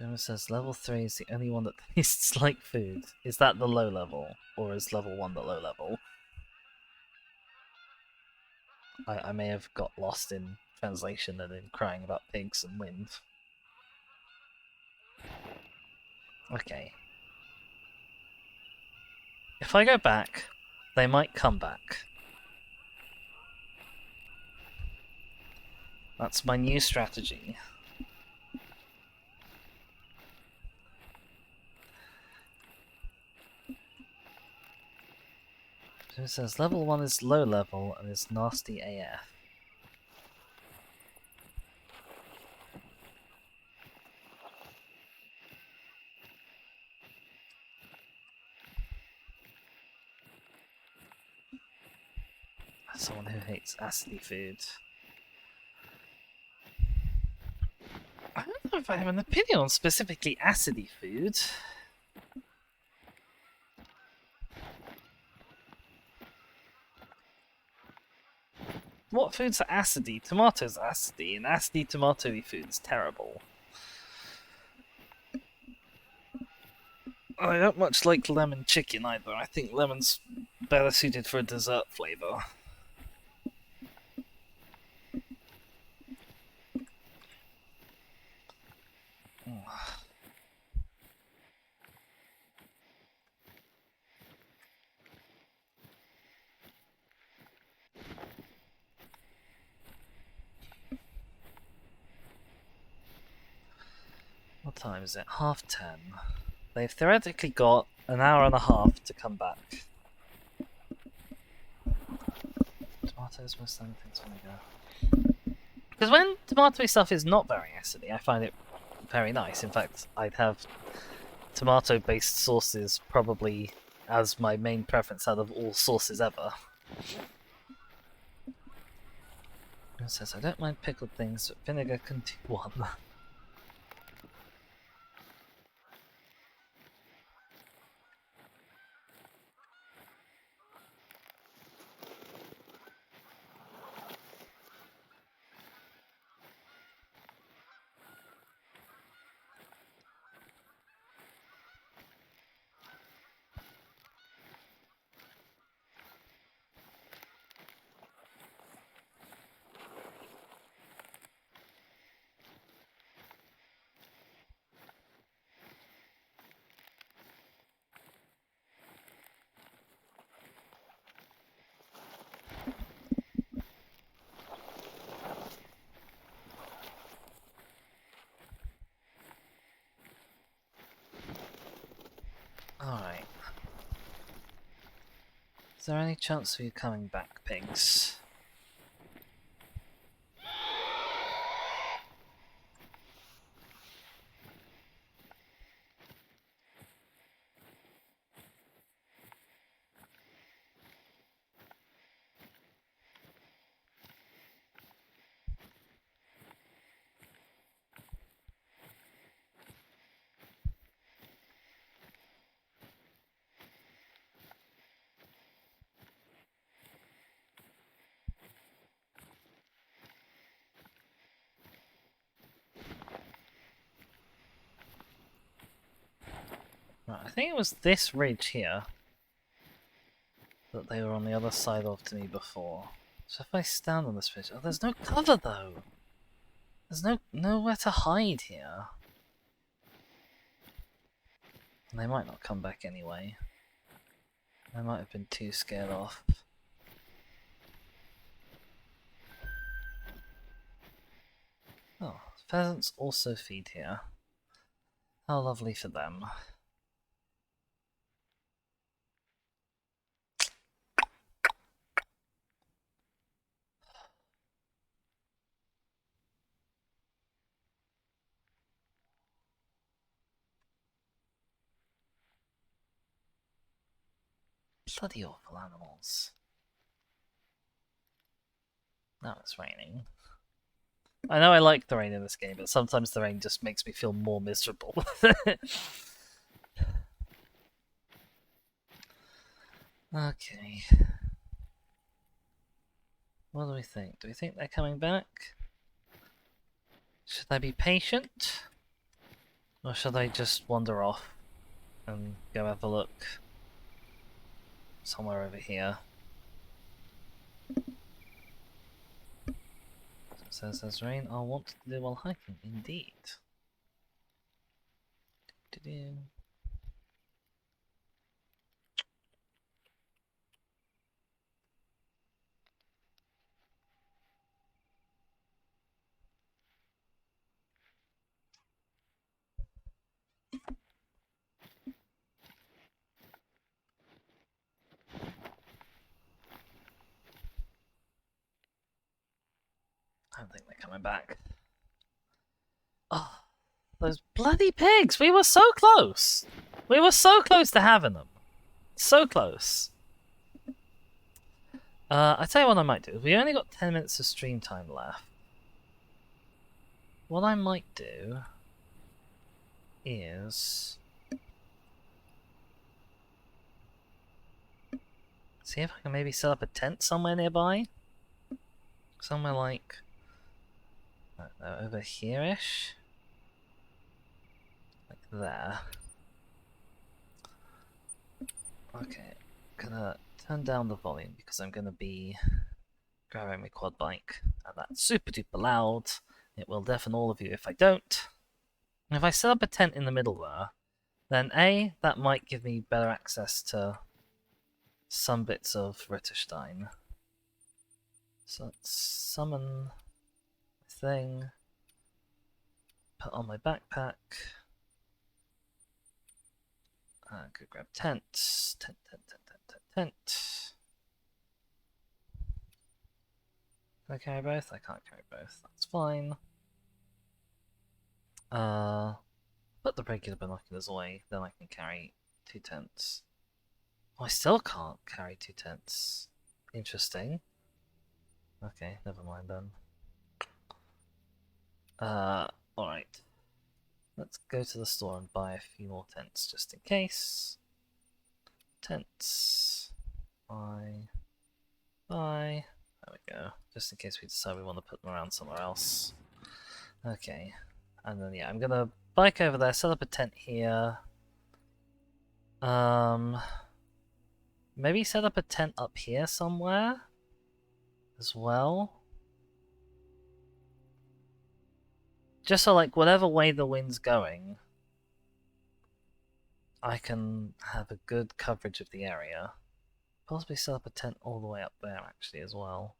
It says level 3 is the only one that tastes like food. Is that the low level? Or is level 1 the low level? I may have got lost in translation and in crying about pigs and wind. Okay. If I go back, they might come back. That's my new strategy. So it says level 1 is low level and is nasty AF. Someone who hates acidy food. I don't know if I have an opinion on specifically acidy food. What foods are acidy? Tomatoes are acidy, and acidy tomatoey food is terrible. I don't much like lemon chicken either. I think lemon's better suited for a dessert flavour. What time is it? 10:30. They've theoretically got an hour and a half to come back. Tomatoes, most other things vinegar. Because when tomatoey stuff is not very acidy, I find it very nice. In fact, I'd have tomato-based sauces probably as my main preference out of all sauces ever. It says, I don't mind pickled things, but vinegar can do one. Alright. Is there any chance of you coming back, pigs? Right, I think it was this ridge here that they were on the other side of to me before. So if I stand on this ridge... Oh, there's no cover though! There's nowhere to hide here. And they might not come back anyway. I might have been too scared off. Peasants also feed here. How lovely for them. Bloody awful animals. Now it's raining. I know I like the rain in this game, but sometimes the rain just makes me feel more miserable. Okay. What do we think? Do we think they're coming back? Should I be patient? Or should I just wander off and go have a look somewhere over here? It says there's rain I'll want to do while hiking. Indeed. Do-do. I don't think they're coming back. Oh, those bloody pigs! We were so close! We were so close to having them. So close. I tell you what I might do. We only got 10 minutes of stream time left. What I might do is see if I can maybe set up a tent somewhere nearby. Somewhere like over here-ish. Like there. Okay, gonna turn down the volume because I'm gonna be driving my quad bike and that's super duper loud. It will deafen all of you if I don't. And if I set up a tent in the middle there, then A, that might give me better access to some bits of Ritterstein. So let's summon the thing, put on my backpack. I could grab tent. Tent. Can I carry both? I can't carry both. That's fine. Put the regular binoculars away, then I can carry 2 tents. Oh, I still can't carry 2 tents. Interesting. Okay, never mind then. Alright. Let's go to the store and buy a few more tents just in case. Tents. Buy. There we go. Just in case we decide we want to put them around somewhere else. Okay. And then, yeah, I'm gonna bike over there, set up a tent here. Maybe set up a tent up here somewhere as well. Just so, like, whatever way the wind's going, I can have a good coverage of the area. Possibly set up a tent all the way up there, actually, as well.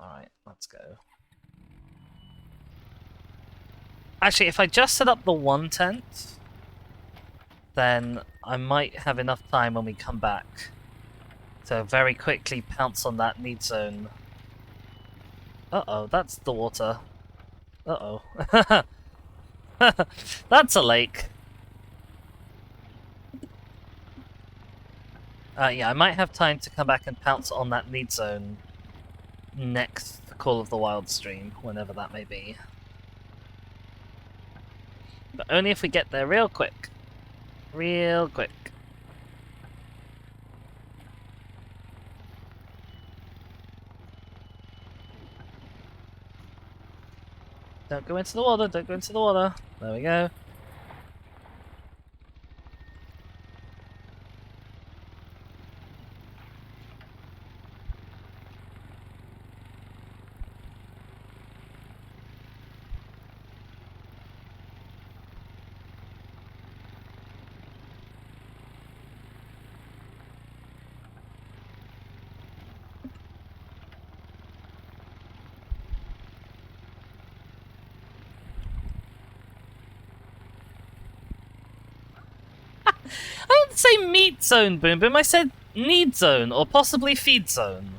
Alright, let's go. Actually, if I just set up the one tent, then I might have enough time when we come back to very quickly pounce on that need zone. Uh-oh, that's the water. Uh-oh. That's a lake. Yeah, I might have time to come back and pounce on that need zone next Call of the Wild stream, whenever that may be. But only if we get there real quick. Real quick. Don't go into the water, don't go into the water. There we go. didn't say meat zone, Boom Boom. I said need zone or possibly feed zone.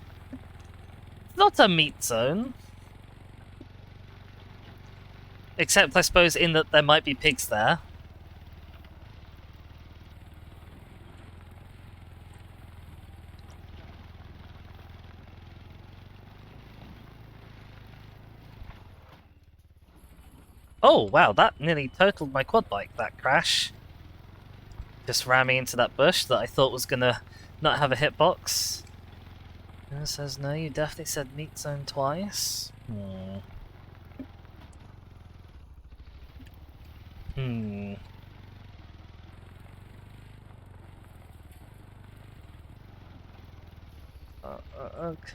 Not a meat zone. Except, I suppose, in that there might be pigs there. Oh, wow, that nearly totaled my quad bike, that crash. Just ramming into that bush that I thought was gonna not have a hitbox. And it says, no, you definitely said meat zone twice. Hmm. Okay.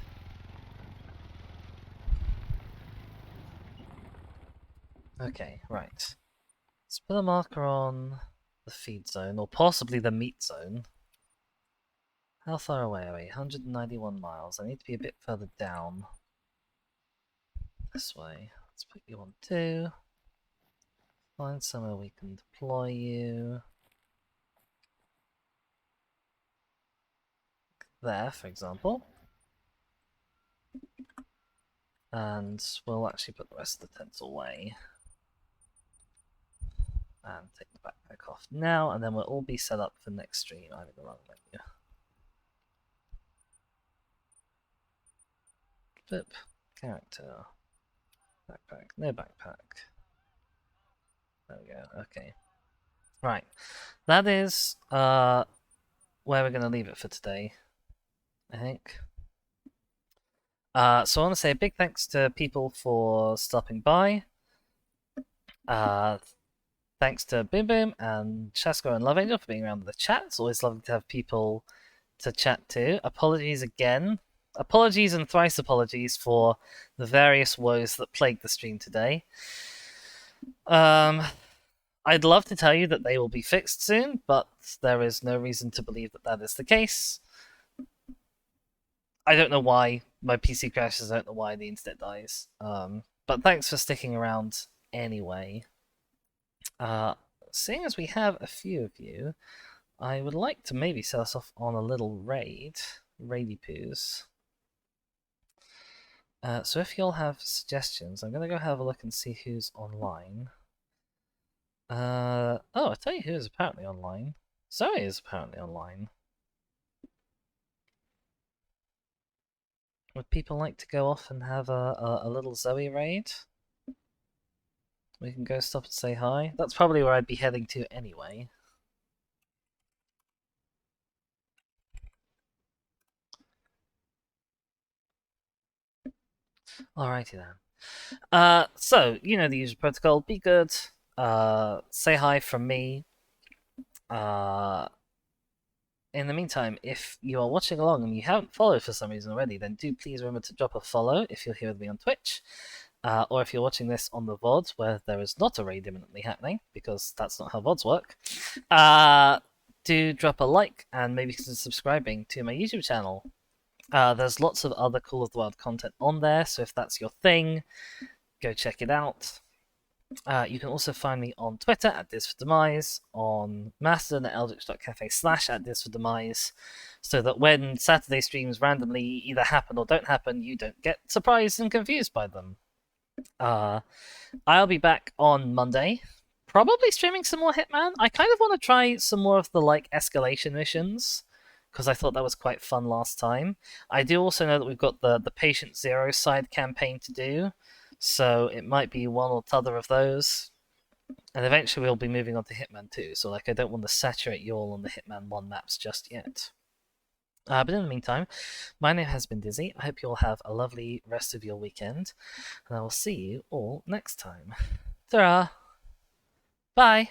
Okay, right. Let's put a marker on the feed zone, or possibly the meat zone. How far away are we? 191 miles. I need to be a bit further down. This way. Let's put you on 2. Find somewhere we can deploy you. There, for example. And we'll actually put the rest of the tents away. And take the backpack off now, and then we'll all be set up for next stream. I'm in the wrong menu. Flip. Character. Backpack. No backpack. There we go. Okay. Right. That is where we're going to leave it for today, I think. So I want to say a big thanks to people for stopping by. Thanks to Boom Boom and Shasko and Love Angel for being around with the chat. It's always lovely to have people to chat to. Apologies again. Apologies and thrice apologies for the various woes that plagued the stream today. I'd love to tell you that they will be fixed soon, but there is no reason to believe that that is the case. I don't know why my PC crashes, I don't know why the internet dies. But thanks for sticking around anyway. Seeing as we have a few of you, I would like to maybe set us off on a little raid. Raidy poos. So if you'll have suggestions, I'm going to go have a look and see who's online. Oh, I'll tell you who is apparently online. Zoe is apparently online. Would people like to go off and have a little Zoe raid? We can go stop and say hi. That's probably where I'd be heading to anyway. Alrighty then. So, you know the usual protocol. Be good. Say hi from me. In the meantime, if you are watching along and you haven't followed for some reason already, then do please remember to drop a follow if you're here with me on Twitch. Or if you're watching this on the VOD, where there is not a raid imminently happening, because that's not how VODs work, do drop a like and maybe consider subscribing to my YouTube channel. There's lots of other Call of the Wild content on there, so if that's your thing, go check it out. You can also find me on Twitter at DizForDemise, on Mastodon at eldritch.cafe/@DizForDemise, so that when Saturday streams randomly either happen or don't happen, you don't get surprised and confused by them. I'll be back on Monday, probably streaming some more Hitman. I kind of want to try some more of the escalation missions, because I thought that was quite fun last time. I do also know that we've got the Patient Zero side campaign to do, so it might be one or t'other of those. And eventually we'll be moving on to Hitman 2, so I don't want to saturate you all on the Hitman 1 maps just yet. But in the meantime, my name has been Dizzy. I hope you all have a lovely rest of your weekend, and I will see you all next time. Ta-ra! Bye!